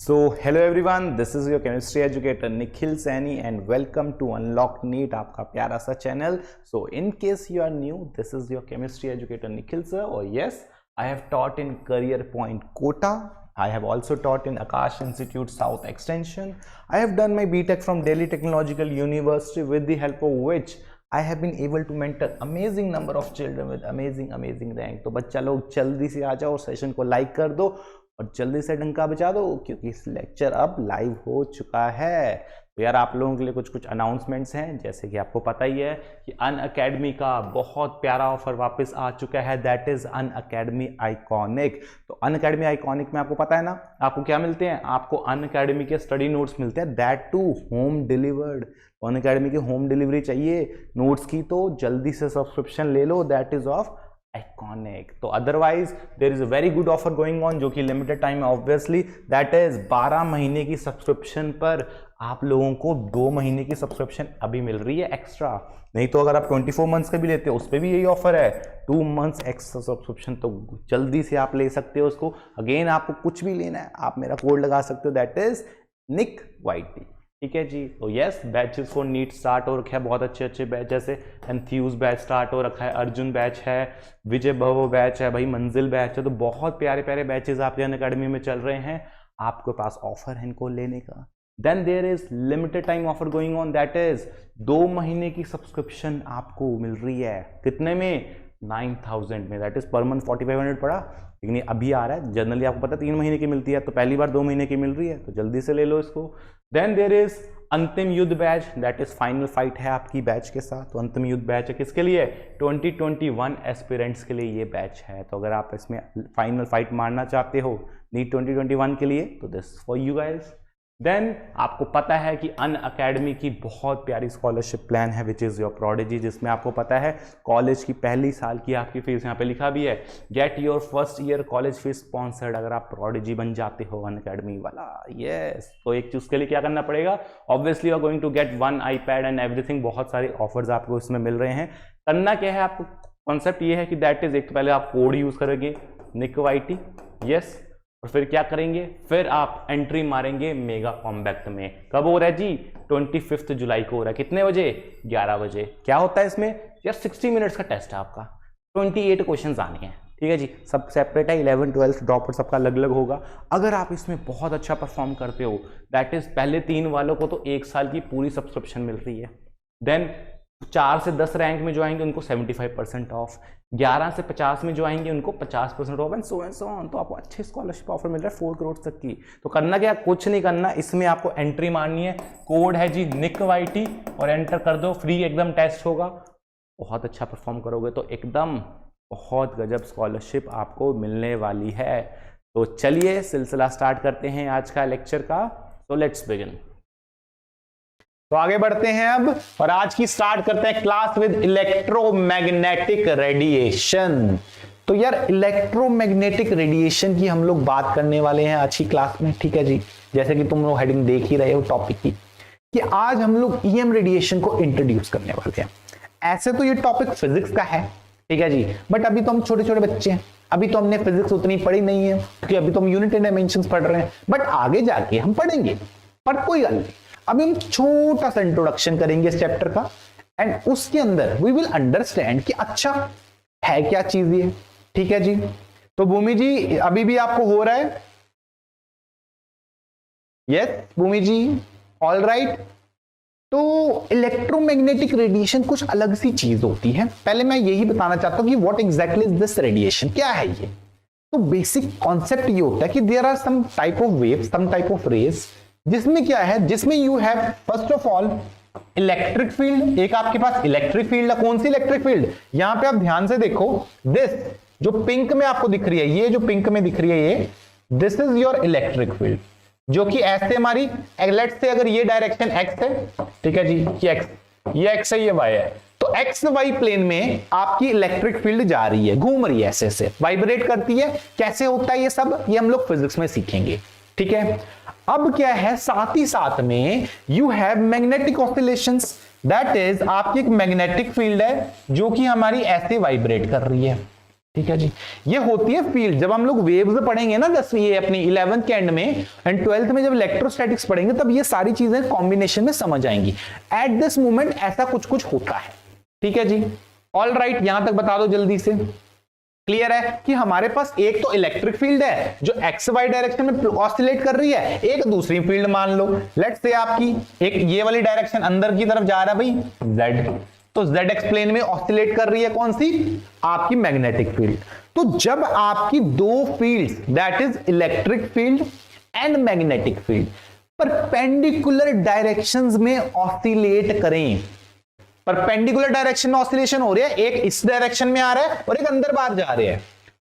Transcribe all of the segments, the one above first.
Hello everyone, this is your chemistry educator Nikhil Saini and welcome to Unlock NEET, आपका प्यारा सा channel. So in case you are new, this is your chemistry educator Nikhil sir. Or yes, I have taught in Career Point Kota. I have also taught in Akash Institute South Extension. I have done my BTech from Delhi Technological University, with the help of which I have been able to mentor amazing number of children with amazing rank. तो बच्चा लोग जल्दी से आ जाओ, session को like कर दो और जल्दी से डंका बजा दो, क्योंकि इस लेक्चर अब लाइव हो चुका है. तो यार आप लोगों के लिए कुछ अनाउंसमेंट्स हैं. जैसे कि आपको पता ही है कि अनअकैडमी का बहुत प्यारा ऑफर वापस आ चुका है, दैट इज अनअकैडमी आइकॉनिक. तो अनअकैडमी आइकॉनिक में आपको पता है ना आपको क्या मिलते हैं, आपको अनअकैडमी के स्टडी नोट्स मिलते हैं, that too home delivered. Unacademy की होम डिलीवरी चाहिए नोट्स की तो जल्दी से सब्सक्रिप्शन ले लो, दैट इज ऑफ आइकॉनिक. तो otherwise there is a very good offer going on जो कि लिमिटेड टाइम है ऑब्वियसली, दैट इज 12 महीने की सब्सक्रिप्शन पर आप लोगों को 2 महीने की सब्सक्रिप्शन अभी मिल रही है एक्स्ट्रा. नहीं तो अगर आप 24 मंथ्स का भी लेते हो उस पर भी यही ऑफर है, 2 मंथ्स एक्स्ट्रा सब्सक्रिप्शन. तो जल्दी से आप ले सकते हो उसको. अगेन आपको कुछ भी लेना है आप मेरा कोड लगा सकते हो, दैट इज निक वाईटी. ठीक है जी. तो yes, batches for NEET start हो रखे हैं, बहुत अच्छे बैच, जैसे एंथ्यूज बैच स्टार्ट हो रखा है, अर्जुन बैच है, विजय भव बैच है, भाई मंजिल बैच है. तो बहुत प्यारे बैचेस आपके अनअकैडमी में चल रहे हैं, आपके पास ऑफर है इनको लेने का. Then there is limited time offer going on, that is 2 महीने की सब्सक्रिप्शन आपको मिल रही है. कितने में? 9000 में. दैट इज पर मंथ 4500 पड़ा, लेकिन अभी आ रहा है. जनरली आपको पता है 3 महीने की मिलती है, तो पहली बार 2 महीने की मिल रही है, तो जल्दी से ले लो इसको. देन देयर इज अंतिम युद्ध batch, that is final fight है आपकी बैच के साथ. तो अंतिम युद्ध बैच है किसके लिए? 2021 एस्पिरेंट्स के लिए ये बैच है. तो अगर आप इसमें फाइनल फाइट मारना चाहते हो नीट 2021 के लिए, तो this for you guys. Then आपको पता है कि अनअकैडमी की बहुत प्यारी स्कॉलरशिप प्लान है विच इज़ योर प्रोडिजी, जिसमें आपको पता है कॉलेज की पहली साल की आपकी फीस यहाँ पे लिखा भी है, get your first year college fees sponsored, अगर आप प्रोडिजी बन जाते हो अनअकैडमी वाला. यस, तो एक चीज़ के लिए क्या करना पड़ेगा, obviously you are going to get 1 iPad and everything. बहुत सारे ऑफर्स आपको इसमें मिल रहे हैं. करना क्या है आपको, कॉन्सेप्ट ये है कि दैट इज, एक तो पहले आप कोड यूज़ करेंगे निक वाईटी, यस, और फिर क्या करेंगे, फिर आप एंट्री मारेंगे मेगा कॉम्बैक्ट में. कब हो रहा है जी? 25 जुलाई को हो रहा है. कितने बजे? 11 बजे. क्या होता है इसमें यार, 60 मिनट्स का टेस्ट है आपका, 28 क्वेश्चंस आने हैं. ठीक है जी, सब सेपरेट है, 11 12 ड्रॉपर सबका अलग अलग होगा. अगर आप इसमें बहुत अच्छा परफॉर्म करते हो, दैट इज पहले 3 वालों को तो 1 साल की पूरी सब्सक्रिप्शन मिल रही है. देन 4 से 10 रैंक में जो आएंगे उनको 75% ऑफ, 11 से 50 में जो आएंगे उनको 50% ऑफ, एंड सो ऑन. तो आपको अच्छे स्कॉलरशिप ऑफर मिल रहा है 4 करोड़ तक की. तो करना क्या, कुछ नहीं करना, इसमें आपको एंट्री मारनी है. कोड है जी निक वाईटी और एंटर कर दो, फ्री एकदम टेस्ट होगा. बहुत अच्छा परफॉर्म करोगे तो एकदम बहुत गजब स्कॉलरशिप आपको मिलने वाली है. तो चलिए सिलसिला स्टार्ट करते हैं आज का लेक्चर का. तो लेट्स बिगिन. तो आगे बढ़ते हैं अब, और आज की स्टार्ट करते हैं क्लास विद इलेक्ट्रोमैग्नेटिक रेडिएशन. तो यार इलेक्ट्रोमैग्नेटिक रेडिएशन की हम लोग बात करने वाले हैं आज की क्लास में. ठीक है जी, जैसे कि तुम लोग हेडिंग देख ही रहे हो टॉपिक की, कि आज हम लोग ईएम रेडिएशन को इंट्रोड्यूस करने वाले हैं. ऐसे तो ये टॉपिक फिजिक्स का है, ठीक है जी, बट अभी तो हम छोटे बच्चे हैं, अभी तो हमने फिजिक्स उतनी पढ़ी नहीं है, क्योंकि अभी तो हम यूनिट एंड डायमेंशंस पढ़ रहे हैं. बट आगे जाके हम पढ़ेंगे, पर कोई गल नहीं, अभी हम छोटा सा इंट्रोडक्शन करेंगे इस चैप्टर का, एंड उसके अंदर वी विल अंडरस्टैंड कि अच्छा है क्या चीज ये. ठीक है जी. तो भूमि जी अभी भी आपको हो रहा है? यस भूमि जी, ऑल राइट. तो इलेक्ट्रोमैग्नेटिक रेडिएशन कुछ अलग सी चीज होती है. पहले मैं यही बताना चाहता हूं कि what exactly is this radiation, क्या है ये. तो बेसिक कॉन्सेप्ट ये होता है कि there are some type of waves, some type of rays, जिसमें क्या है, जिसमें you have first of all electric field. एक आपके पास इलेक्ट्रिक फील्ड है. कौन सी इलेक्ट्रिक फील्ड? यहां पे आप ध्यान से देखो, दिस जो पिंक में आपको दिख रही है, ये जो पिंक में दिख रही है, ये this is your electric field, जो कि ऐसे हमारी लेट्स से अगर ये डायरेक्शन एक्स है, ठीक है जी, कि एक्स, ये एक्स है, ये वाई है, तो एक्स वाई प्लेन में आपकी इलेक्ट्रिक फील्ड जा रही है, घूम रही है, ऐसे वाइब्रेट करती है. कैसे होता है ये सब, ये हम लोग फिजिक्स में सीखेंगे. ठीक है. अब क्या है, साथ ही साथ में you have magnetic oscillations, that is आपकी एक मैग्नेटिक फील्ड है जो कि हमारी ऐसे वाइब्रेट कर रही है. ठीक है जी, ये होती है फील्ड। जब हम लोग वेव्स पढ़ेंगे ना 10वीं ये अपनी 11th के एंड में एंड 12th में जब इलेक्ट्रोस्टैटिक्स पढ़ेंगे तब ये सारी चीजें कॉम्बिनेशन में समझ आएंगी। एट दिस मोमेंट ऐसा कुछ कुछ होता है। ठीक है जी, ऑल राइट, यहां तक बता दो जल्दी से। क्लियर है कि हमारे पास एक तो इलेक्ट्रिक फील्ड है जो एक्स वाई डायरेक्शन में ऑसिलेट कर रही है, एक दूसरी फील्ड मान लो, लेट्स से आपकी एक ये वाली डायरेक्शन अंदर की तरफ जा रहा है भाई जेड, तो जेड एक्स प्लेन में ऑसिलेट कर रही है कौन सी, आपकी मैग्नेटिक फील्ड। तो जब आपकी दो fields that is electric field and magnetic field perpendicular directions में ऑसिलेट करें, परपेंडिकुलर डायरेक्शन में ऑसिलेशन हो रही है, एक इस डायरेक्शन में आ रहा है और एक अंदर बाहर जा रहे हैं,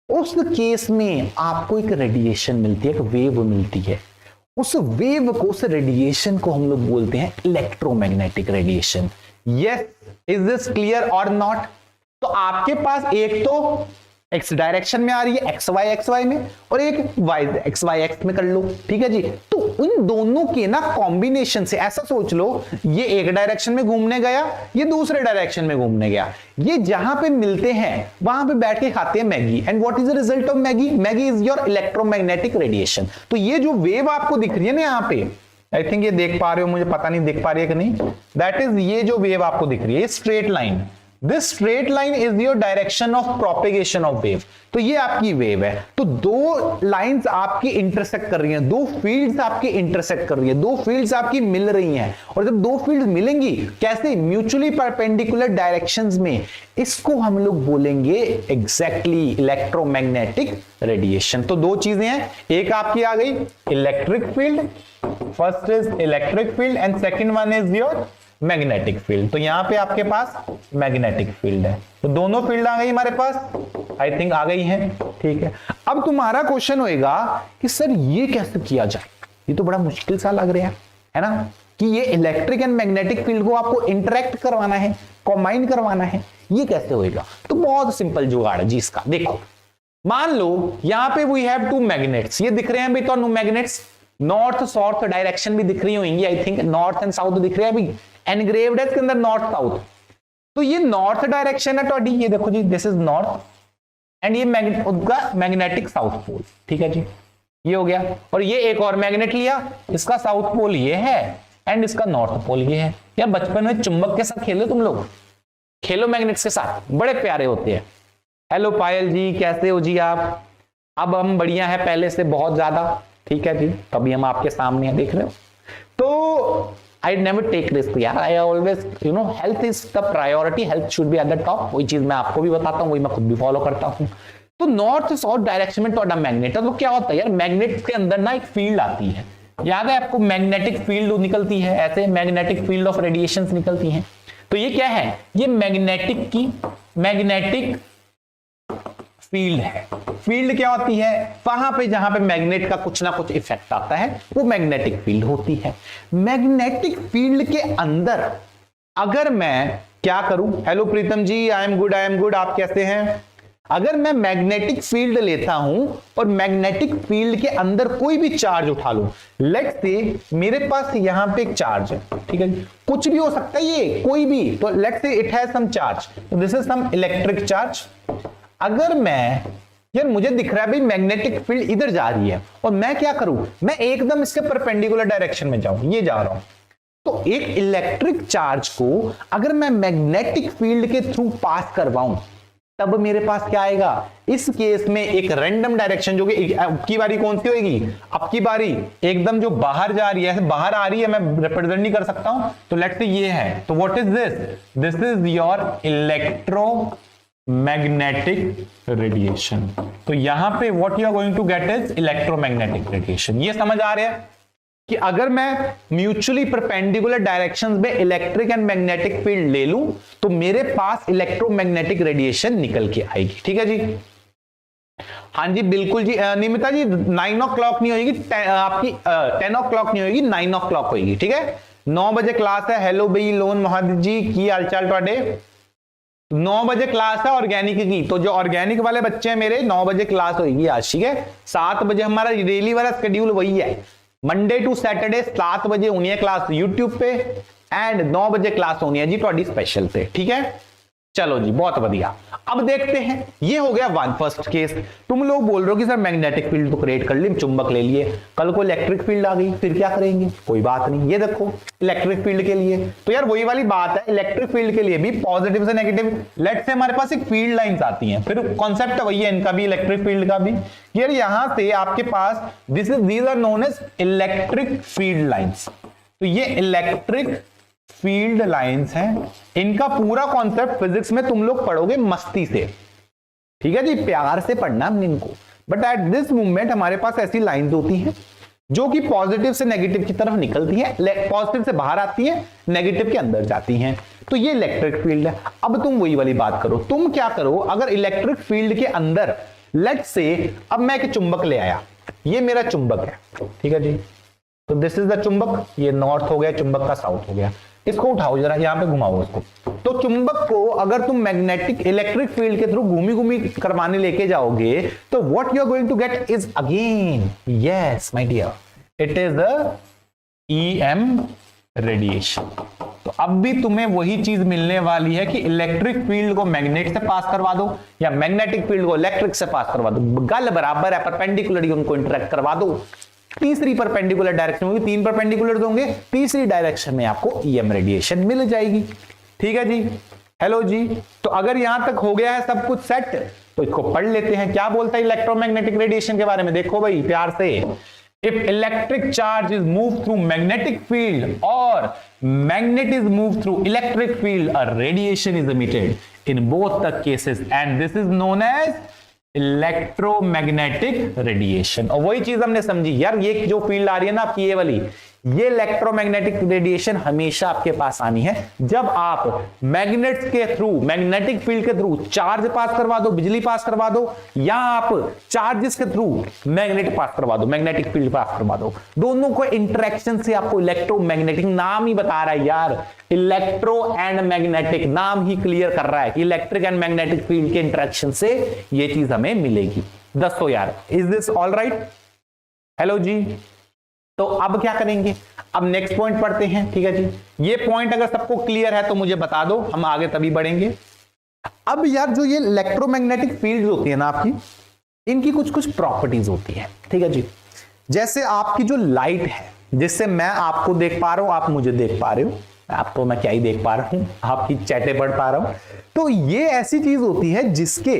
उस केस में आपको एक रेडिएशन मिलती है, एक वेव मिलती है। उस वेव को, उस रेडिएशन को हम लोग बोलते हैं electromagnetic radiation. Yes, is this clear और नॉट? तो आपके पास एक तो एक्स डायरेक्शन में आ रही है एक्स वाई में, और एक वाई एक्स वाई एक्स में कर लो। ठीक है जी, तो उन दोनों के ना कॉम्बिनेशन से ऐसा सोच लो, ये एक डायरेक्शन में घूमने गया, ये दूसरे डायरेक्शन में घूमने गया, ये जहां पे मिलते हैं वहां पे बैठ के खाते हैं Maggi. And what is the result of Maggi? Maggi is your electromagnetic radiation. तो ये जो वेव आपको दिख रही है ना यहाँ पे, आई थिंक ये देख पा रहे हो, मुझे पता नहीं दिख पा रही है कि नहीं, दैट इज ये जो वेव आपको दिख रही है straight line, this straight line is your direction of propagation of wave. तो ये आपकी वेव है। तो दो लाइंस आपकी इंटरसेक्ट कर रही हैं, दो फील्ड्स आपकी इंटरसेक्ट कर रही है, दो फील्ड्स आपकी मिल रही हैं, और जब दो फील्ड्स मिलेंगी कैसे, म्यूचुअली परपेंडिकुलर डायरेक्शंस में, इसको हम लोग बोलेंगे एग्जैक्टली इलेक्ट्रोमैग्नेटिक रेडिएशन। तो दो चीजें हैं, एक आपकी आ गई electric field, first is electric field and second one is your magnetic field. तो यहां पे आपके पास मैग्नेटिक फील्ड है, तो दोनों फील्ड आ गई हमारे पास, आई थिंक आ गई हैं। ठीक है, अब तुम्हारा क्वेश्चन होएगा कि सर ये कैसे किया जाए, ये तो बड़ा मुश्किल सा लग रहा है ना, कि ये इलेक्ट्रिक एंड मैग्नेटिक फील्ड को आपको इंटरेक्ट करवाना है, कॉम्बाइन करवाना है, ये कैसे होएगा? तो बहुत सिंपल जुगाड़ है जी इसका। देखो, मान लो यहां पे वी हैव टू मैग्नेट्स, ये दिख रहे हैं भाई तो मैग्नेट्स, नॉर्थ साउथ डायरेक्शन भी दिख रही होंगी, I think north and south दिख रहे हैं अभी, एनग्रेव्ड है इसके अंदर नॉर्थ साउथ। तो ये नॉर्थ डायरेक्शन है तो ये देखो जी, दिस इज नॉर्थ एंड ये मैग्नेटिक साउथ पोल। ठीक है जी, ये हो गया। और ये एक और मैग्नेट लिया, इसका साउथ पोल ये है एंड इसका नॉर्थ पोल ये है। यार बचपन में चुंबक के साथ खेलो तुम लोग, खेलो मैग्नेट्स के साथ, बड़े प्यारे होते हैं। हेलो पायल जी, कैसे हो जी आप? अब हम बढ़िया है पहले से बहुत ज्यादा। ठीक है जी, तभी हम आपके सामने हैं, देख रहे हो। तो I never take risk यार, I always health is the priority, health should be at the top। वही चीज मैं आपको भी बताता हूँ, वही मैं खुद भी फॉलो करता हूँ। तो नॉर्थ साउथ डायरेक्शन में तो मैग्नेट है, तो क्या होता है यार, मैग्नेट के अंदर ना एक फील्ड आती है, याद है आपको, मैग्नेटिक फील्ड निकलती है, ऐसे मैग्नेटिक फील्ड ऑफ रेडिएशन निकलती है। तो ये क्या है, ये मैग्नेटिक फील्ड है। फील्ड क्या होती है, वहां पे जहां पे मैग्नेट का कुछ ना कुछ इफेक्ट आता है, वो मैग्नेटिक फील्ड होती है। मैग्नेटिक फील्ड के अंदर अगर मैं क्या करूं, hello Pritam ji, I am good, आप कैसे हैं? अगर मैं मैग्नेटिक फील्ड लेता हूं और मैग्नेटिक फील्ड के अंदर कोई भी चार्ज उठा लूं, लेट्स से मेरे पास यहां पे एक चार्ज है, ठीक है, कुछ भी हो सकता है ये, कोई भी, तो let's say it has some charge, this is some electric charge. अगर मैं, यार मुझे दिख रहा है भाई मैग्नेटिक फील्ड इधर जा रही है, और मैं क्या करूं, मैं एकदम इसके परपेंडिकुलर डायरेक्शन में जाऊं, ये जा रहा हूं, तो एक इलेक्ट्रिक चार्ज को अगर मैं मैग्नेटिक फील्ड के थ्रू पास करवाऊं, तब मेरे पास क्या आएगा, इस केस में एक रैंडम डायरेक्शन, जो कि अब की बारी कौन सी होगी, अब की बारी एकदम जो बाहर जा रही है, बाहर आ रही है, मैं रिप्रेजेंट नहीं कर सकता हूं, तो लेट्स से ये है, तो what is this, this is your electro magnetic radiation. तो यहां पे what you are going to get is electromagnetic radiation. ये समझ आ रहा है कि अगर मैं म्यूचुअली परपेंडिकुलर डायरेक्शंस में इलेक्ट्रिक एंड मैग्नेटिक फील्ड ले लूं, तो मेरे पास इलेक्ट्रोमैग्नेटिक रेडिएशन निकल के आएगी। ठीक है जी, हाँ जी बिल्कुल जी। निमिता जी 9 o'clock नहीं होगी, आपकी 10 o'clock नहीं होगी, 9 o'clock होगी। ठीक है, 9 बजे क्लास है। हेलो भाई लोन मोहम्मद जी, की हालचाल ਤੁਹਾਡੇ? 9 बजे क्लास है ऑर्गेनिक की, तो जो ऑर्गेनिक वाले बच्चे हैं मेरे, 9 बजे क्लास होगी आज। ठीक है, 7 बजे हमारा डेली वाला शेड्यूल वही है, मंडे टू सैटरडे 7 बजे होनी है क्लास यूट्यूब पे, एंड 9 बजे क्लास होनी है जी थोड़ी स्पेशल से। ठीक है, चलो जी बहुत बढ़िया। अब देखते हैं, ये हो गया वन फर्स्ट केस। तुम लोग बोल रहे हो कि सर मैग्नेटिक फील्ड तो क्रिएट कर ली, चुंबक ले लिए, कल को इलेक्ट्रिक फील्ड आ गई फिर क्या करेंगे? कोई बात नहीं। ये देखो इलेक्ट्रिक फील्ड के लिए तो यार वही वाली बात है, इलेक्ट्रिक फील्ड के लिए भी पॉजिटिव से नेगेटिव, लेट से हमारे पास एक फील्ड लाइंस आती हैं, फिर कॉन्सेप्ट वही है इनका भी, इलेक्ट्रिक फील्ड का भी। यार यहां से आपके पास these are known as electric field lines. तो ये इलेक्ट्रिक फील्ड लाइंस हैं, इनका पूरा कॉन्सेप्ट फिजिक्स में तुम लोग पढ़ोगे मस्ती से, ठीक है जी, प्यार से पढ़ना इनको। बट एट दिस मोमेंट हमारे पास ऐसी लाइंस होती हैं जो कि पॉजिटिव से नेगेटिव की तरफ निकलती है, पॉजिटिव से बाहर आती है, नेगेटिव के अंदर जाती हैं। तो ये इलेक्ट्रिक फील्ड है। अब तुम वही वाली बात करो, तुम क्या करो, अगर इलेक्ट्रिक फील्ड के अंदर लेट्स से अब मैं एक चुंबक ले आया, ये मेरा चुंबक है, ठीक है जी, तो दिस इज द चुंबक, ये नॉर्थ हो गया, चुंबक का साउथ हो गया। इसको उठाओ जरा, यहां पे घुमाओ इसको। तो चुंबक को अगर तुम मैग्नेटिक इलेक्ट्रिक फील्ड के थ्रू घूमी घूमी करवाने लेके जाओगे तो what you are going to get is again, yes my dear, it is the EM radiation. तो अब भी तुम्हें वही चीज मिलने वाली है कि इलेक्ट्रिक फील्ड को मैग्नेट से पास करवा दो या मैग्नेटिक फील्ड को इलेक्ट्रिक से पास करवा दो, गल बराबर है, परपेंडिकुलरली उनको इंटरेक्ट करवा दो। तीसरी परपेंडिकुलर डायरेक्शन होगी, 3 परपेंडिकुलर होंगे, तीसरी डायरेक्शन में आपको EM रेडिएशन मिल जाएगी। ठीक है जी, हेलो जी। तो अगर यहां तक हो गया है सब कुछ सेट, तो इसको पढ़ लेते हैं, क्या बोलता है इलेक्ट्रोमैग्नेटिक रेडिएशन के बारे में। देखो भाई प्यार से, if electric charge is move through magnetic field और magnet is move through electric field, a radiation is emitted in both the cases and this is known as electromagnetic radiation. और वही चीज हमने समझी यार, ये जो फील्ड आ रही है ना आपकी ये वाली, ये इलेक्ट्रोमैग्नेटिक रेडिएशन हमेशा आपके पास आनी है जब आप मैग्नेट्स के थ्रू, मैग्नेटिक फील्ड के थ्रू चार्ज पास करवा दो, बिजली पास करवा दो, या आप चार्जेस के थ्रू मैग्नेट पास करवा दो, मैग्नेटिक फील्ड पास करवा दो। दोनों को इंटरेक्शन से आपको इलेक्ट्रोमैग्नेटिक, नाम ही बता रहा है यार, इलेक्ट्रो एंड मैग्नेटिक, नाम ही क्लियर कर रहा है कि इलेक्ट्रिक एंड मैग्नेटिक फील्ड के इंटरेक्शन से ये चीज हमें मिलेगी। दोस्तों यार, is this all right? Hello जी। तो अब क्या करेंगे, अब नेक्स्ट पॉइंट पढ़ते हैं। ठीक है जी, ये पॉइंट अगर सबको क्लियर है तो मुझे बता दो, हम आगे तभी बढ़ेंगे। अब यार जो ये इलेक्ट्रोमैग्नेटिक फील्ड होती है ना आपकी, इनकी कुछ कुछ प्रॉपर्टीज होती है। ठीक है जी, जैसे आपकी जो लाइट है, जिससे मैं आपको देख पा रहा हूं, आप मुझे देख पा रहे हो, आपको मैं क्या ही देख पा रहा हूं, आपकी चैटें पढ़ पा रहा हूं, तो ये ऐसी चीज होती है जिसके,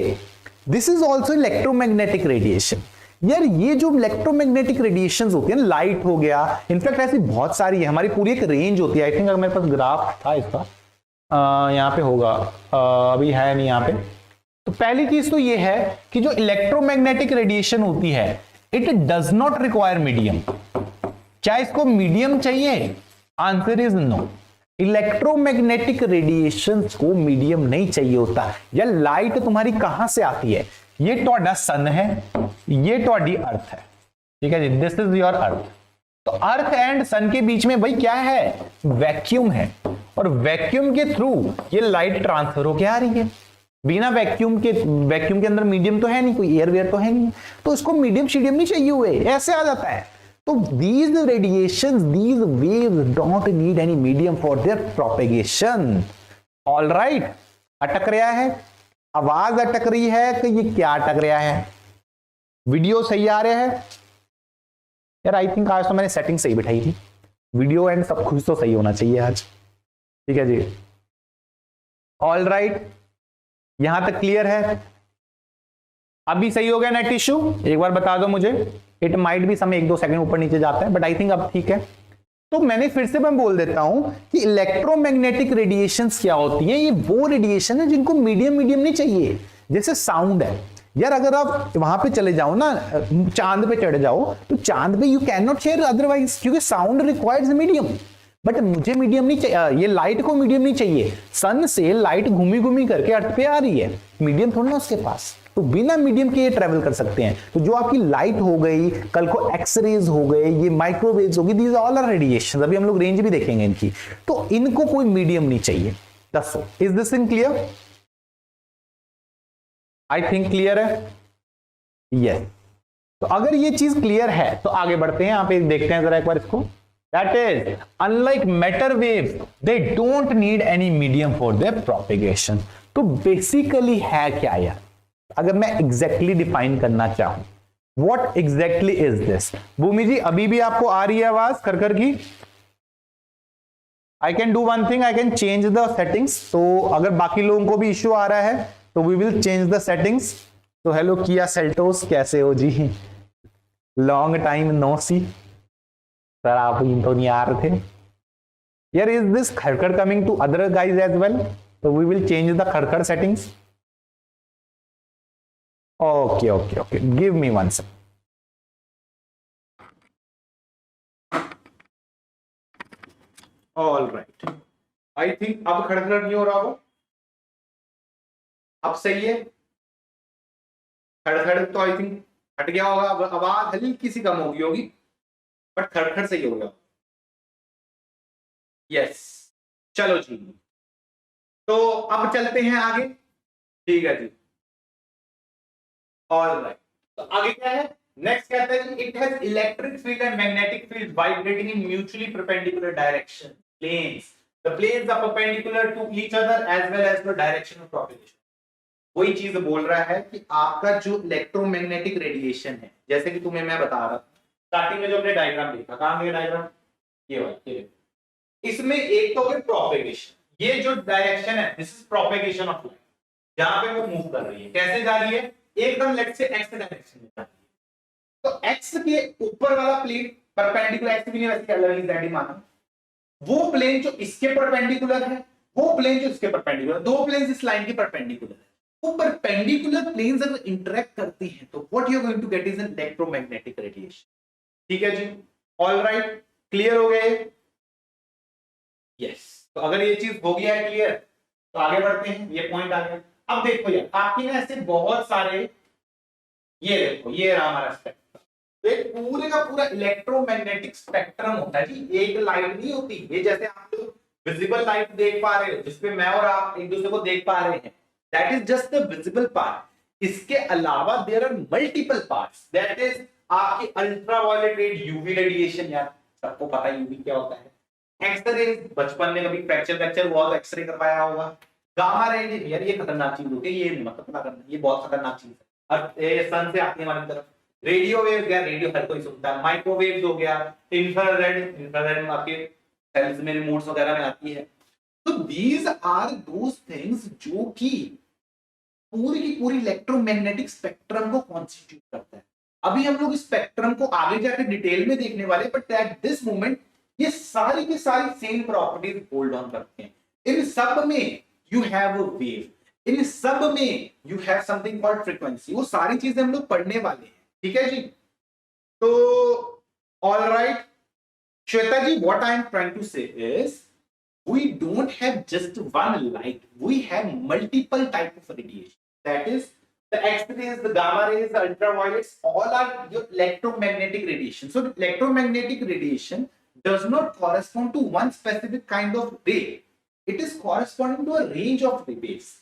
this is also electromagnetic radiation. यार ये जो इलेक्ट्रोमैग्नेटिक रेडिएशंस होती है, लाइट हो गया, इनफैक्ट ऐसी बहुत सारी है, हमारी पूरी एक रेंज होती है। आई थिंक अगर मेरे पास ग्राफ था इसका, यहाँ पे होगा, अभी है नहीं यहाँ पे। तो पहली चीज तो ये है कि जो इलेक्ट्रोमैग्नेटिक रेडिएशन होती है, it does not require medium. क्या इसको मीडियम चाहिए? Answer is no. Electromagnetic radiations को मीडियम नहीं चाहिए होता। या लाइट तुम्हारी कहां से आती है? ये तुम्हारा सन है, ये तुम्हारी अर्थ है। ठीक है जी, दिस इज योर अर्थ। तो अर्थ एंड सन के बीच में भाई क्या है? वैक्यूम है, और वैक्यूम के थ्रू ये लाइट ट्रांसफर होके आ रही है। बिना वैक्यूम के अंदर मीडियम तो है नहीं, कोई एयरवेयर तो है नहीं, तो इसको मीडियम शीडियम नहीं चाहिए हुए, ऐसे आ जाता है। तो these radiations, these waves don't need any medium for their propagation. All right? अटक रहा है, आवाज अटक रही है कि ये क्या अटक रहा है? वीडियो सही आ रहा है यार? आई थिंक आज तो मैंने सेटिंग सही बिठाई थी, वीडियो एंड सब कुछ तो सही होना चाहिए आज। ठीक है जी, ऑल राइट, यहां तक क्लियर है? अभी सही हो गया नेट इश्यू? एक बार बता दो मुझे। इट माइट भी समय 1-2 सेकंड ऊपर नीचे जाता है, बट आई थिंक अब ठीक है। तो मैंने फिर से मैं बोल देता हूं कि इलेक्ट्रोमैग्नेटिक रेडिएशंस क्या होती हैं? ये वो रेडिएशन है जिनको मीडियम नहीं चाहिए। जैसे साउंड है यार, अगर आप वहां पे चले जाओ ना, चांद पे चढ़ जाओ, तो चांद पे you can not share otherwise, क्योंकि साउंड रिक्वायर्स मीडियम। बट मुझे मीडियम नहीं चाहिए, ये लाइट को मीडियम नहीं चाहिए। सन से लाइट घूमी घूमी करके अर्थ पे आ रही है, मीडियम थोड़ा ना उसके पास, तो बिना मीडियम के ये ट्रेवल कर सकते हैं। तो जो आपकी लाइट हो गई, कल को एक्सरेज हो गए, ये माइक्रोवेव्स होगी, दीज ऑल आर रेडिएशन। अभी हम लोग रेंज भी देखेंगे इनकी, तो इनको कोई मीडियम नहीं चाहिए। दसो, is this in clear? I think clear है, यस। तो अगर ये चीज क्लियर है तो आगे बढ़ते हैं। यहां पे देखते हैं जरा एक बार इसको। That is, unlike matter waves, they don't need any medium for their propagation. तो बेसिकली है क्या यार, अगर मैं एग्जैक्टली डिफाइन करना चाहूं, व्हाट एग्जैक्टली इज दिस? भूमि जी अभी भी आपको आ रही है आवाज खरखर की? I can do one thing, I can change the settings. तो अगर बाकी लोगों को भी इश्यू आ रहा है तो we will change the settings. तो हेलो किया सेल्टोस, कैसे हो जी? Long time no see. Sir आप तो नहीं आ रहे थे यार। इज दिस खरखर coming to other guys as well? तो वी विल चेंज द खरखर settings. Okay okay okay, give me one second. All right, I think अब खड़खड़ नहीं हो रहा हो, अब सही है। खड़खड़ तो आई थिंक हट गया होगा, आवाज हल्की सी कम होगी होगी, बट खड़खड़ सही हो गया। यस, चलो जी, तो अब चलते हैं आगे। ठीक है जी, ऑल राइट। तो आगे क्या है? नेक्स्ट कहता है it has electric field and magnetic field vibrating in mutually perpendicular direction planes. The planes are perpendicular to each other as well as the direction of propagation. वही चीज बोल रहा है कि आपका जो इलेक्ट्रोमैग्नेटिक रेडिएशन है, जैसे कि तुम्हें मैं बता रहा था स्टार्टिंग में जो हमने डायग्राम देखा, कहां गया डायग्राम? ये वाला, ये। इसमें एक तो है प्रोपेगेशन, ये जो डायरेक्शन है this is propagation of light, जहां पे वो मूव कर रही है। कैसे जा रही है? एकदम लेफ्ट से एक्स डायरेक्शन में जा रही है। तो एक्स के ऊपर वाला प्लेन परपेंडिकुलर, एक्स भी नहीं वैसे अलग ही ज़ेड मानो, वो प्लेन जो इसके परपेंडिकुलर है, वो प्लेन जो इसके परपेंडिकुलर, दो प्लेन्स इस लाइन के परपेंडिकुलर है, वो परपेंडिकुलर प्लेन्स अगर इंटरेक्ट करती हैं तो what you are going to get is an electromagnetic radiation. ठीक है जी, ऑल राइट, क्लियर हो गए? यस, तो अगर ये चीज हो गया है क्लियर तो आगे बढ़ते हैं। ये पॉइंट आ गया। अब देखो यार, आपके ना ऐसे बहुत सारे, ये देखो ये रहा हमारा स्पेक्ट्रम। तो एक पूरे का पूरा इलेक्ट्रोमैग्नेटिक स्पेक्ट्रम होता है जी, एक लाइट नहीं होती। ये जैसे आप लोग विजिबल लाइट देख पा रहे हो जिसपे मैं और आप एक दूसरे को देख पा रहे हैं, that is just the visible part. इसके अलावा there are multiple parts, that is आपकी अल्ट्रावायलेट रेड, यूवी रेडिएशन। यार सबको पता है यूवी क्या होता है। एक्सरे, बचपन में कभी फ्रैक्चर हुआ तो एक्सरे करवाया होगा। गामा रेज, यार ये खतरनाक चीज होती है, ये मत पता करना, ये बहुत खतरनाक चीज है और ये सन से आती है हमारी तरफ। रेडियो वेव, क्या रेडियो हर कोई सुनता है। माइक्रोवेव्स हो गया, इंफ्रारेड, इंफ्रारेड में आपके सेल्स में, रिमोट्स वगैरह में आती है। तो दीज आर दोस थिंग्स जो कि पूरी की पूरी इलेक्ट्रोमैग्नेटिक स्पेक्ट्रम को कॉन्स्टिट्यूट करता है। अभी हम लोग स्पेक्ट्रम को आगे जाकर डिटेल में देखने वाले, बट एट दिस मोमेंट ये सारी की सारी सेम प्रॉपर्टीज होल्ड ऑन करते हैं। इन सब में यू हैव अ वेव, इन सब में you have something called frequency. वो सारी चीजें हम लोग पढ़ने वाले हैं। ठीक है जी, तो all right Shweta ji, what I am trying to say is we don't have just one light, we have multiple type of radiation, that is the x-rays, the gamma rays, the ultraviolets, all are your electromagnetic radiation. So electromagnetic radiation does not correspond to one specific kind of ray, it is corresponding to a range of waves.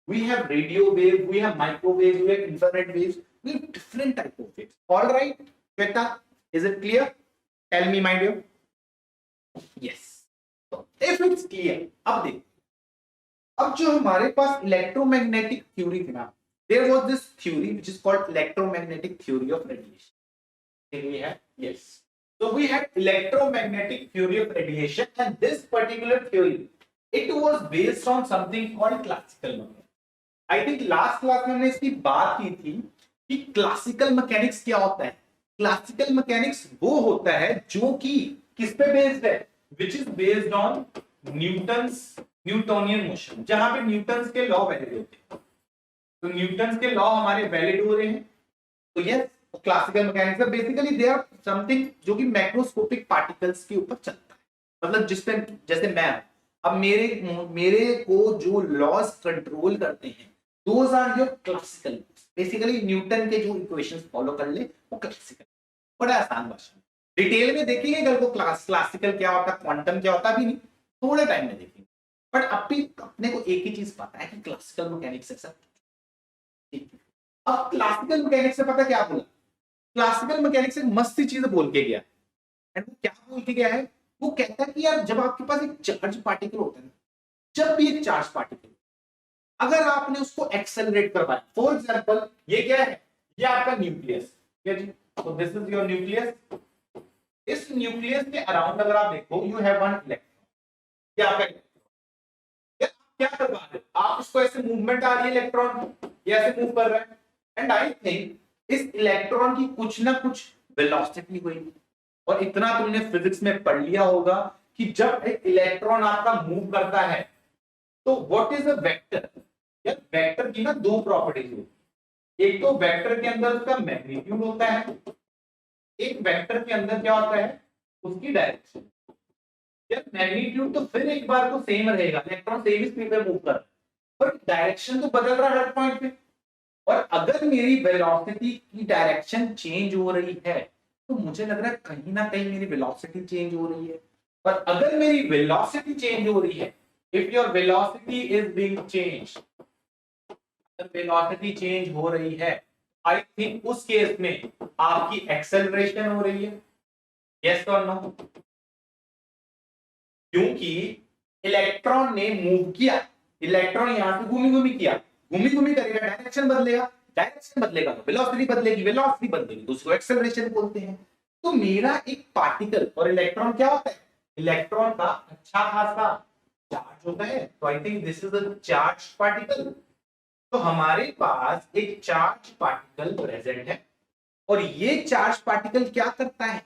We have radio wave, we have microwave, we have infrared waves, we have different type of waves. All right Shweta, is it clear? Tell me my dear. Yes, if it's clear, अब देखो, अब जो हमारे पास electromagnetic theory थी ना, there was this theory which is called electromagnetic theory of radiation. We have, yes, so we had electromagnetic theory of radiation, and this particular theory, it was based on something called classical mechanics. I think last class में हमने इसकी बात की थी कि classical mechanics क्या होता है। क्लासिकल मैकेनिक्स वो होता है जो कि किस पे बेस्ड है, which is based on Newtonian motion, जहां पे न्यूटन्स के लॉ वैलिड होते हैं। तो न्यूटन्स के लॉ हमारे वैलिड हो रहे हैं, तो यस क्लासिकल मैकेनिक्स है। बेसिकली दे आर समथिंग जो कि मैक्रोस्कोपिक पार्टिकल्स के ऊपर चलता है। मतलब जिस पे, जैसे मैं अब मेरे को जो लॉज कंट्रोल करते हैं, those are your classical. Basically Newton के जो इक्वेशंस फॉलो कर ले वो क्लासिकल। बड़ा आसान भाषा में डिटेल में देखेंगे कल को, क्लासिकल क्या होता है, क्वांटम क्या होता है, भी नहीं, थोड़े टाइम में देखेंगे। बट अब भी अपने को एक ही चीज पता है कि क्लासिकल मैकेनिक्स है सब। अब क्लासिकल मैकेनिक्स से पता क्या बोला, क्लासिकल मैकेनिक्स एक मस्त सी चीज बोल के गया। एंड वो क्या बोल के गया है, वो कहता है कि यार जब आपके पास एक चार्ज पार्टिकल होता है ना, जब भी एक चार्ज पार्टिकल, अगर आपने उसको एक्सेलरेट करवाया, फॉर एग्जांपल ये क्या है, ये आपका न्यूक्लियस, ठीक है जी, तो दिस इज योर न्यूक्लियस। इस न्यूक्लियस के अराउंड अगर आप देखो, यू हैव वन इलेक्ट्रॉन, ये आपका इलेक्ट्रॉन, क्या करवा रहे हो आप, इसको ऐसे मूवमेंट आ रही है इलेक्ट्रॉन की, ये ऐसे मूव कर रहा है, एंड आई थिंक इस इलेक्ट्रॉन की कुछ ना कुछ वेलोसिटी हुई। और इतना तुमने फिजिक्स में पढ़ लिया होगा कि जब एक इलेक्ट्रॉन आपका मूव करता है तो व्हाट इज अ वेक्टर, यार वेक्टर की ना दो प्रॉपर्टीज होती है, एक तो वेक्टर के अंदर उसका मैग्नीट्यूड होता है, एक वेक्टर के अंदर क्या होता है, उसकी डायरेक्शन। यार मैग्नीट्यूड तो फिर एक बार तो सेम रहेगा, इलेक्ट्रॉन सेम स्पीड में मूव कर रहा है, पर डायरेक्शन तो बदल रहा है हर पॉइंट पे। और अगर मेरी वेलोसिटी की डायरेक्शन चेंज हो रही है तो मुझे लग रहा है कहीं ना कहीं मेरी वेलोसिटी चेंज हो रही है। और अगर मेरी वेलोसिटी चेंज हो रही है, if your velocity is being change, अगर वेलोसिटी चेंज हो रही है, आई थिंक उस केस में आपकी एक्सेलरेशन हो रही है, यस और नो? क्योंकि इलेक्ट्रॉन ने मूव किया, इलेक्ट्रॉन यहां से घूमी घूमी किया, घूमी घूमी करेगा, डायरेक्शन बदलेगा, डायरेक्शन बदलेगा तो वेलोसिटी बदलेगी, वेलोसिटी बदलेगी तो उसको एक्सेलरेशन बोलते हैं। तो मेरा एक पार्टिकल, और इलेक्ट्रॉन क्या होता है, इलेक्ट्रॉन का अच्छा खासा चार्ज होता है, तो I think this is a charge particle. तो हमारे पास एक चार्ज पार्टिकल प्रेजेंट है, और ये चार्ज पार्टिकल क्या करता है,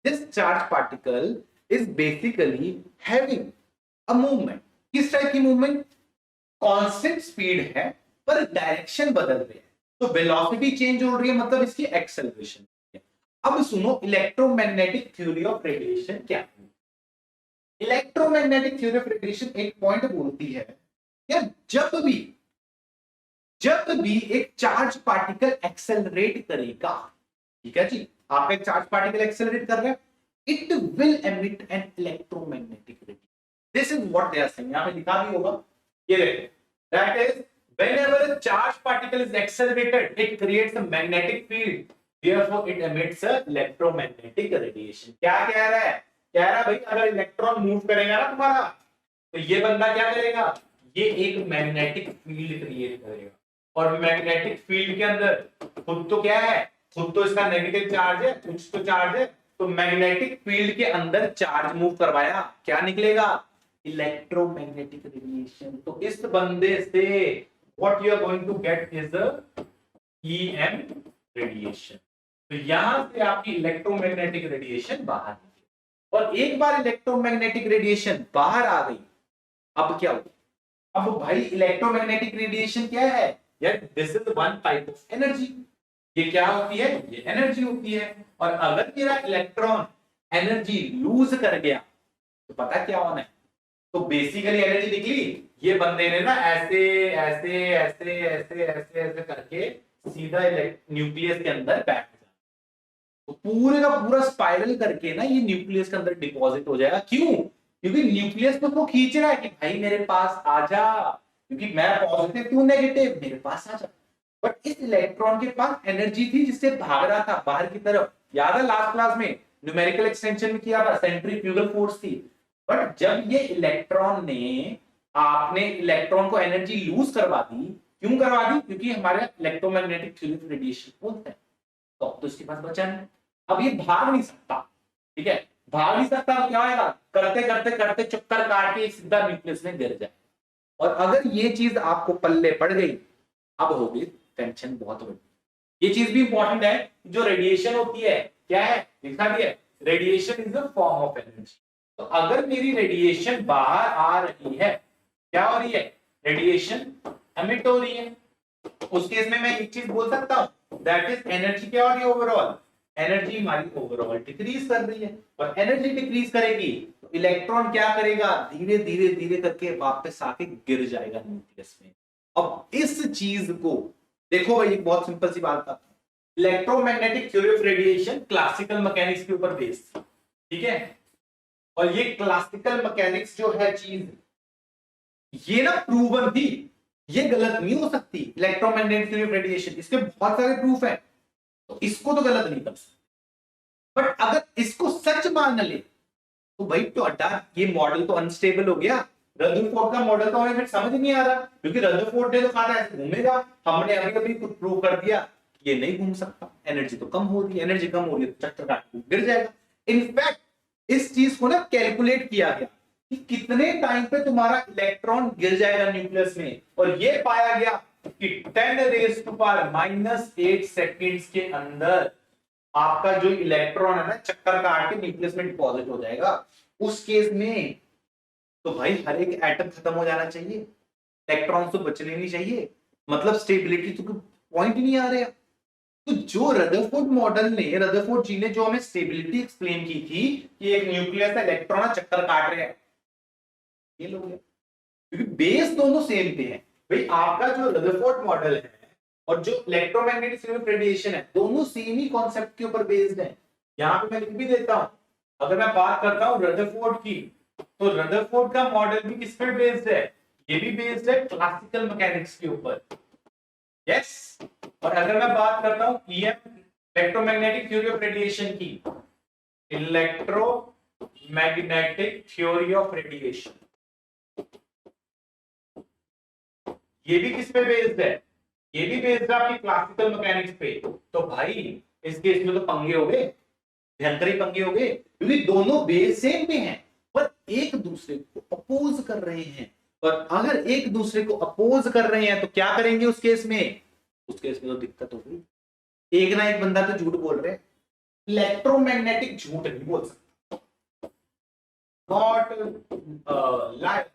this charge particle is basically having a movement. किस टाइप की मूवमेंट, कांस्टेंट स्पीड है पर डायरेक्शन बदल रही है, तो वेलोसिटी चेंज हो रही है, मतलब इसकी एक्सेलरेशन है। अब सुनो इलेक्ट्रोमैग्नेटिक थ्योरी ऑफ रेडिएशन क्या है। इलेक्ट्रोमैग्नेटिक थ्योरी ऑफ रेडिएशन एक पॉइंट बोलती है यार, जब भी एक चार्ज पार्टिकल एक्सेलरेट करेगा, ठीक है जी, आपका एक चार्ज पार्टिकल एक्सेलरेट कर रहा है, it will emit an electromagnetic radiation. This is what they are saying, यहां पे लिखा भी होगा, ये देखो, that is whenever a charged particle is accelerated it creates a magnetic field, therefore it emits a electromagnetic radiation। क्या कह रहा है, कह रहा है भाई अगर इलेक्ट्रॉन मूव करेगा ना तुम्हारा, तो ये बंदा क्या करेगा, ये एक मैग्नेटिक फील्ड क्रिएट करेगा, और मैग्नेटिक फील्ड के अंदर खुद तो क्या है, खुद तो इसका नेगेटिव चार्ज है, कुछ तो चार्ज है, तो मैग्नेटिक फील्ड के अंदर चार्ज मूव करवाया, क्या निकलेगा, इलेक्ट्रोमैग्नेटिक रेडिएशन। तो इस बंदे से what you are going to get is a EM radiation. तो यहां से आपकी इलेक्ट्रोमैग्नेटिक रेडिएशन बाहर निकली, और एक बार इलेक्ट्रोमैग्नेटिक रेडिएशन बाहर आ गई, अब क्या होगा, अब भाई इलेक्ट्रोमैग्नेटिक रेडिएशन क्या है यार, this is one type of energy. ये क्या होती है, ये एनर्जी होती है। और अगर मेरा इलेक्ट्रॉन एनर्जी लूज कर गया तो पता क्या होना है, तो बेसिकली एनर्जी निकली, ये बंदे ने ना ऐसे ऐसे ऐसे ऐसे ऐसे ऐसे करके सीधा न्यूक्लियस के अंदर बैठ जाए, तो पूरे का पूरा स्पाइरल करके ना ये न्यूक्लियस के अंदर डिपॉजिट हो जाएगा। क्यों, क्योंकि न्यूक्लियस तो उसको खींच रहा है कि भाई मेरे पास आ जा, क्योंकि मैं पॉजिटिव तू नेगेटिव, मेरे पास आ जा। बट इस इलेक्ट्रॉन के पास एनर्जी थी जिससे भाग रहा था बाहर की तरफ, याद है लास्ट क्लास में न्यूमेरिकल एक्सटेंशन में किया था, सेंट्रीफ्यूगल फोर्स थी। बट जब ये इलेक्ट्रॉन ने, आपने इलेक्ट्रॉन को एनर्जी लूज करवा दी, क्यों करवा दी, क्योंकि हमारे इलेक्ट्रोमैग्नेटिक थ्योरी ऑफ रेडिएशन बोलते हैं, तो अब तो इसके पास बचा नहीं, अब ये भाग नहीं सकता, ठीक है, भाग नहीं सकता, तो क्या होगा, करते करते करते चक्कर काट के सीधा न्यूक्लियस में गिर जाए। और अगर ये चीज आपको पल्ले पड़ गई, अब होगी टेंशन बहुत बड़ी। ये चीज भी इंपॉर्टेंट है, जो रेडिएशन होती है, क्या है लिखा भी है, radiation is a form of energy. तो अगर मेरी रेडिएशन बाहर आ रही है, क्या हो रही है, रेडिएशन एमिट हो रही है, उस केस में मैं एक चीज बोल सकता हूं, दैट इज एनर्जी क्या हो रही है, ओवरऑल एनर्जी हमारी ओवरऑल डिक्रीज कर रही है। और एनर्जी डिक्रीज करेगी तो इलेक्ट्रॉन क्या करेगा, धीरे धीरे धीरे करके वापस आके गिर जाएगा न्यूक्लियस में। अब इस चीज को देखो भाई, एक बहुत सिंपल सी बात था, electromagnetic theory of radiation classical mechanics के ऊपर बेस्ड, ठीक है, और ये क्लासिकल मैकेनिक्स जो है चीज, ये ना प्रूवन थी, ये गलत नहीं हो सकती। इलेक्ट्रोमैग्नेटिक थ्योरी ऑफ रेडिएशन, इसके बहुत सारे प्रूफ हैं, तो इसको तो गलत नहीं कर सकते। बट अगर इसको सच मान ले तो भाई तो अड्डा, ये मॉडल तो अनस्टेबल हो गया, रदरफोर्ड का मॉडल तो हमें फिर समझ नहीं आ रहा, क्योंकि रदरफोर्ड ने तो कहा था ऐसे घूमेगा, हमने अभी अभी खुद प्रूव कर दिया ये नहीं घूम सकता, एनर्जी तो कम हो रही है, एनर्जी कम हो रही है तो चक्कर काट के गिर जाएगा। इनफैक्ट इस चीज को ना कैलकुलेट किया गया कि कितने टाइम पे तुम्हारा इलेक्ट्रॉन गिर जाएगा न्यूक्लियस में, और ये पाया गया कि 10⁻⁻8 सेकेंड्स के अंदर आपका जो इलेक्ट्रॉन है ना चक्कर काट के न्यूक्लियस में डिपॉजिट हो जाएगा। उस केस में तो भाई हर एक एटम खत्म हो जाना चाहिए, इलेक्ट्रॉन तो बचने नहीं चाहिए, मतलब स्टेबिलिटी तो पॉइंट ही नहीं आ रहा। तो जो रदरफोर्ड मॉडल ने, रदरफोर्ड जी ने जो हमें स्टेबिलिटी एक्सप्लेन की थी कि एक न्यूक्लियस है, इलेक्ट्रॉन चक्कर काट रहे हैं, ये लोग हैं, क्योंकि बेस दोनों सेम पे है। भाई आपका जो रदरफोर्ड मॉडल है और जो इलेक्ट्रोमैग्नेटिक रेडिएशन है दोनों सेम ही कॉन्सेप्ट के ऊपर बेस्ड है। यहां पे मैं लिख भी देता हूं, अगर मैं बात करता हूं रदरफोर्ड की, तो रदरफोर्ड का मॉडल भी किस पे बेस्ड है, ये भी बेस्ड है क्लासिकल मैकेनिक्स के ऊपर। यस, और अगर मैं बात करता हूं EM electromagnetic theory of radiation की, इलेक्ट्रोमैग्नेटिक थ्योरी ऑफ रेडिएशन, ये भी किस पे बेस्ड है, ये भी बेस्ड है आपकी क्लासिकल मैकेनिक्स पे। तो भाई इस केस में तो पंगे हो गए, भयंकर ही पंगे हो गए, क्योंकि दोनों बेस सेम पे हैं पर एक दूसरे को अपोज कर रहे हैं। और अगर एक दूसरे को अपोज कर रहे हैं तो क्या करेंगे उस केस में, उस केस में तो दिक्कत हो गई। एक ना एक बंदा तो झूठ बोल रहे हैं, इलेक्ट्रोमैग्नेटिक झूठ नहीं बोल सकता, नॉट लायर।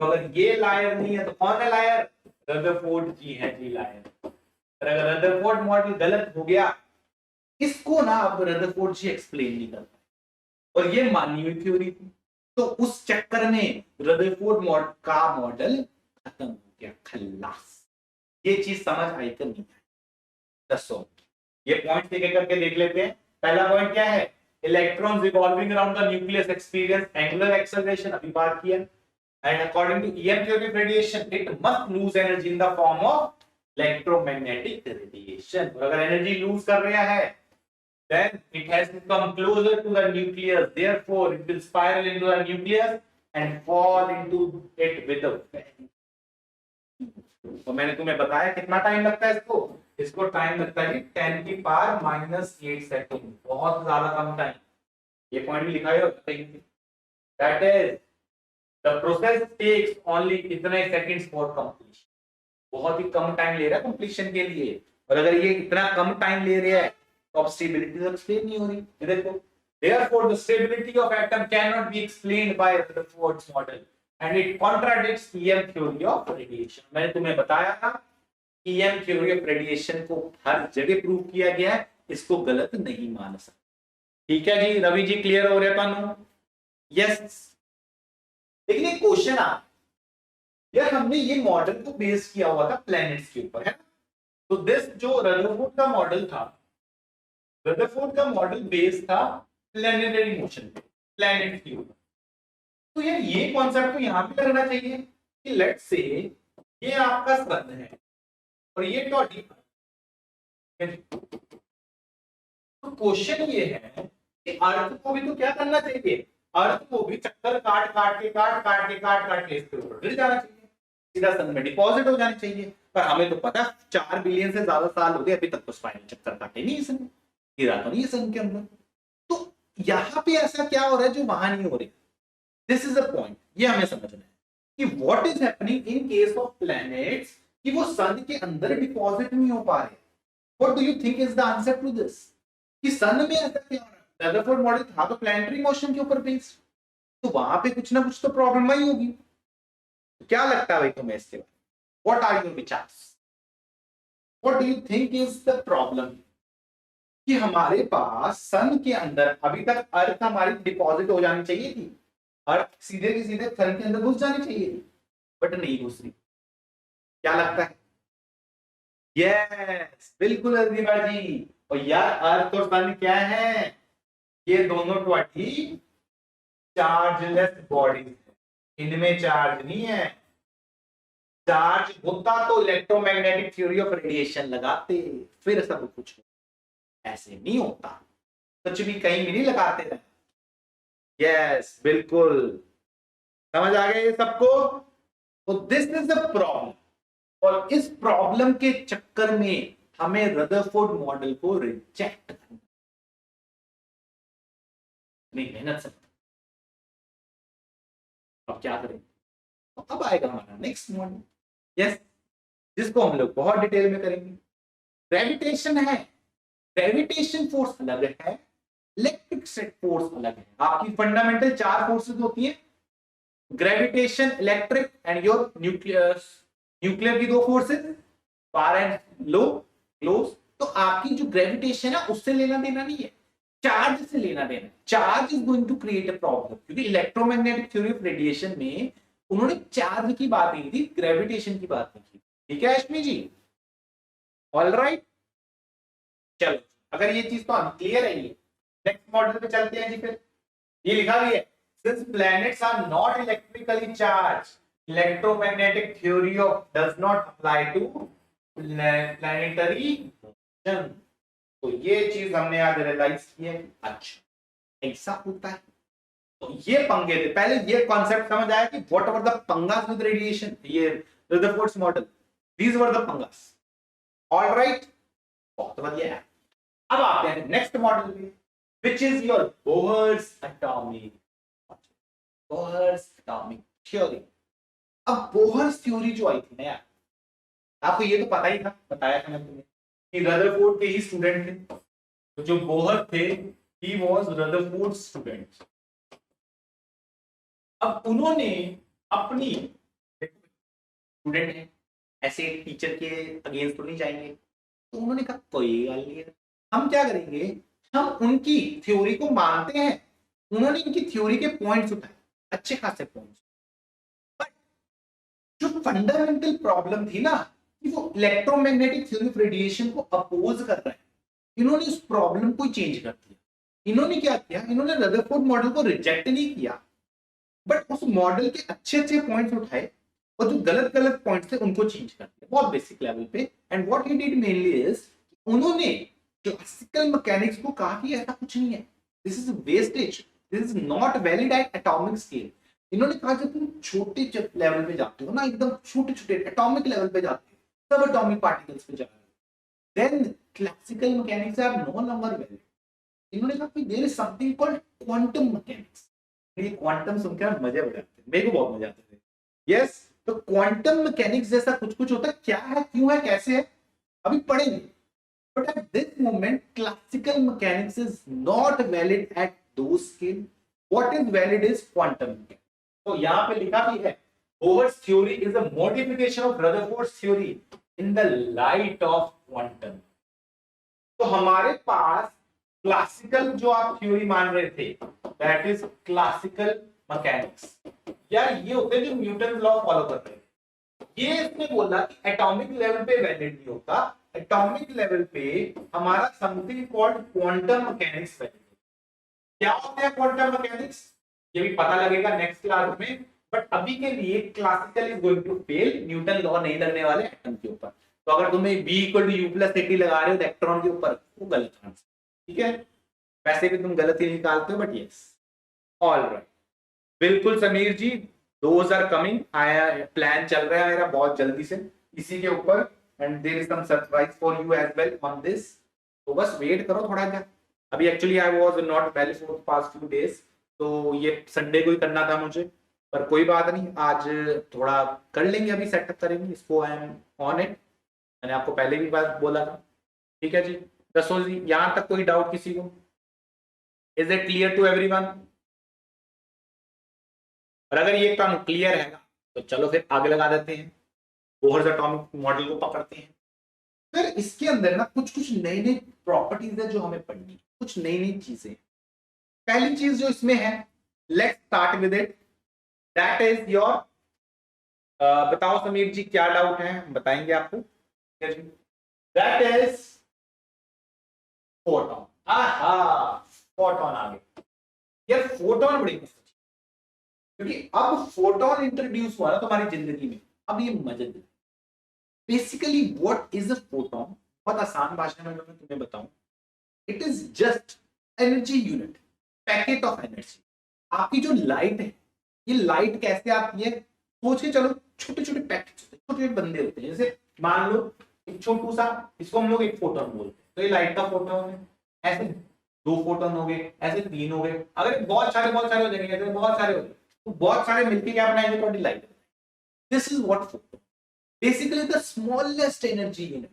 अगर ये लायर नहीं है तो कौन है लायर, रदरफोर्ड जी है जी लायर। और अगर रदरफोर्ड मॉडल गलत हो गया, इसको ना अब रदरफोर्ड जी एक्सप्लेन नहीं कर पाए, और ये मानी हुई थ्योरी थी, तो उस चक्कर में रदरफोर्ड का मॉडल खत्म हो गया, खल्लास। ये चीज समझ आई कि नहीं आई, दसो ये पॉइंट एक एक करके देख लेते हैं। पहला पॉइंट क्या है, electrons revolving around the nucleus experience angular acceleration, अभी बात किया। And according to EM theory of radiation, it must lose energy in the form of electromagnetic radiation. और अगर energy lose कर रहा है, then it has to come closer to the nucleus. Therefore, it will spiral into the nucleus and fall into it with a bang. तो मैंने तुम्हें बताया कितना टाइम लगता है इसको, इसको टाइम लगता है 10⁻⁻8 सेकेंड, बहुत ज्यादा कम टाइम। ये पॉइंट भी लिखा है, that is The process takes only इतने seconds for completion. बहुत ही कम टाइम ले रहा है completion के लिए, और अगर ये इतना कम टाइम ले रहा है तो अब stability तो explain नहीं हो रही। ये देखो, therefore the stability of atom cannot be explained by Rutherford's model and it contradicts EM theory of radiation. मैंने तुम्हें बताया था EM theory of radiation को हर जगह प्रूव किया गया है, इसको गलत नहीं मान सकते। ठीक है जी, रवि जी क्लियर हो रहा है पानू? यस। लेकिन एक क्वेश्चन आ, यार हमने ये मॉडल को बेस किया हुआ था प्लैनेट्स के ऊपर, है ना? तो दिस जो रदरफोर्ड का मॉडल था, रदरफोर्ड का मॉडल बेस था प्लैनेटरी मोशन पे, प्लैनेट के ऊपर। तो यार ये कॉन्सेप्ट तो यहां पे लगना चाहिए कि लेट्स से ये आपका सन है और ये टॉडी है। तो क्वेश्चन ये है कि अर्थ को भी तो क्या करना चाहिए, अर्थ को भी चक्कर काट के इसके ऊपर गिर जाना चाहिए, सीधा सन में डिपॉजिट हो जानी चाहिए। पर हमें तो पता 4 बिलियन से ज्यादा साल हो गए, अभी तक तो स्पाइरल चक्कर काटे नहीं सन, गिरा तो नहीं सन के अंदर। तो यहाँ पे ऐसा क्या हो रहा है जो वहां नहीं हो रही, दिस इज अ पॉइंट, ये हमें समझना है कि what is happening in case of planets, कि वो सन के अंदर डिपॉजिट नहीं हो पा रहे। What do you think is the answer to this, कि सन में ऐसा क्या हो रहा है? रदरफोर्ड मॉडल था तो प्लैनेटरी मोशन के ऊपर बेस्ड, तो वहां पे कुछ ना कुछ तो प्रॉब्लम आई होगी। तो क्या लगता है भाई तुम्हें इसके बारे में, व्हाट आर योर विचार्स, what do you think is the problem, कि हमारे पास सन के अंदर अभी तक अर्थ हमारी डिपॉजिट हो जानी चाहिए थी, अर्थ सीधे के सीधे सन के अंदर घुस जानी चाहिए थी, बट नहीं घुस रही। क्या लगता है? यस, बिल्कुल अजीबा जी। और यार अर्थ और सन क्या है, ये दोनों टॉडी चार्जलेस बॉडीज है, इनमें चार्ज नहीं है। चार्ज होता तो इलेक्ट्रोमैग्नेटिक थ्योरी ऑफ रेडिएशन लगाते, फिर सब कुछ, ऐसे नहीं होता, कुछ भी कहीं भी नहीं लगाते रहे। यस बिल्कुल, समझ आ गया ये सबको? तो दिस इज द प्रॉब्लम, और इस प्रॉब्लम के चक्कर में हमें रदरफोर्ड मॉडल को रिजेक्ट करना, नहीं मेहनत से। अब क्या करें? तो अब आएगा हमारा नेक्स्ट मॉडल, यस, जिसको हम लोग बहुत डिटेल में करेंगे। ग्रेविटेशन है, ग्रेविटेशन फोर्स अलग है, इलेक्ट्रिक फोर्स अलग है। आपकी फंडामेंटल 4 फोर्सेस होती है, gravitation, electric and your nucleus, nuclear की 2 forces, far and low, close. तो आपकी जो ग्रेविटेशन है उससे लेना देना नहीं है, चार्ज से लेना देना। Charge is going to create a problem, क्योंकि इलेक्ट्रोमैग्नेटिक थ्योरी ऑफ रेडिएशन में उन्होंने चार्ज की बात नहीं थी, ग्रेविटेशन की बात नहीं की। ठीक है अश्मी जी? ऑल राइट, चलो अगर ये चीज तो क्लियर है, ये नेक्स्ट मॉडल पे चलते हैं जी। फिर ये लिखा भी है, since planets are not electrically charge, electromagnetic theory of does not apply to planetary motion. तो ये चीज हमने आज रियलाइज की है। अच्छा ऐसा होता है, तो ये पंगे थे। पहले ये कॉन्सेप्ट समझ आया कि व्हाट वर द पंगास विद रेडिएशन, ये Rutherford's model, these were the पंगास। ऑल राइट, बहुत बढ़िया है। अब आते हैं नेक्स्ट मॉडल पे, which is your Bohr's atomic, Bohr's atomic theory. अब बोहर्स थ्योरी जो आई थी ना यार, आपको ये तो पता ही था, बताया था मैंने तुम्हें कि रदरफोर्ड के ही स्टूडेंट थे। तो जो बोहर थे, ही वाज रदरफोर्ड स्टूडेंट। अब उन्होंने अपनी, स्टूडेंट है, ऐसे टीचर के अगेंस्ट तो नहीं जाएंगे, तो उन्होंने कहा कोई गल नहीं है, हम क्या करेंगे, हम उनकी थ्योरी को मानते हैं। उन्होंने इनकी थ्योरी के पॉइंट्स उठाए, अच्छे खासे पॉइंट्स, बट जो फंडामेंटल प्रॉब्लम थी ना कि वो इलेक्ट्रोमैग्नेटिक थ्योरी ऑफ रेडिएशन को अपोज कर रहा है, इन्होंने उस प्रॉब्लम को चेंज कर दिया। इन्होंने क्या किया, इन्होंने रदरफोर्ड मॉडल को रिजेक्ट नहीं किया, बट उस मॉडल के अच्छे अच्छे पॉइंट्स उठाए और जो गलत गलत पॉइंट्स थे उनको चेंज कर दिया, बहुत बेसिक लेवल पे। And what he did mainly is, उन्होंने क्लासिकल मैकेनिक्स को कहा कि ऐसा कुछ नहीं है, this is wastage, this is not valid at atomic scale. इन्होंने कहा जब तुम छोटे लेवल पे जाते हो ना, एकदम छोटे छोटे एटॉमिक लेवल पे जाते हो, सब एटॉमिक पार्टिकल्स पे जा रहे हो, then classical mechanics are no longer valid. इन्होंने कहा there is something called quantum mechanics. ये क्वांटम सुनकर मजे हो जाते हैं, मेरे को बहुत मजा आता है। यस, तो क्वांटम मैकेनिक्स जैसा कुछ कुछ होता है, क्या है, क्यों है, कैसे है, अभी पढ़ेंगे। But at this moment classical mechanics is not valid at those scale, what is valid is quantum mechanics. तो यहां पे लिखा भी है, Bohr's theory is a modification of Rutherford's theory in the light of quantum. तो हमारे पास classical जो आप थ्योरी मान रहे थे, दैट इज क्लासिकल मैकेनिक्स, यार ये होते हैं जो न्यूटन लॉ फॉलो कर रहे हैं। ये इसने बोला कि एटॉमिक लेवल पे वैलिड नहीं होता, एटॉमिक लेवल पे हमारा something called quantum mechanics valid. क्या होता है क्वांटम मैकेनिक्स, ये भी पता लगेगा नेक्स्ट क्लास में, बट अभी के लिए classical is going to fail, Newton law नहीं लगने वाले एटम के ऊपर। तो अगर तुम्हें B = U + AT लगा रहे हो इलेक्ट्रॉन के ऊपर, वो गलत आंसर, ठीक है? वैसे भी तुम गलत ही निकालते हो, बट यस, ऑल राइट, बिल्कुल समीर जी, दोज आर कमिंग, आया प्लान चल रहा है मेरा बहुत जल्दी से इसी के ऊपर, and there is some surprise for you as well on this. तो बस वेट करो थोड़ा सा। अभी actually I was not well for past few days, तो ये संडे को ही करना था मुझे, पर कोई बात नहीं, आज थोड़ा कर लेंगे, अभी सेटअप करेंगे इसको, आई एम ऑन इट। मैंने आपको पहले भी बात बोला था, ठीक है जी? दसो जी, यहां तक कोई डाउट किसी को? Is it clear to everyone? और अगर ये टर्म क्लियर है तो चलो फिर आगे लगा देते हैं, बोहर्स एटॉमिक मॉडल को पकड़ते हैं। फिर इसके अंदर ना कुछ कुछ नई नई प्रॉपर्टीज है जो हमें पढ़नी, कुछ नई नई चीजें। पहली चीज जो इसमें है, let's start with it, that is your, बताओ समीर जी क्या डाउट है, बताएंगे आपको। That is photon. आहा, फोटोन आ गए। यार फोटोन बड़ी मस्त, क्योंकि अब फोटोन इंट्रोड्यूस हुआ ना तुम्हारी जिंदगी में, अब ये मजे। Basically what is a photon, बहुत आसान भाषा में मैं तुम्हें बताऊं, it is just energy unit, packet of energy. आपकी जो लाइट है, ये लाइट कैसे आती है, सोच के चलो, छोटे छोटे पैकेट, छोटे छोटे बंदे होते हैं, जैसे मान लो एक छोटू सा, इसको हम लोग एक फोटोन बोलते हैं, तो ये लाइट का फोटोन है, ऐसे 2 फोटोन हो गए, ऐसे 3 हो गए, अगर बहुत सारे हो जाएंगे, ऐसे बहुत सारे हो गए, तो बहुत सारे मिलके क्या बनाएंगे, थोड़ी light. This is what photon, basically the smallest energy unit,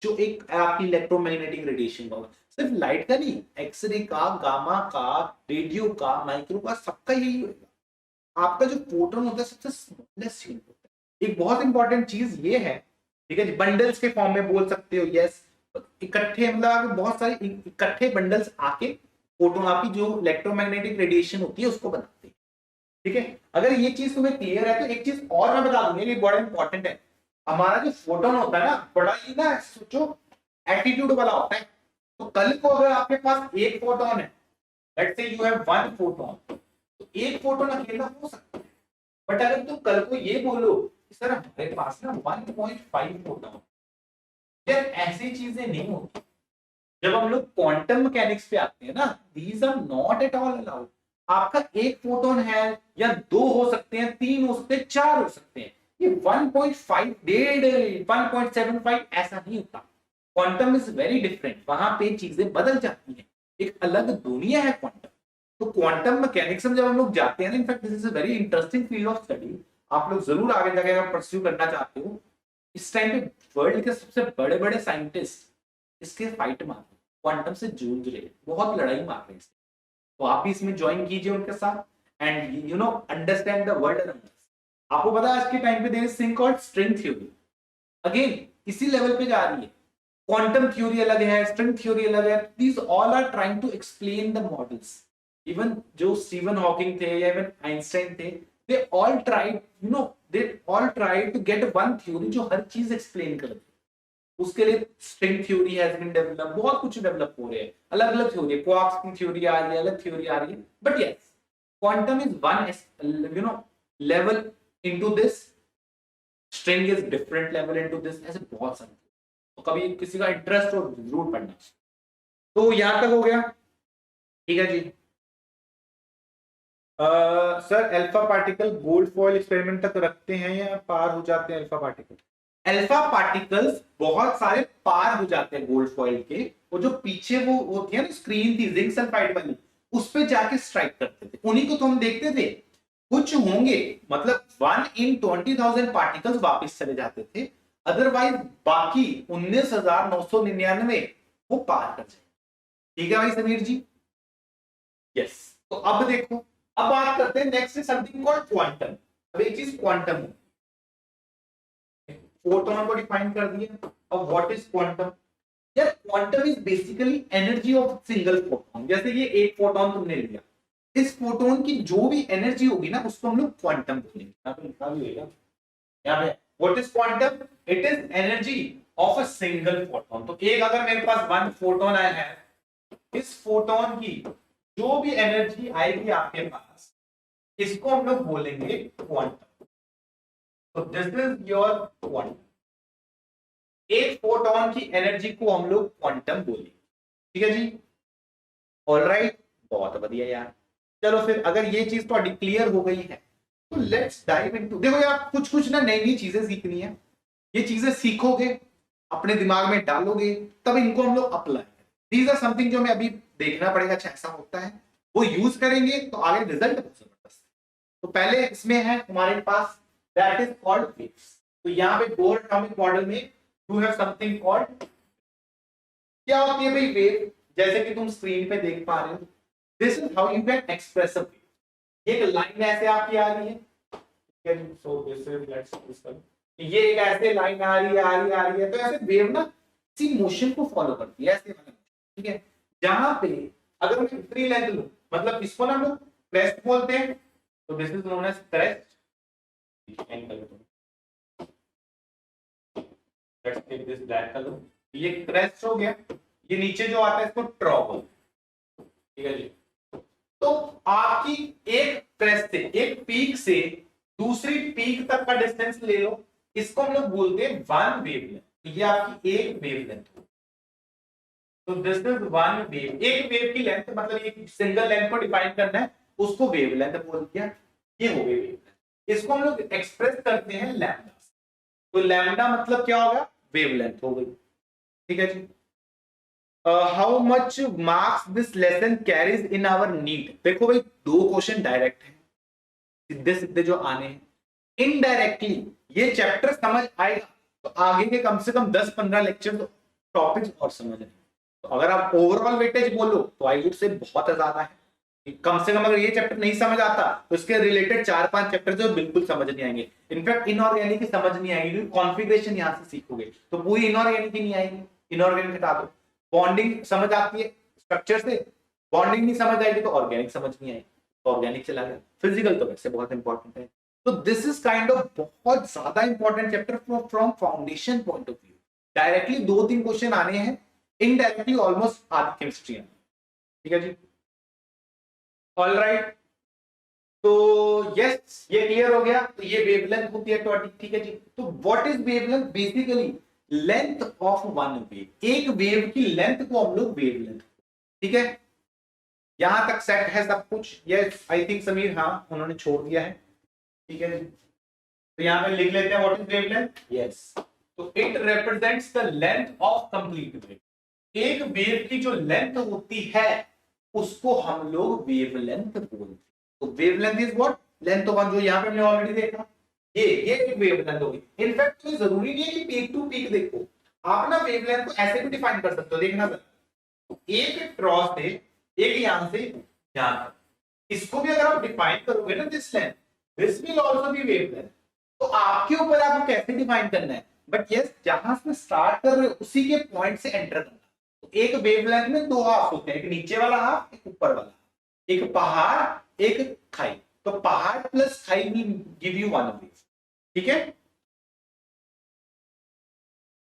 जो एक आपकी इलेक्ट्रोमैग्नेटिक रेडिएशन का, सिर्फ लाइट का नहीं, एक्सरे का, गामा का, रेडियो का, माइक्रो का, सबका यही होगा। आपका जो फोटोन होता है सबसे स्मॉलेस्ट यूनिट होता है। एक बहुत इंपॉर्टेंट चीज ये है, ठीक है जी, बंडल्स के फॉर्म में बोल सकते हो, यस, इकट्ठे, मतलब बहुत सारे इकट्ठे बंडल्स आके फोटोन, आपकी जो इलेक्ट्रोमैग्नेटिक रेडिएशन होती है उसको बनाते हैं, ठीक है। अगर ये चीज तुम्हें क्लियर है तो एक चीज और मैं बता दूंगा, ये बड़ा इंपॉर्टेंट है। हमारा जो फोटोन होता है ना, बड़ा ही ना सोचो एटीट्यूड वाला होता है। तो कल को अगर आपके पास एक फोटोन है, let's say you have 1 photon, तो एक फोटोन अकेला हो सकता है, बट अगर तुम कल को ये बोलो कि सर हमारे पास ना 1.5 फोटोन, यार ऐसी चीजें नहीं होती। जब हम लोग क्वांटम मैकेनिक्स पे आते हैं ना, these are not at all allowed. आपका एक फोटोन है, या 2 हो सकते हैं, 3 हो सकते हैं, 4 हो सकते हैं, ये 1.5, 1.5, 1.75 ऐसा नहीं होता। क्वांटम इज वेरी डिफरेंट, वहां पे चीजें बदल जाती हैं, एक अलग दुनिया है क्वांटम। तो क्वांटम मैकेनिक्स में जब हम लोग जाते हैं, in fact this is a very interesting field of study, आप लोग जरूर आगे जाके अगर परस्यू करना चाहते हो। इस टाइम पे वर्ल्ड के सबसे बड़े बड़े साइंटिस्ट इसके फाइट मार रहे, क्वांटम से जूझ रहे, बहुत लड़ाई मार रहे हैं, तो आप भी इसमें ज्वाइन कीजिए उनके साथ, and you know understand the world around us. आपको पता है आज के टाइम पे there is thing called string theory, again इसी लेवल पे जा रही है। क्वांटम थ्योरी अलग है, स्ट्रिंग थ्योरी अलग है, these all are trying to explain the models. Even जो स्टीफन हॉकिंग थे या इवन आइंस्टाइन थे, they all tried, you know, they all tried to get one theory जो हर चीज एक्सप्लेन कर दे। उसके लिए string theory has been develop, बहुत कुछ डेवलप हो रहे हैं, अलग अलग थ्योरी, क्वार्क्स की थ्योरी आ रही है, अलग थ्योरी आ रही है, but yes quantum is one, you know, level into this, string is different level into this, ऐसे बहुत सारे। तो कभी किसी का इंटरेस्ट हो जरूर पढ़ना। तो यहां तक हो गया, ठीक है जी। Sir alpha particle gold foil experiment तक रखते हैं या पार हो जाते हैं अल्फा पार्टिकल? अल्फा पार्टिकल्स बहुत सारे पार हो जाते हैं गोल्ड फॉइल के, वो जो पीछे वो होती है ना स्क्रीन थी जिंक सल्फाइड वाली, उस पे जाके स्ट्राइक करते थे, उन्हीं को तो हम देखते थे। कुछ होंगे, मतलब 1 in 20,000 पार्टिकल्स वापस चले जाते थे, अदरवाइज बाकी 19,999 वो पार कर जाए। ठीक है भाई समीर जी, यस। तो अब देखो, अब बात करते हैं next is something called quantum. अब एक चीज क्वांटम, फोटोन को डिफाइन कर दिया, अब व्हाट इज क्वांटम? यार quantum is basically energy of single photon. जैसे ये एक फोटोन तुमने लिया, इस फोटोन की जो भी एनर्जी होगी ना उसको हम लोग क्वांटम बोलेंगे। यहाँ पे लिखा भी होगा, यहाँ पे what is quantum? It is energy of a single photon. तो एक अगर मेरे पास 1 फोटोन आया है, इस फोटोन की जो भी एनर्जी आएगी आपके पास, इसको हम लोग बोलेंगे क्वांटम। तो दिस इज योर क्वांटम। एक फोटोन की एनर्जी को हम लोग क्वांटम बोलेंगे, ठीक है जी, ऑलराइट, बहुत बढ़िया यार। चलो फिर अगर ये चीज तो क्लियर हो गई है, तो लेट्स डाइव इनटू, देखो यार कुछ कुछ ना नई नई चीजें सीखनी है, ये चीजें सीखोगे, अपने दिमाग में डालोगे, तब इनको हम लोग अप्लाई करें। दीज आर समथिंग जो हमें अभी देखना पड़ेगा, अच्छा ऐसा होता है, वो यूज करेंगे तो आगे रिजल्ट बहुत जबरदस्त। तो पहले इसमें है हमारे पास दैट इज कॉल्ड वेव्स। तो यहाँ पे बोर एटॉमिक मॉडल में यू हैव समथिंग कॉल्ड, क्या होती है भाई वेव? जैसे कि तुम स्क्रीन पे देख पा रहे हो, this is how you can express a wave. एक लाइन ऐसे आपकी आ रही है, so this is, let's discuss, ये एक ऐसे लाइन आ रही है, आ रही है, आ रही है, तो ऐसे वेव ना इसी मोशन को फॉलो करती है, ऐसे वाला, ठीक है। जहां पे अगर मैं इतनी लेंथ लूं, मतलब इसको ना हम लोग क्रेस्ट बोलते हैं, तो this is known as crest. Let's take this black colour, ये क्रेस्ट हो गया। ये नीचे जो आता है इसको ट्रॉप, ठीक है जी। तो आपकी एक क्रेस्ट से, एक पीक से दूसरी पीक तक का डिस्टेंस ले लो, इसको हम लोग बोलते हैं वन वेवलेंथ। ये आपकी एक वेवलेंथ। तो दिस इज वन वेव। एक वेव की लेंथ, मतलब एक सिंगल लेंथ को डिफाइन करना है, उसको वेवलेंथ बोल दिया। ये हो गई वेवलेंथ। इसको हम लोग एक्सप्रेस करते हैं लैम्डा। तो लैम्डा मतलब क्या होगा, वेवलेंथ हो गई। ठीक है जी। How much marks this lesson carries in our NEET. देखो भाई, दो क्वेश्चन डायरेक्ट है, सीधे सीधे जो आने हैं। इनडायरेक्टली ये चैप्टर समझ आएगा तो आगे के कम से कम 10-15 लेक्चर टॉपिक्स और समझ आएंगे। तो अगर आप ओवरऑल वेटेज बोलो तो आई वुड से बहुत ज्यादा है। कम से कम अगर ये चैप्टर नहीं समझ आता तो इसके रिलेटेड 4-5 चैप्टर जो बिल्कुल समझ नहीं आएंगे। इनफैक्ट इनऑर्गेनिक की समझ नहीं आएगी क्योंकि कॉन्फ़िगरेशन यहां से सीखोगे, तो पूरी इनऑर्गेनिक ही नहीं आएगी। इनऑर्गेनिक हटा दो, बॉन्डिंग समझ आती है स्ट्रक्चर से, बॉन्डिंग नहीं समझ आएगी तो ऑर्गेनिक समझ नहीं आएगी, तो ऑर्गेनिक चला गया। फिजिकल तो वैसे बहुत इंपॉर्टेंट है। तो दिस इज काइंड ऑफ बहुत ज्यादा important chapter from foundation point of view. Directly 2-3 question आने हैं, इनडायरेक्टली ऑलमोस्ट आधी केमिस्ट्री है। ठीक है जी, ऑल राइट। तो यस, ये क्लियर हो गया। तो ये वेवलेंथ होती है 20। ठीक है जी। तो what is wavelength? Basically length of one wave. एक वेव की लेंथ को हम लोग वेवलेंथ। ठीक है, यहां तक सेट है सब कुछ? यस आई थिंक समीर, हाँ उन्होंने छोड़ दिया है। ठीक है जी, तो यहां पे लिख लेते हैं व्हाट इज वेवलेंथ। यस, तो it represents the length of complete wave. एक वेव की जो लेंथ होती है उसको हम लोग वेवलेंथ बोलते हैं। तो wavelength is what? Length of one, जो यहां पे हमने ऑलरेडी देखा, ये एक वेवलेंथ होगी। इनफैक्ट तो जरूरी नहीं है कि पीक टू पीक देखो, आप ना वेवलेंथ को ऐसे भी डिफाइन कर सकते हो। देखना सर, एक क्रॉस से एक यहां से यहां तक, इसको भी अगर आप डिफाइन करोगे ना, this length, this will also be wavelength. तो आपके ऊपर आपको कैसे डिफाइन करना है, बट यस जहां से स्टार्ट कर रहे हो उसी के पॉइंट से एंटर करना। तो एक वेवलेंथ में दो हाफ होते हैं, एक नीचे वाला हाफ, एक ऊपर वाला, एक पहाड़ एक खाई। तो पहाड़ प्लस खाई will give you one wave. ठीक है,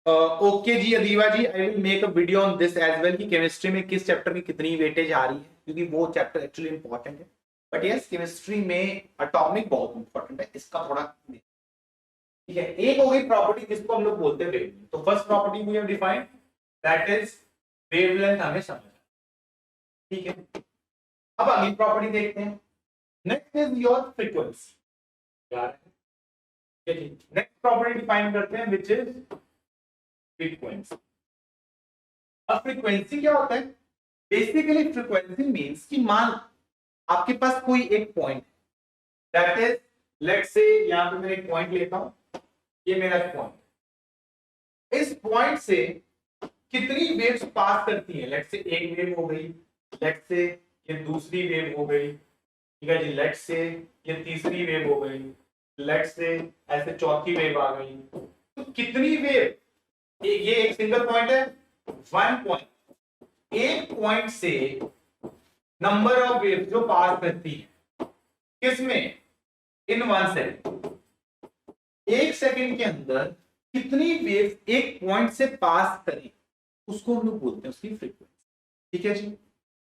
ओके जी Adiba ji, I will make a video on this as well कि केमिस्ट्री में किस चैप्टर की कितनी वेटेज आ रही है, क्योंकि वो चैप्टर एक्चुअली इंपॉर्टेंट है। बट यस, केमिस्ट्री में एटॉमिक बहुत इंपॉर्टेंट है, इसका थोड़ा। ठीक है, एक हो गई प्रॉपर्टी जिसको हम लोग बोलते हैं वेवलेंथ। तो first property we have defined, that is wavelength, हमें समझ। ठीक है, अब अगली प्रॉपर्टी देखते हैं। Next is your frequency. यार नेक्स्ट प्रॉपर्टी डिफाइन करते हैं विच इज फ्रीक्वेंसी। अब फ्रीक्वेंसी क्या होता है? बेसिकली फ्रीक्वेंसी मींस कि मान आपके पास कोई एक point, that is let's say, यहां पे मैं एक पॉइंट लेता हूं, ये मेरा पॉइंट, इस पॉइंट से कितनी वेव्स पास करती हैं? लेट्स से एक वेव हो गई, लेट्स से ये दूसरी वेव हो गई, ठीक है जी, लेट्स से ये तीसरी वेव हो गई, लेट्स से ऐसे चौथी वेव आ गई। तो कितनी वेव, ये एक सिंगल पॉइंट है, वन पॉइंट, एक पॉइंट से नंबर ऑफ वेव जो पास करती है, किसमें? इन 1 सेकेंड। एक सेकेंड के अंदर कितनी वेव एक पॉइंट से पास करें, उसको हम लोग बोलते हैं उसकी फ्रीक्वेंसी। ठीक है जी,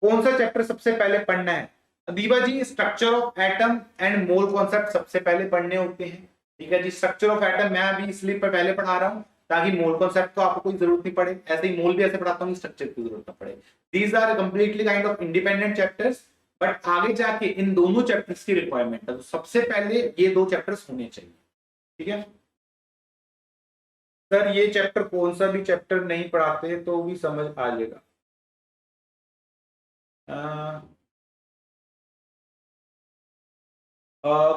कौन सा चैप्टर सबसे पहले पढ़ना है? Adiba ji, structure of atom and mole concept सबसे पहले पढ़ने होते हैं। ठीक है जी, स्ट्रक्चर ऑफ एटम मैं अभी इसलिए पहले पढ़ा रहा हूं ताकि मोल कॉन्सेप्ट तो आपको कोई जरूरत नहीं पड़े, ऐसे ही मोल भी ऐसे पढ़ाता हूं, स्ट्रक्चर की जरूरत ना पड़े। These are completely kind of independent chapters, but आगे जाके इन दोनों चैप्टर्स की रिक्वायरमेंट है, तो सबसे पहले ये दो चैप्टर्स होने चाहिए। ठीक है सर, ये चैप्टर कौन सा भी चैप्टर नहीं पढ़ाते तो भी समझ आ जाएगा।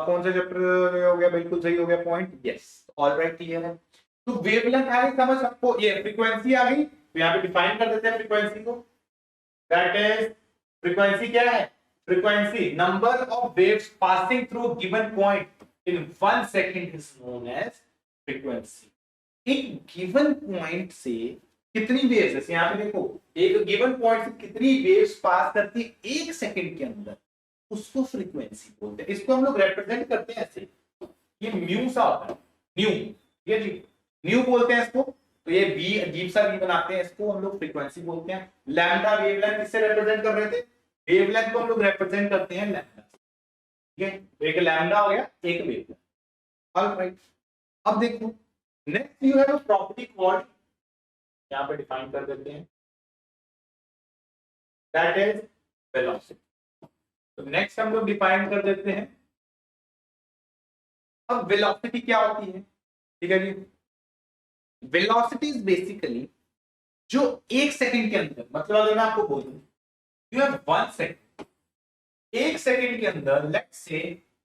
कौन सा चैप्टर हो गया? बिल्कुल सही हो गया point, yes all right, clear है। तो वेवलेंथ आ गई समझ सबको, ये फ्रीक्वेंसी आ गई, तो यहाँ पे डिफाइन कर देते हैं फ्रीक्वेंसी को। दैट इज, फ्रीक्वेंसी क्या है? Frequency number of waves passing through given point in 1 second is known as frequency. एक गिवन पॉइंट से कितनी वेव्स, जैसे यहाँ पे देखो, एक गिवन पॉइंट से कितनी वेव्स पास करती है एक सेकंड के अंदर, उसको फ्रीक्वेंसी बोलते हैं। इसको हम लोग रिप्रेजेंट करते हैं ऐसे, ये म्यू सा होता है, न्यू, ये जी न्यू बोलते हैं इसको। तो ये बी अजीब सा बी बनाते हैं, इसको हम लोग फ्रीक्वेंसी बोलते हैं। लैम्डा वेवलेंथ किससे रिप्रेजेंट कर रहे थे? वेवलेंथ को हम लोग रिप्रेजेंट करते हैं लैम्डा। ठीक है, तो एक लैम्डा हो गया, एक वेवलेंथ। ऑलराइट, अब देखो next you have a property called, यहां पे डिफाइन कर देते हैं, दैट इज वेलोसिटी। तो नेक्स्ट हम लोग डिफाइन कर देते हैं अब वेलोसिटी क्या होती है, ठीक है जी। वेलोसिटी इज बेसिकली जो एक सेकंड के अंदर, मतलब अगर मैं आपको बोलूं यू हैव 1 सेकंड, एक सेकंड के अंदर लेट्स से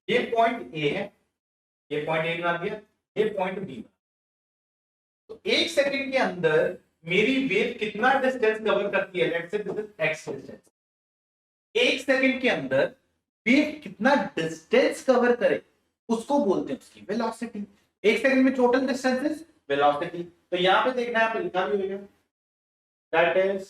ये पॉइंट ए है, ये पॉइंट ए बना दिया, ये पॉइंट बी, तो एक सेकंड के अंदर मेरी वेव कितना डिस्टेंस कवर करती है, let's say this is x distance, एक सेकंड के अंदर वेव कितना डिस्टेंस कवर करे उसको बोलते हैं उसकी वेलोसिटी। एक सेकंड में टोटल डिस्टेंस इज वेलोसिटी। तो यहां पे देखना है, यहाँ पे लिखा भी होगा that is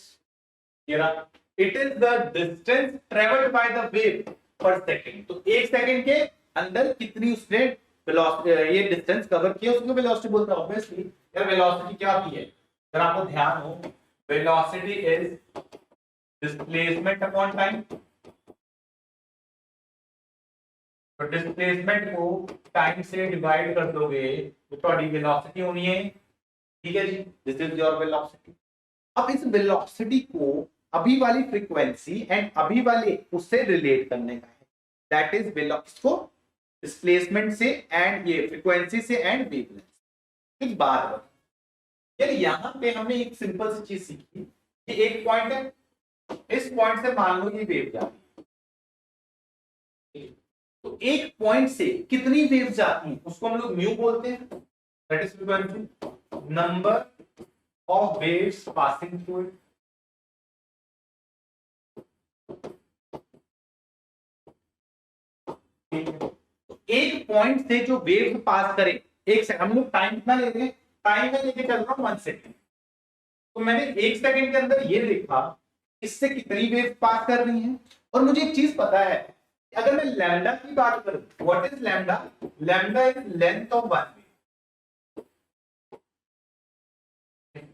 it is the distance travelled by the wave पर सेकंड। तो एक सेकंड के अंदर कितनी उसने वेलोसिटी ये डिस्टेंस कवर किया उसको वेलोसिटी बोलते हैं। ऑब्वियसली यार वेलोसिटी क्या होती है, अगर आपको ध्यान हो, velocity is displacement upon time. तो डिस्प्लेसमेंट को टाइम से डिवाइड कर दोगे तो थोड़ी वेलोसिटी होनी है, ठीक है जी, दिस इज योर वेलोसिटी। अब इस वेलोसिटी को अभी वाली फ्रीक्वेंसी एंड अभी वाले उससे रिलेट करने का है, दैट इज वेलोसिटी को डिस्प्लेसमेंट से एंड ये फ्रीक्वेंसी से एंड वेवलेंथ। एक बात बता यार, यहां पे हमने एक सिंपल सी चीज सीखी कि एक पॉइंट है, इस पॉइंट से मान लो ये वेव जा रही है, तो एक पॉइंट से कितनी वेव जाती है उसको हम लोग म्यू बोलते हैं, that is frequency, number of waves passing through it. तो एक पॉइंट से जो वेव पास करे, एक सेकंड, हम लोग टाइम कितना ले रहे हैं, टाइम में लेके चल रहा हूं 1 सेकंड, तो मैंने एक सेकंड के अंदर ये देखा इससे कितनी वेव पास कर रही हैं। और मुझे एक चीज पता है, अगर मैं लैम्डा की बात करूं, what is lambda, lambda is length of one wave,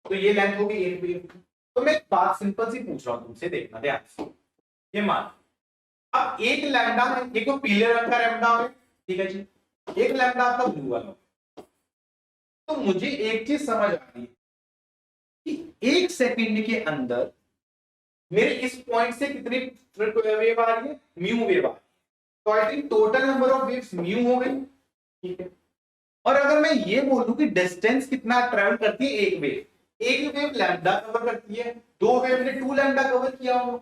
तो ये लेंथ होगी एक वेव। तो मैं एक बात सिंपल सी पूछ रहा हूं तुमसे, देखना ध्यान से, ये मान अब एक लैम्डा है, एक तो पीले रंग का लैम्डा है, ठीक है जी, एक लैम्डा आपका ब्लू वाला। तो मुझे एक चीज समझ आ रही है कि एक सेकंड के अंदर मेरे इस पॉइंट से कितनी वेव आ रही है, म्यू वेव आ रही है। तो I think total number of waves mu हो गई, ठीक है। और अगर मैं ये बोलूं कि डिस्टेंस कितना ट्रेवल करती है एक वेव, एक वेव लैम्डा कवर करती है, दो वेव ने 2 लैम्डा कवर किया हो,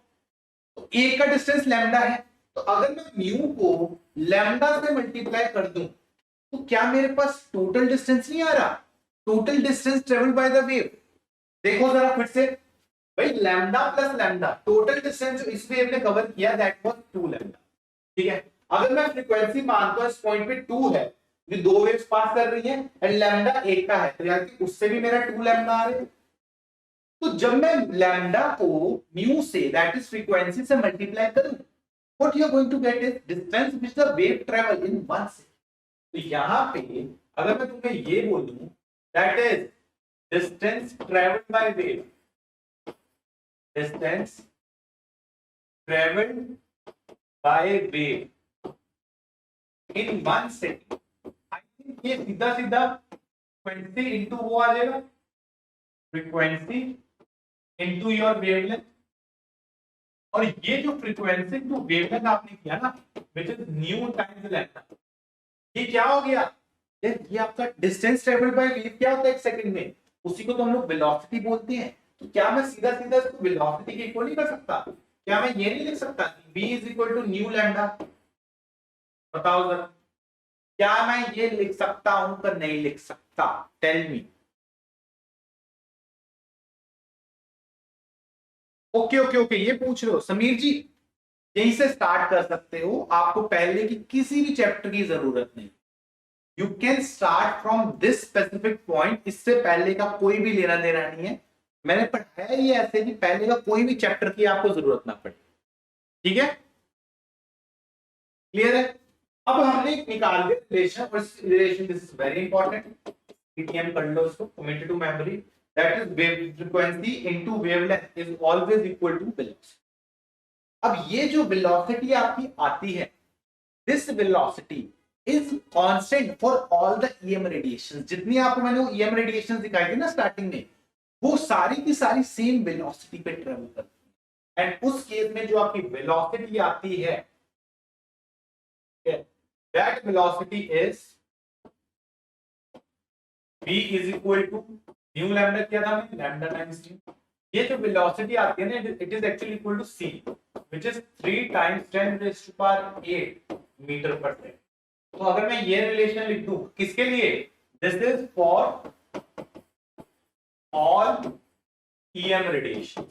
तो एक का डिस्टेंस लैम्डा है, तो अगर मैं म्यू को लैम्डा से मल्टीप्लाई कर दूं तो क्या मेरे पास टोटल डिस्टेंस नहीं आ रहा, total distance travelled by the wave. देखो जरा फिर से भाई, lambda plus lambda, total distance जो इस वेव ने कवर किया दैट वाज 2 लैम्डा, ठीक है। अगर मैं फ्रीक्वेंसी मानता हूं इस पॉइंट पे 2 है, ये दो वेव्स पास कर रही हैं एंड लैम्डा एक का है, तो यार कि उससे भी मेरा 2 लैम्डा आ रहा है। तो जब मैं लैम्डा को म्यू से दैट इज फ्रीक्वेंसी से मल्टीप्लाई करूं, what you are going to get is distance which the wave travel in 1 second. तो यहां पे अगर मैं तुम्हें ये बोलूं that is distance travelled by wave, distance travelled by wave in 1 second, I think ये सीधा सीधा फ्रीक्वेंसी इनटू वो आ जाएगा, फ्रीक्वेंसी इनटू योर वेवलेंथ। और ये जो फ्रीक्वेंसी टू वेवलेंथ आपने किया ना, which is new times lambda, ये क्या हो गया, ये आपका डिस्टेंस ट्रेवल्ड बाय वेव क्या होता है एक सेकंड में, उसी को तो हम लोग वेलोसिटी बोलते हैं। तो क्या मैं सीधा सीधा इसको वेलोसिटी के इक्वल नहीं कर सकता, क्या मैं ये नहीं लिख सकता v is equal to nu lambda, बताओ जरा, क्या मैं ये लिख सकता हूं कि नहीं लिख सकता, tell me. Okay okay okay, ये पूछ रहे हो समीर जी, यहीं से स्टार्ट कर सकते हो, आपको पहले की किसी भी चैप्टर की जरूरत नहीं, you can start from this specific point, इससे पहले का कोई भी लेना देना नहीं है। मैंने पढ़ाया ये ऐसे कि पहले का कोई भी चैप्टर की आपको जरूरत ना पड़े, ठीक है, क्लियर है। अब हमने निकाल दिया रिलेशन, और relation this is very important, PTM कर लो इसको, committed to memory, that is wave frequency into wavelength is always equal to velocity. अब ये जो वेलोसिटी आपकी आती है, this velocity is constant for all the EM radiation, जितनी आपको मैंने वो ईएम रेडिएशन दिखाई थी ना स्टार्टिंग में, वो सारी की सारी सेम वेलोसिटी पे ट्रेवल करती है। एंड उस केस में जो आपकी वेलोसिटी आती है, that velocity is v is equal to nu lambda, क्या था मैंने, लैम्डा टाइम्स न्यू। ये जो वेलोसिटी आती है ना, it is actually equal to c which is 3 times 10⁸ meter पर सेकंड। तो अगर मैं ये रिलेशन लिख दूं किसके लिए, this is for all EM radiation,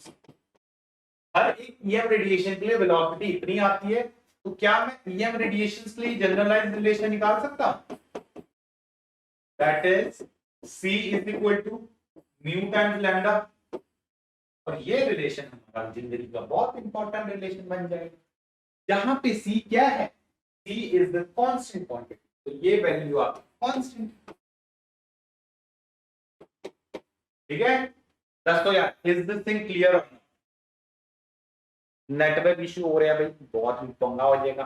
हर एक ईएम रेडिएशन के लिए वेलोसिटी इतनी आती है। तो क्या मैं ईएम रेडिएशन के लिए जनरलाइज रिलेशन निकाल सकता हूं, that is c is equal to mu times lambda. और ये रिलेशन हमारा जिंदगी का बहुत इंपॉर्टेंट रिलेशन बन जाएगा, जहां पे c क्या है, c is the constant quantity. तो ये वैल्यू आपकी कांस्टेंट, ठीक है दोस्तों। यार is this thing clear? Network issue हो रहा है भाई, बहुत पंगा हो जाएगा,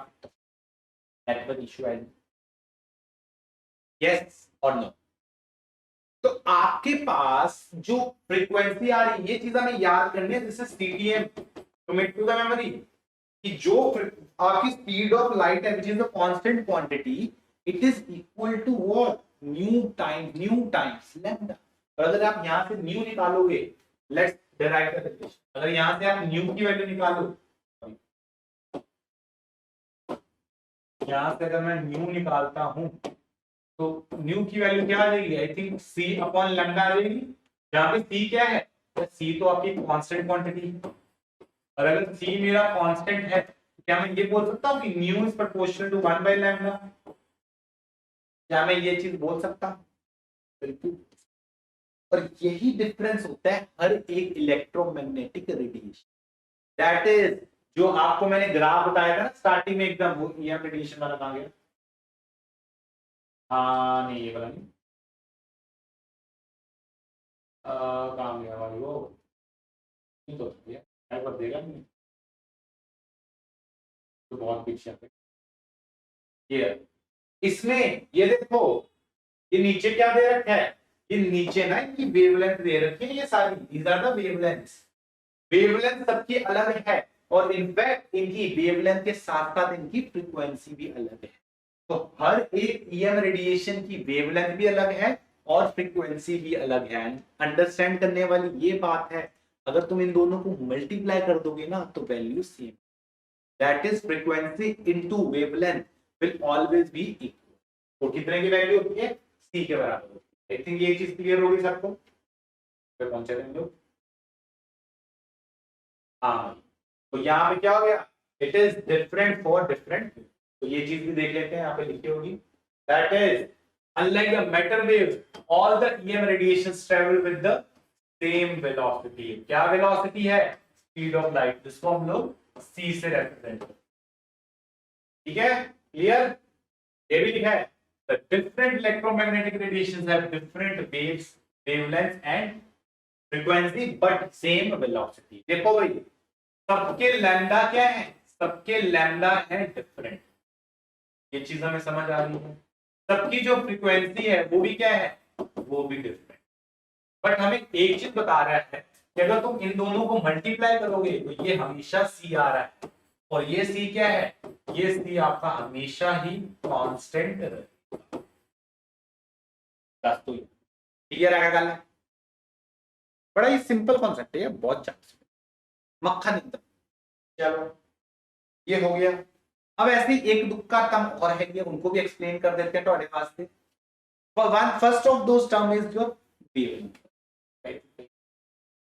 नेटवर्क इशू है, यस और नो। तो आपके पास जो फ्रीक्वेंसी आ रही है, ये चीज हमें याद करनी है, this is CTM, commit to the memory, कि जो आपकी स्पीड ऑफ लाइट है, which is the constant quantity, it is equal to what, nu times lambda. और अगर आप यहां से न्यू निकालोगे, लेट्स डिराइव द रिलेशन, अगर यहां से आप न्यू की वैल्यू निकालो, यहां से अगर मैं न्यू निकालता हूं तो न्यू की वैल्यू क्या आ जाएगी, I think c upon lambda आ जाएगी। जहां पे c क्या है, c तो आपकी कांस्टेंट क्वांटिटी है, और अगर c मेरा कांस्टेंट है, तो क्या मैं ये बोल सकता हूं कि nu is proportional to 1 by lambda? क्या मैं ये चीज बोल सकता हूं? बिल्कुल। और यही डिफरेंस होता है हर एक इलेक्ट्रोमैग्नेटिक रेडिएशन, दैट इज जो आपको मैंने ग्राफ बताया था ना स्टार्टिंग में एकदम, वो ईएम रेडिएशन वाला कहां गया, हाँ नहीं ये वाला नहीं, कहां गया भाई वो, नहीं तो दिया कर देगा नहीं, तो बहुत पीछे पे ये, इसमें ये देखो, ये नीचे क्या दे रखा है, ये नीचे ना इनकी वेवलेंथ दे रखी है, ये सारी these are the wavelengths, wavelength सबकी अलग है, और इनफैक्ट इनकी वेवलेंथ के साथ साथ इनकी फ्रीक्वेंसी भी अलग है। तो हर एक ईएम रेडिएशन की वेवलेंथ भी अलग है और फ्रीक्वेंसी भी अलग है। अंडरस्टैंड करने वाली ये बात है, अगर तुम इन दोनों को मल्टीप्लाई कर दोगे ना तो value same, that is frequency into wavelength will always be equal. तो कितने की वैल्यू होती है, सी के बराबर होती है। आई थिंक ये चीज क्लियर होगी सबको, फिर पहुंचे हम लोग। हाँ तो यहाँ पे क्या हो गया, it is different for different, तो ये चीज भी देख लेते हैं, यहाँ पे लिखी होगी, that is unlike the matter waves all the EM radiations travel with the same velocity। क्या velocity है, speed of light, जिसको हम लोग c से represent करते हैं, ठीक है क्लियर। ये भी लिखा है the different electromagnetic radiations have different waves wavelengths and frequency but same velocity। देखो भाई सबके लैम्डा क्या है, सबके लैम्डा है डिफरेंट, ये चीज हमें समझ आ रही है। सबकी जो फ्रीक्वेंसी है वो भी क्या है, वो भी डिफरेंट, बट हमें एक चीज बता रहा है कि अगर तुम इन दोनों को मल्टीप्लाई करोगे तो ये हमेशा सी आ रहा है, और ये सी क्या है, ये सी आपका हमेशा ही कांस्टेंट रहेगा। तो क्लियर है गल, बड़ा ही सिंपल कॉन्सेप्ट है, बहुत चांस मक्खन एकदम। चलो ये हो गया। अब ऐसे ही एक दुक्का टर्म और है, ये उनको भी एक्सप्लेन कर देते हैं तुम्हारे पास से। One first of those term is your wave number.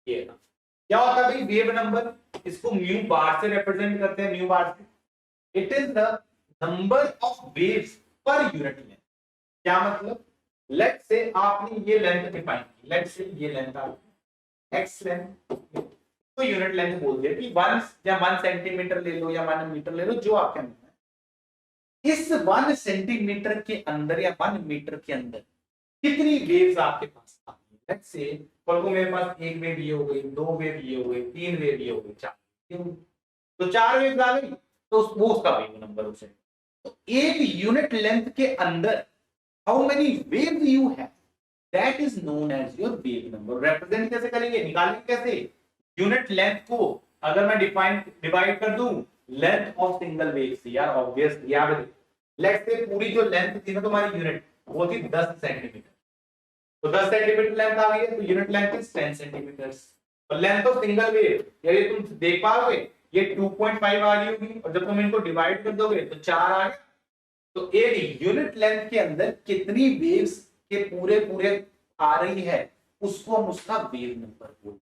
ये क्या होता है भाई वेव नंबर, इसको म्यू बार से रिप्रेजेंट करते हैं, म्यू बार से। It is the number of waves per unit length. क्या मतलब, लेट से आपने ये लेंथ डिफाइन की, लेट से ये लेंथ आ एक्स लेंथ, तो यूनिट लेंथ बोल दिया कि 1 या 1 सेंटीमीटर ले लो या 1 मीटर ले लो, जो आपके अंदर है। इस 1 सेंटीमीटर के अंदर या 1 मीटर के अंदर कितनी वेव्स आपके पास आती है, लेट्स से को मेरे पास एक वेव ये हो गई, 2 वेव ये हो गई, 3 वेव ये हो गई, 4, तो 4 वेव्स आ गई, तो वो उसका वेव नंबर उसे। तो एक यूनिट लेंथ के अंदर how many waves you have, that is known as your wave number. Represent कैसे करेंगे, निकालेंगे कैसे, यूनिट लेंथ को अगर मैं डिवाइड कर दूं लेंथ ऑफ सिंगल वेव से, यार ऑब्वियस यहाँ पे लेट्स से पूरी जो लेंथ थी ना तुम्हारी यूनिट वो थी 10 सेंटीमीटर, तो 10 सेंटीमीटर लेंथ आ गई है, तो यूनिट लेंथ इज 10 सेंटीमीटर। और लेंथ ऑफ सिंगल वेव ये तुम देख पाओगे ये 2.5 आ रही होगी, और जब तुम इनको डिवाइड कर दोगे तो 4 आ गया। तो एक यूनिट लेंथ के अंदर कितनी वेव्स के पूरे पूरे आ रही है उसको हम उसका वेव नंबर बोलते हैं।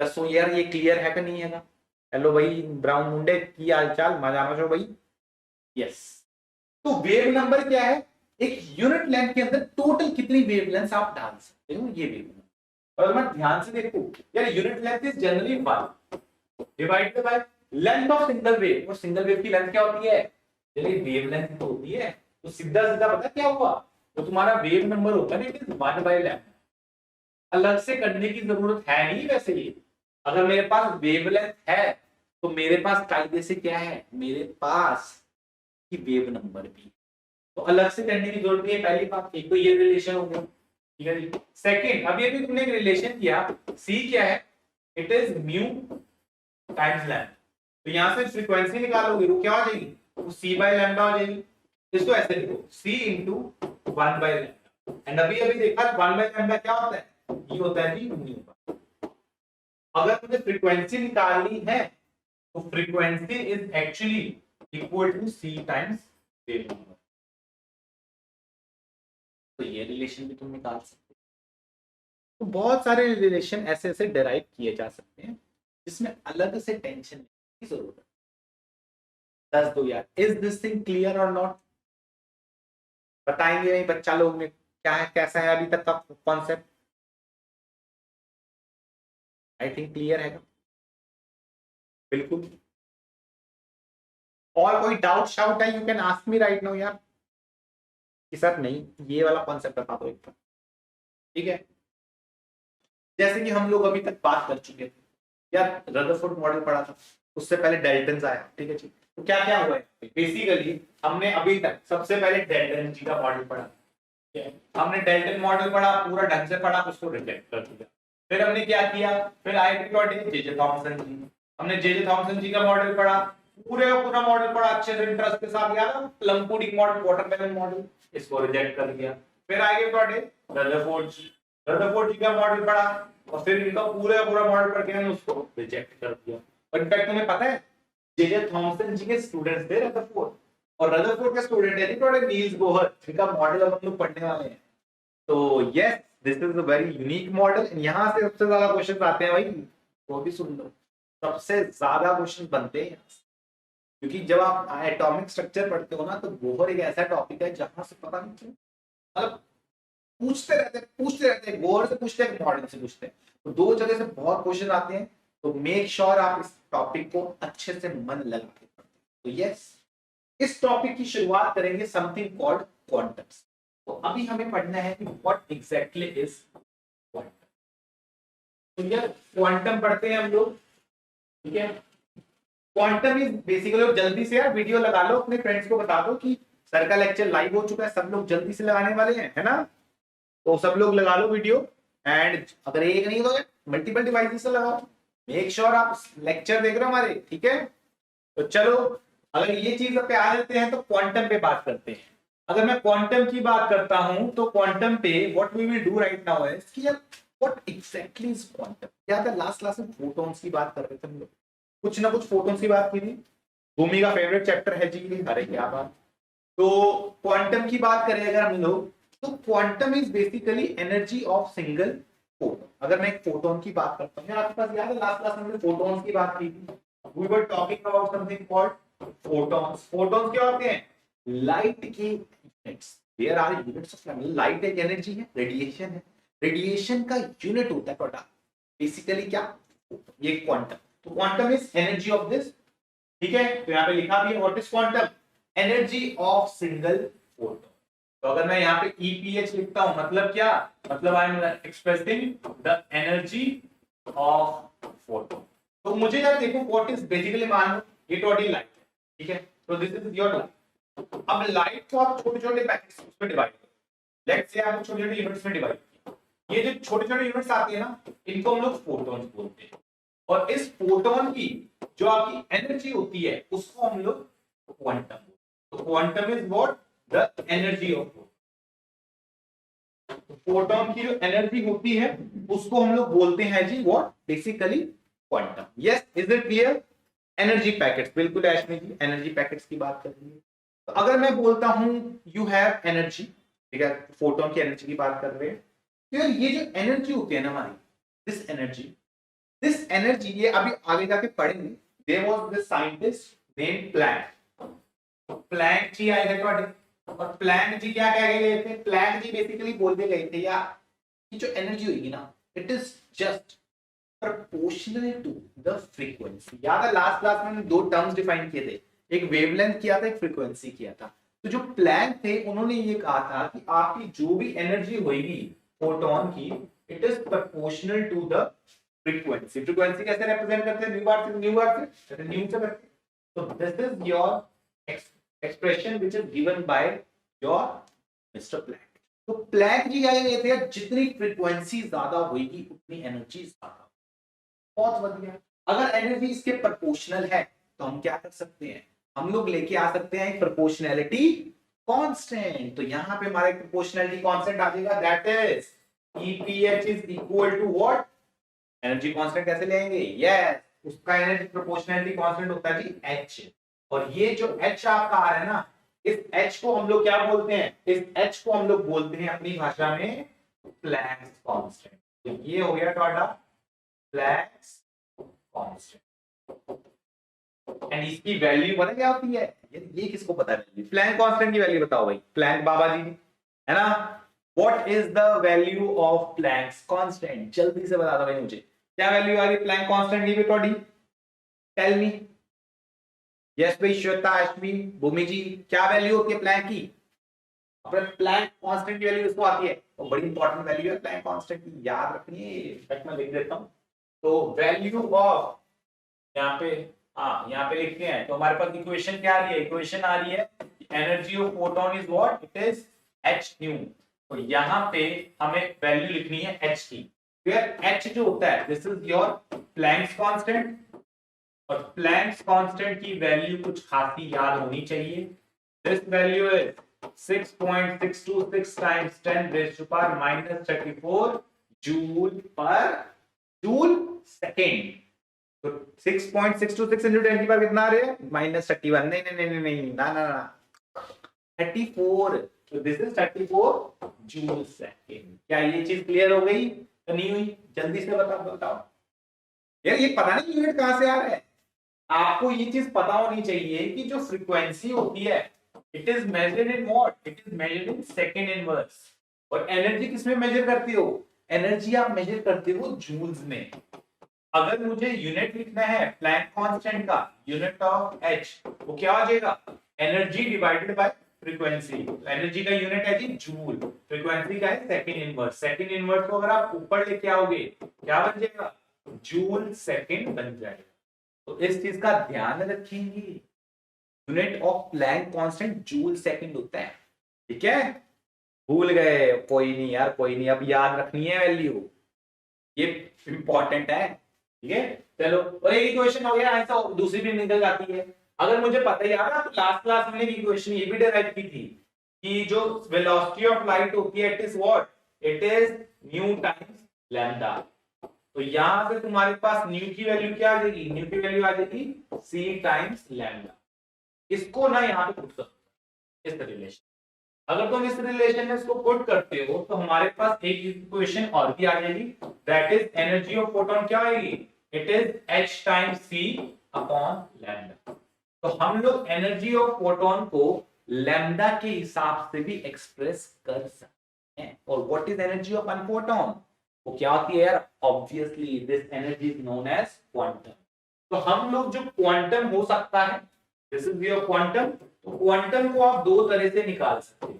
दसो यार ये क्लियर है कि नहीं है? हेलो भाई ब्राउन मुंडे की हालचाल, मजा में भाई? यस। तो वेव नंबर क्या है? एक यूनिट लेंथ के अंदर टोटल कितनी वेवलेंथ आप डाल सकते हो, ये वेव नंबर। और मैं ध्यान से देखो यार, unit length is generally 1 divided by length of single wave, और सिंगल वेव की लेंथ क्या होती है? चलिए वेव लेंथ तो होती है, तो सीधा सीधा पता क्या हुआ, तो तुम्हारा वेव नंबर होता है ना, इट इज 1/λ। अलग से करने की जरूरत है नहीं वैसे ही। अगर मेरे पास वेवलेंथ है तो मेरे पास कायदे से क्या है, मेरे पास की वेव नंबर भी, तो अलग से करने की जरूरत नहीं है। पहली बात, एक तो ये रिलेशन हो गया, ठीक है जी। सेकंड, अभी अभी तुमने एक रिलेशन किया, सी क्या है? It is mu times lambda. तो यहां से फ्रीक्वेंसी निकालोगे वो क्या हो जाएगी? वो सी बाय लैम्डा हो जाएगी। इसको ऐसे लिखो, सी इंटू 1/λ। एंड अभी अभी देखा 1/λ क्या होता है? ये होता है जी म्यू। अगर मुझे फ्रीक्वेंसी निकालनी है तो frequency is actually equal to C times wave number. तो ये रिलेशन भी तुम निकाल सकते हो। तो बहुत सारे रिलेशन ऐसे ऐसे डेराइव किए जा सकते हैं जिसमें अलग से टेंशन की जरूरत है। दस दो यार, इज दिस थिंग क्लियर और नॉट? बताएंगे नहीं बच्चा लोग में क्या है, कैसा है अभी तक का कॉन्सेप्ट? आई थिंक क्लियर है। बिल्कुल। और कोई डाउट शाउट है, you can ask me right now यार, कि सर नहीं ये वाला कॉन्सेप्ट बता दो एक बार, ठीक है? जैसे कि हम लोग अभी तक बात कर चुके थे यार, रदरफोर्ड मॉडल पढ़ा था, उससे पहले डेल्टन आया, ठीक है जी। तो क्या क्या हुआ है बेसिकली, हमने अभी तक सबसे पहले डेल्टन जी का मॉडल पढ़ा, हमने डेल्टन मॉडल पढ़ा, पूरा ढंग से पढ़ा, उसको रिजेक्ट कर दिया। फिर हमने क्या किया, फिर आए जेजे थॉमसन जी, हमने जेजे थॉमसन जी का मॉडल पढ़ा, पूरे का पूरा मॉडल पढ़ा अच्छे से इंटरेस्ट के साथ, याद है प्लम मॉडल, वाटरमेलन मॉडल, इसको रिजेक्ट कर दिया। फिर आगे रदरफोर्ड जी का मॉडल पढ़ा, और फिर इनका पूरा पूरा मॉडल पढ़ के हमने उसको रिजेक्ट कर दिया। और इनफैक्ट तुम्हें पता है जेजे थॉमसन जी के स्टूडेंट्स थे रदरफोर्ड, और रदरफोर्ड के स्टूडेंट है थोड़े नील्स बोहर, जिनका मॉडल हम लोग पढ़ने वाले हैं। तो yes, this is a very unique model. यहाँ से सबसे ज्यादा क्वेश्चन आते हैं भाई, वो भी सुन लो, सबसे ज्यादा क्वेश्चन बनते हैं, क्योंकि जब आप एटॉमिक स्ट्रक्चर पढ़ते हो ना, तो बोहर एक ऐसा टॉपिक है जहां से पता नहीं क्यों मतलब पूछते रहते हैं, बोहर से पूछते हैं, मॉडल से पूछते हैं, तो दो जगह से बहुत क्वेश्चन आते हैं। तो मेक श्योर आप इस टॉपिक को अच्छे से मन लगा के पढ़ते हैं। तो यस, इस टॉपिक की शुरुआत करेंगे समथिंग कॉल्ड क्वांटम्स। तो अभी हमें पढ़ना है कि व्हाट एग्जैक्टली इज क्वांटम। तो यार क्वांटम पढ़ते हैं हम लोग, ठीक है? क्वांटम इज बेसिकली, जल्दी से यार वीडियो लगा लो, अपने फ्रेंड्स को बता दो कि सर का लेक्चर लाइव हो चुका है, सब लोग जल्दी से लगाने वाले हैं, है ना? तो सब लोग लगा लो वीडियो, एंड अगर एक नहीं तो मल्टीपल डिवाइसेस से लगाओ। मेक श्योर आप लेक्चर देख रहे हो हमारे, ठीक है? तो चलो, अगर ये चीज पे आ जाते हैं तो क्वांटम पे बात करते हैं। अगर मैं क्वांटम की बात करता हूं तो क्वांटम पे what we will do right now is कि यार व्हाट एग्जैक्टली इज क्वांटम। क्या था लास्ट क्लास में फोटॉन्स की बात कर रहे थे हम लोग, कुछ ना कुछ फोटॉन्स की बात की थी, भूमि का फेवरेट चैप्टर है जी, अरे क्या बात। तो क्वांटम की बात करें अगर हम लोग, तो quantum is basically energy of single photon. अगर मैं एक फोटोन की बात करता हूं, आपके पास याद है लास्ट क्लास में हमने फोटॉन्स की बात की थी, we were talking about something called photons. Photons क्या होते हैं? लाइट की units, there are units of light. Light एक एनर्जी है, रेडिएशन है, रेडिएशन का यूनिट होता है प्रोडक्ट, बेसिकली क्या? ये क्वांटम। तो quantum is energy of this, ठीक है? तो यहां पे लिखा भी है what is quantum, energy of single photon. तो अगर मैं यहाँ पे EPH लिखता हूं, मतलब क्या? मतलब I am expressing the energy of photon. तो मुझे यार देखो व्हाट इज बेसिकली, मान लो ये टोटल लाइट है, ठीक है? तो दिस इज योर लाइट। अब लाइट को आप छोटे छोटे पैकेट्स में डिवाइड करो, लेट्स से आप छोटे छोटे यूनिट्स में डिवाइड किया, ये जो छोटे छोटे यूनिट्स आते हैं ना, इनको हम लोग फोटॉन्स बोलते हैं। और इस फोटोन की जो आपकी एनर्जी होती है उसको हम लोग क्वांटम, तो quantum is what, the energy of photon. Photon की जो एनर्जी होती है उसको हम लोग बोलते हैं जी what, basically quantum. Yes, is it clear? Energy packets, बिल्कुल ऐशमी जी, एनर्जी पैकेट्स की बात कर रही है। तो अगर मैं बोलता हूं यू हैव एनर्जी, ठीक है, फोटॉन की एनर्जी की बात कर रहे हैं, तो यार ये जो एनर्जी होती है ना हमारी, दिस एनर्जी ये अभी आगे जाके पढ़ेंगे। There was this scientist named Planck. Planck ji आए थे पढ़े, और प्लैंक जी क्या कह गए थे? प्लैंक जी बेसिकली बोलते गए थे यार कि जो एनर्जी होगी ना, it is just proportional to the frequency। याद है लास्ट क्लास में दो टर्म्स डिफाइन किए थे, एक वेवलेंथ किया था, एक फ्रीक्वेंसी किया था। तो जो प्लैंक थे उन्होंने ये कहा था कि आपकी जो भी एनर्जी होगी फोटॉन की, it is proportional to the frequency. Frequency कैसे रिप्रेजेंट करते हैं? न्यू बार से न्यू से करते हैं। तो this is your expression which is given by your mister Planck. तो प्लैंक जी क्या कहते थे, जितनी फ्रीक्वेंसी ज्यादा होगी उतनी एनर्जी ज्यादा। बहुत बढ़िया। अगर एनर्जी इसके प्रोपोर्शनल है तो हम क्या कर सकते हैं? हम लोग लेके आ सकते हैं एक प्रोपोर्शनैलिटी कांस्टेंट। तो यहां पे हमारा एक प्रोपोर्शनैलिटी कांस्टेंट आ जाएगा, that is EPH is equal to what? Energy constant कैसे लेंगे? यस, उसका एनर्जी प्रोपोर्शनैलिटी कांस्टेंट होता है जी H। और ये जो H आपका आ रहा है ना, इस H को हम लोग क्या बोलते हैं? इस H को हम लोग बोलते हैं अपनी भाषा में प्लैंक्स कांस्टेंट। तो ये हो गया ਤੁਹਾਡਾ प्लैंक्स कांस्टेंट। एंड इसकी वैल्यू पता क्या होती है? ये किसको पता है? प्लैंक कांस्टेंट की वैल्यू बताओ भाई, प्लैंक बाबा जी, है ना? What is the value of Planck's constant? जल्दी से बता दो भाई मुझे, क्या वैल्यू आ रही है प्लैंक कांस्टेंट की बेटोडी? Tell me. यस भाई, श्वेता, अश्मी, भूमि जी, क्या वैल्यू होती है प्लैंक की? अपने प्लैंक कांस्टेंट की वैल्यू इसको आती है, तो बड़ी इंपॉर्टेंट वैल्यू है प्लैंक कांस्टेंट की, याद रखनी है। इनफैक्ट मैं लिख देता हूं। तो वैल्यू ऑफ, यहाँ पे, हाँ यहाँ पे लिखते हैं, तो हमारे पास इक्वेशन क्या आ रही है? इक्वेशन आ रही है energy of photon is what? It is h new. तो यहाँ पे हमें वैल्यू लिखनी है h की। फिर h जो होता है, this is your Planck's constant, और प्लैंक्स कांस्टेंट की वैल्यू कुछ खासी याद होनी चाहिए। This value is 6.626 times 10 raised to power minus 34 joule पर जूल सेकेंड। तो 6.626 into 10 की पावर कितना आ रहा है? -31। नहीं नहीं नहीं नहीं ना ना ना, 34। तो दिस इज 34 जूल सेकेंड। क्या ये चीज क्लियर हो गई तो नहीं हुई? जल्दी से बताओ यार, ये पता नहीं यूनिट कहां से आ रहा है। आपको ये चीज पता होनी चाहिए कि जो फ्रीक्वेंसी होती है, it is measured in what? It is measured in second inverse. और एनर्जी किसमें मेजर करती हो? एनर्जी आप मेजर करते हो जूल्स में। अगर मुझे यूनिट लिखना है प्लैंक कांस्टेंट का, यूनिट ऑफ h, वो क्या हो जाएगा? Energy divided by frequency. Energy का यूनिट है जी जूल, फ्रीक्वेंसी का है सेकंड इनवर्स। सेकंड इनवर्स को अगर आप ऊपर लेके आओगे, क्या बन जाएगा? जूल सेकंड बन जाएगा। तो इस चीज का ध्यान रखेंगे, unit of Planck constant joule second होता है, ठीक है? भूल गए? कोई नहीं यार, कोई नहीं, अब याद रखनी है वैल्यू, ये इंपॉर्टेंट है, ठीक है? चलो, और एक इक्वेशन हो गया, ऐसा दूसरी भी निकल जाती है। अगर मुझे पता ही आ रहा, तो लास्ट क्लास में इक्वेशन ये भी डिराइव की थी कि जो वेलोसिटी ऑफ लाइट होती है, it is what? It is new times lambda. तो यहां से तुम्हारे पास न्यू की वैल्यू क्या आ जाएगी? न्यू की वैल्यू आ जाएगी c टाइम्स लैम्डा। इसको ना यहां पे पुट कर, इस रिलेशन, अगर तुम इस रिलेशन में इसको पुट करते हो तो हमारे पास एक इक्वेशन और भी आ जाएगी, that is energy of photon क्या आएगी? It is h times c upon lambda. तो हम लोग एनर्जी ऑफ फोटॉन को लैम्डा के हिसाब से भी एक्सप्रेस कर सकते हैं। और what is energy of one photon? वो क्या होती है यार? Obviously this energy is known as quantum. तो हम लोग जो क्वांटम हो सकता है, दिस इज योर क्वांटम। तो क्वांटम को आप दो तरह से निकाल सकते हो।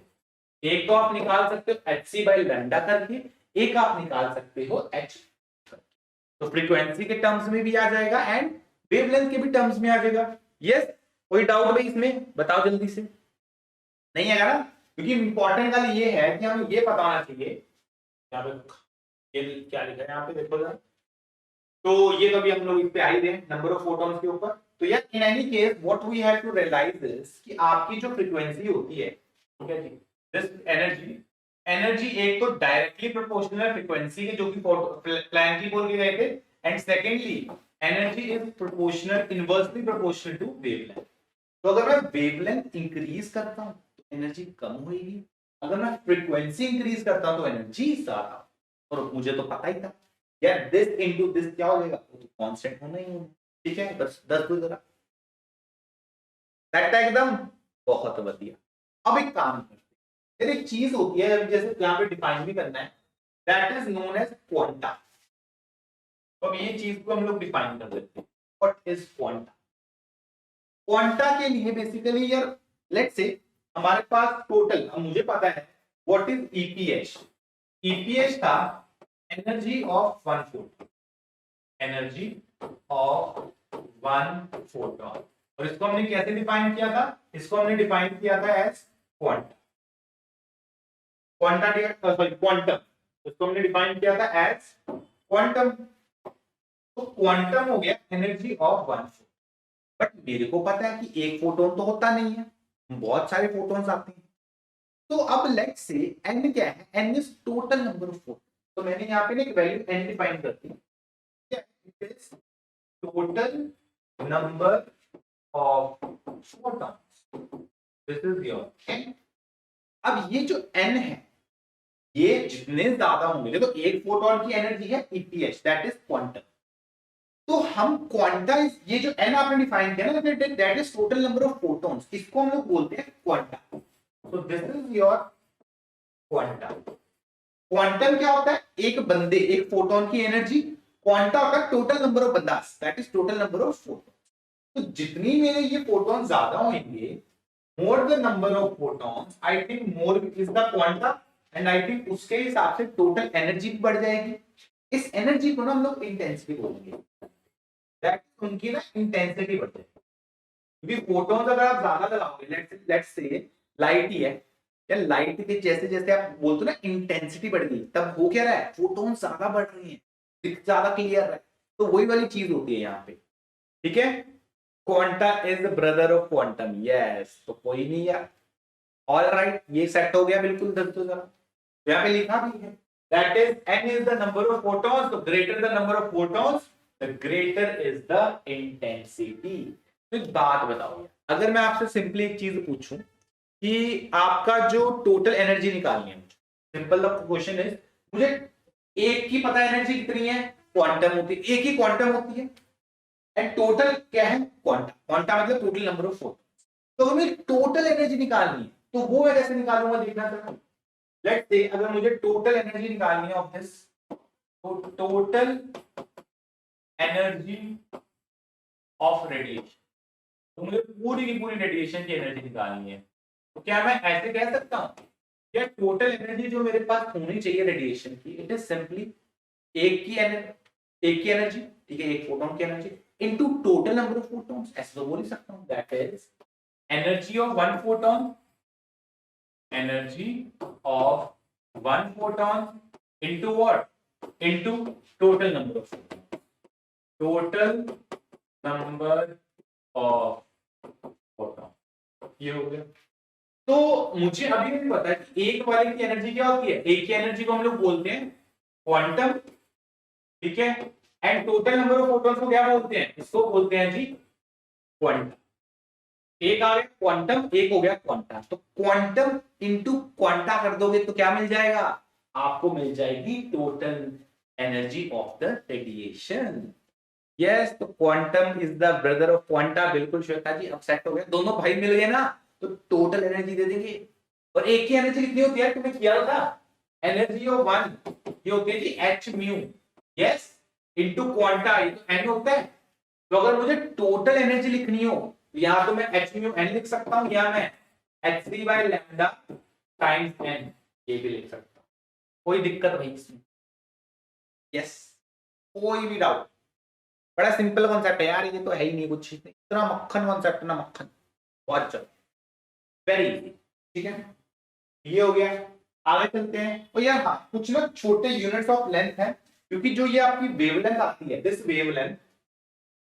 एक तो आप निकाल सकते हो hc बाई लैम्डा करके, एक आप निकाल सकते हो h करके। तो फ्रीक्वेंसी के टर्म्स में भी आ जाएगा एंड वेवलेंथ के भी टर्म्स में आ जाएगा। यस, कोई डाउट भाई इसमें? बताओ जल्दी से। नहीं है ना? क्योंकि इंपॉर्टेंट गल ये है कि हमें ये पता होना चाहिए, यहाँ पे ये क्या लिखा है, यहाँ पे देखो जरा। तो ये कभी हम लोग इस पे आई रहे नंबर ऑफ फोटॉन्स के ऊपर, तो यार in any case what we have to realise is कि आपकी जो फ्रीक्वेंसी होती है, ठीक है जी, दिस एनर्जी, एनर्जी एक तो डायरेक्टली प्रोपोर्शनल है फ्रीक्वेंसी के, जो कि प्लैंक बोल के गए थे, and secondly energy is proportional, inversely proportional to wavelength. तो अगर मैं वेवलेंथ इंक्रीज करता हूं तो एनर्जी कम होगी, अगर मैं फ्रीक्वेंसी इंक्रीज करता हूं तो एनर्जी ज्यादा। और मुझे तो पता ही था यार दिस इनटू दिस क्या हो जाएगा, तो कांस्टेंट होना ही होना, ठीक है, बस 10 दो जरा दैट एकदम बहुत बढ़िया। अब एक काम करते हैं, फिर एक चीज होती है जैसे यहाँ पे डिफाइन भी करना है, that is known as quanta. तो अब ये चीज को हम लोग डिफाइन कर देते हैं, व्हाट इज क्वांटा। क्वांटा के लिए बेसिकली यार लेट्स से हमारे पास टोटल, अब मुझे पता है व्हाट इज ईपीएच। ईपीएच था energy of one photon, energy of one photon. और इसको हमने कैसे डिफाइन किया था, इसको हमने डिफाइन किया था as quanta, quanta sorry quantum, इसको हमने डिफाइन किया था एज क्वांटम। तो क्वांटम हो गया energy of one photon. But मेरे को पता है कि एक फोटोन तो होता नहीं है, बहुत सारे फोटोन्स आते हैं। तो अब लेट्स से n क्या है, n is total number of photon. तो मैंने यहाँ पे एक वैल्यू n डिफाइन कर दी, it is total number of photons, this is your n। अब ये जो n है, ये जितने ज्यादा होंगे, देखो एक फोटोन की एनर्जी है ईपीएच, दैट इज क्वांटम। तो हम क्वांटा, ये जो n आपने डिफाइन किया ना, that is total number of photons, इसको हम लोग बोलते हैं क्वांटा। तो this is your quanta. Quantum क्या होता है, एक बंदे, एक फोटोन की एनर्जी, क्वांटा होता है total number of bundles, that is total number of photon. तो जितनी मेरे ये फोटॉन ज्यादा होंगे, more the number of photons, I think more is the quanta, and I think उसके हिसाब से टोटल एनर्जी भी बढ़ जाएगी। इस एनर्जी को ना हम लोग इंटेंसिटी बोलेंगे, दैट उनकी ना इंटेंसिटी बढ़ जाएगी। क्योंकि फोटॉन्स अगर आप ज्यादा लगाओगे, लेट्स से लाइट ही है, या लाइट के जैसे जैसे आप बोलते हो ना इंटेंसिटी बढ़ गई, तब हो क्या रहा है, फोटॉन ज्यादा बढ़ रही है, ज्यादा क्लियर है। तो वही वाली चीज होती है यहाँ पे, ठीक है। Quanta is the brother of quantum, yes. तो कोई नहीं यार, ऑल राइट, ये सेट हो गया बिल्कुल। तो जरा तो यहाँ पे लिखा भी है that is n is the number of photons, तो greater the number of photons the greater is the intensity. तो एक बात बताओ, अगर मैं आपसे सिंपली एक चीज पूछूं कि आपका जो टोटल एनर्जी निकालनी है, सिंपल द क्वेश्चन इज, मुझे एक की पता एनर्जी कितनी है, क्वांटम होती है, एक ही क्वांटम होती है, एंड टोटल क्या है, क्वांटा। क्वांटा मतलब टोटल नंबर ऑफ फोटॉन। तो हमें टोटल एनर्जी निकालनी है, तो वो मैं कैसे निकालूंगा, देखना जरा। लेट्स से अगर मुझे टोटल एनर्जी निकालनी है ऑफ दिस, तो टोटल एनर्जी ऑफ रेडिएशन, तो मुझे पूरी की पूरी रेडिएशन की एनर्जी निकालनी है। तो क्या मैं ऐसे कह सकता हूं, या टोटल एनर्जी जो मेरे पास होनी चाहिए रेडिएशन की, इट इज सिंपली एक की एनर्जी, ठीक है, एक फोटोन की energy into total number of photons, ऐसे तो बोल ही सकता हूं, that is energy of one photon, energy of one photon into what, into total number of photon, total number of photon, ये हो गया। तो मुझे अभी भी पता है कि एक वाले की एनर्जी क्या होती है, एक की एनर्जी को हम लोग बोलते हैं क्वांटम, ठीक है, and total number of photons को क्या बोलते हैं, इसको बोलते हैं जी क्वांटम। एक आ गया क्वांटम, एक हो गया क्वांटा। तो क्वांटम इनटू क्वांटा कर दोगे तो क्या मिल जाएगा, आपको मिल जाएगी total energy of the radiation. Yes, तो quantum is the brother of quanta, बिल्कुल श्वेता जी, अब सेट हो गया, दोनों भाई मिल गए ना, तो टोटल एनर्जी दे देंगे। और एक की एनर्जी कितनी होती है, तुमने किया था, एनर्जी ऑफ वन ये होती है जी h mu, yes, into quanta, ये तो n होता है। तो अगर मुझे टोटल एनर्जी लिखनी हो, तो यहां तो मैं h म्यू n लिख सकता हूं, या मैं h3 by lambda times n ये भी लिख सकता हूं, कोई दिक्कत नहीं इसमें, यस, कोई भी डाउट। बड़ा सिंपल कॉन्सेप्ट है यार, ये तो है ही नहीं कुछ, इतना मक्खन कॉन्सेप्ट ना, मक्खन, बहुत चल, वेरी इजी, ठीक है, ये हो गया। आगे चलते हैं। और यार हाँ, कुछ ना छोटे यूनिट्स ऑफ लेंथ है, क्योंकि जो ये आपकी वेवलेंथ आती है, दिस वेवलेंथ,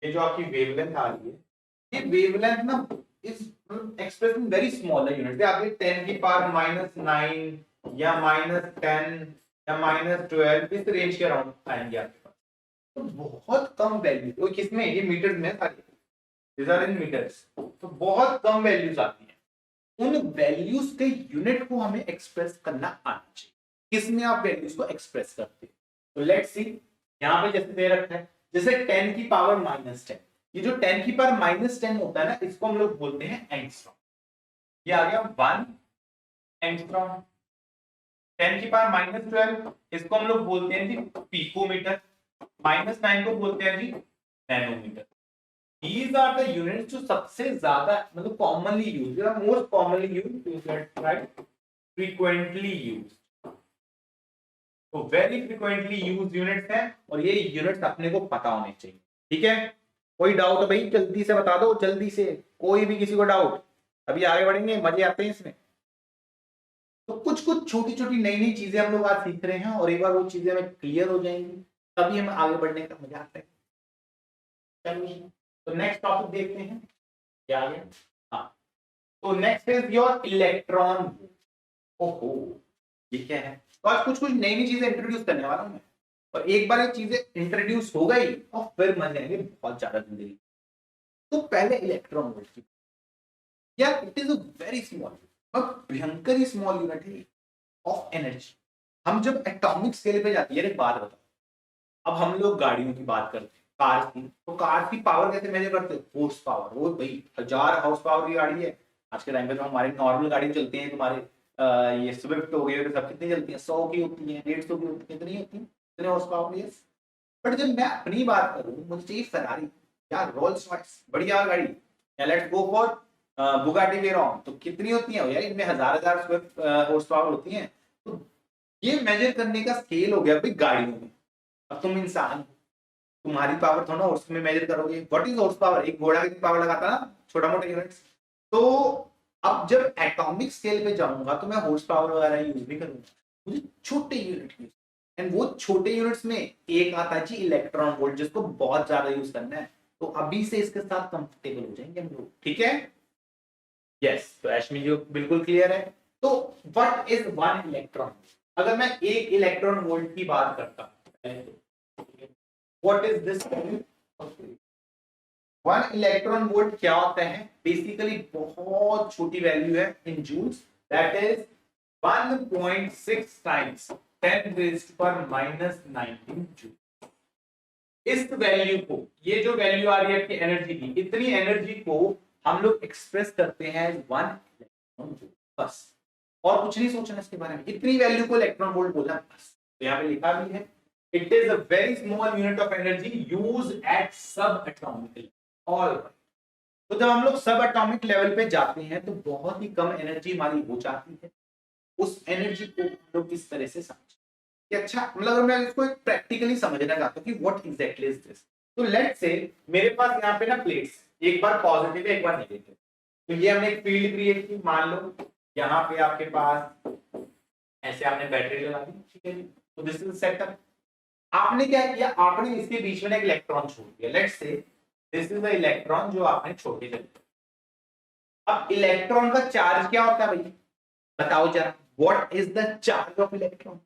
ये जो आपकी वेवलेंथ आ रही है, ये वेवलेंथ ना is express in very smaller unit. आप 10 की पावर -9 या -10 या -12 इस रेंज के अराउंड आएंगे आपके पास। तो बहुत कम वैल्यू, वो किसमें, ये मीटर्स में सारी, these are in meters, तो बहुत कम वैल्यूज आती हैं। उन वैल्यूज के यूनिट को हमें एक्सप्रेस करना आना चाहिए। किसमें आप वैल्यूज को एक्सप्रेस करते हैं? तो लेट्स सी, यहाँ पे जैसे दे रखा है, जैसे 10 की पावर -10, ये जो 10 की पावर -10 होता है ना, इसको हम लोग बोलते हैं एंगस्ट्रॉम। ये आ गया 1 एंगस्ट्रॉम। 10 की पावर -12 इसको हम लोग बोलते हैं जी पिकोमीटर। -9 को बोलते हैं जी nanometre. These are the units जो सबसे ज्यादा मतलब commonly used, they are most commonly used, right? Frequently used. तो very frequently used units हैं और ये units अपने को पता होने चाहिए। ठीक है, कोई डाउट है भाई जल्दी से बता दो, जल्दी से, कोई भी किसी को डाउट, अभी आगे बढ़ेंगे, मजे आते हैं इसमें। तो कुछ कुछ छोटी छोटी नई नई चीजें हम लोग आज सीख रहे हैं और एक बार वो चीजें हमें क्लियर हो जाएंगी तभी हमें आगे बढ़ने का मजा आता है। चलिए तो नेक्स्ट टॉपिक देखते हैं क्या आ गया। हाँ, तो नेक्स्ट इज योर इलेक्ट्रॉन। ओहो, ये क्या है? तो आज कुछ कुछ नई नई चीजें इंट्रोड्यूस करने वाला हूं मैं, और एक बार ये चीजें इंट्रोड्यूस हो गई और फिर मजे आएंगे बहुत ज्यादा जिंदगी। तो पहले इलेक्ट्रॉन वोल्ट की, यार it is a very small, भयंकर ही स्मॉल यूनिट है ऑफ एनर्जी। हम जब एटॉमिक स्केल पे जाती है, एक बात बताओ, अब हम लोग गाड़ियों की बात करते हैं, कार की, तो कार की पावर कैसे मेजर करते हैं? Horse power. वो भाई 1000 हॉर्स पावर की गाड़ी है आज के टाइम पे, तो हमारी नॉर्मल गाड़ी चलती है, तुम्हारे ये स्विफ्ट हो गई, सब कितनी चलती है? 100 की होती है, 150 की होती है, कितनी होती है, कितने हॉर्स पावर? यस। बट जब मैं अपनी बात करूं, मुझे चाहिए फरारी, यार रोल्स रॉयस, बढ़िया गाड़ी, या let's go for Bugatti Veyron, तो कितनी होती है यार? इनमें हजार हजार स्विफ्ट हॉर्स पावर होती है। तो ये मेजर करने का स्केल हो गया भाई गाड़ियों में। अब तुम इंसान, तुम्हारी पावर थोड़ा हॉर्स में मेजर करोगे। What is horse power? एक घोड़ा कितनी पावर लगाता ना, छोटा मोटा यूनिट्स। तो अब जब एटॉमिक स्केल पे जाऊंगा तो मैं हॉर्स पावर वगैरह यूज नहीं करूंगा, मुझे छोटे यूनिट यूज, एंड वो छोटे यूनिट्स में एक आता है जी इलेक्ट्रॉन वोल्ट, जिसको बहुत ज्यादा यूज करना है। तो अभी से इसके साथ कंफर्टेबल हो जाएंगे हम लोग, ठीक है? यस, तो एशमी जो बिल्कुल क्लियर है। तो व्हाट इज वन इलेक्ट्रॉन? अगर मैं एक इलेक्ट्रॉन वोल्ट की बात करता हूं, what is this? One electron volt क्या होता है? बेसिकली बहुत छोटी वैल्यू है in joules, that is 1.6 times 10 raised to power -19 joule. इस वैल्यू को, ये जो वैल्यू आ रही है आपकी एनर्जी की, इतनी एनर्जी को हम लोग एक्सप्रेस करते हैं वन इलेक्ट्रॉन वोल्ट, बस। और कुछ नहीं सोचना इसके बारे में, इतनी वैल्यू को इलेक्ट्रॉन वोल्ट बोला बस। तो यहाँ पे लिखा भी है, it is a very small unit of energy used eight सब एटॉमिक। ऑल तो जब हम लोग सब एटॉमिक लेवल पे जाते हैं तो बहुत ही कम एनर्जी हमारी हो जाती है। उस एनर्जी को हम लोग इस तरह से समझें कि अच्छा, मतलब अगर मैं इसको प्रैक्टिकली समझना चाहता हूँ कि व्हाट एग्जैक्टली इज दिस। तो लेट्स से मेरे पास यहाँ पे ना प्लेट्स, एक बार पॉजिटिव है एक बार नेगेटिव, तो ये हमने एक फील्ड क्रिएट की। मान लो यहाँ पे आपके पास ऐसे आपने बैटरी लगा दी, ठीक है जी, तो दिस इज सेटअप। आपने क्या किया? आपने इसके बीच में एक इलेक्ट्रॉन छोड़ दिया। Let's say this is the electron जो आपने छोड़ दिया। अब इलेक्ट्रॉन का चार्ज क्या होता है भाई? बताओ जरा, what is the charge of electron?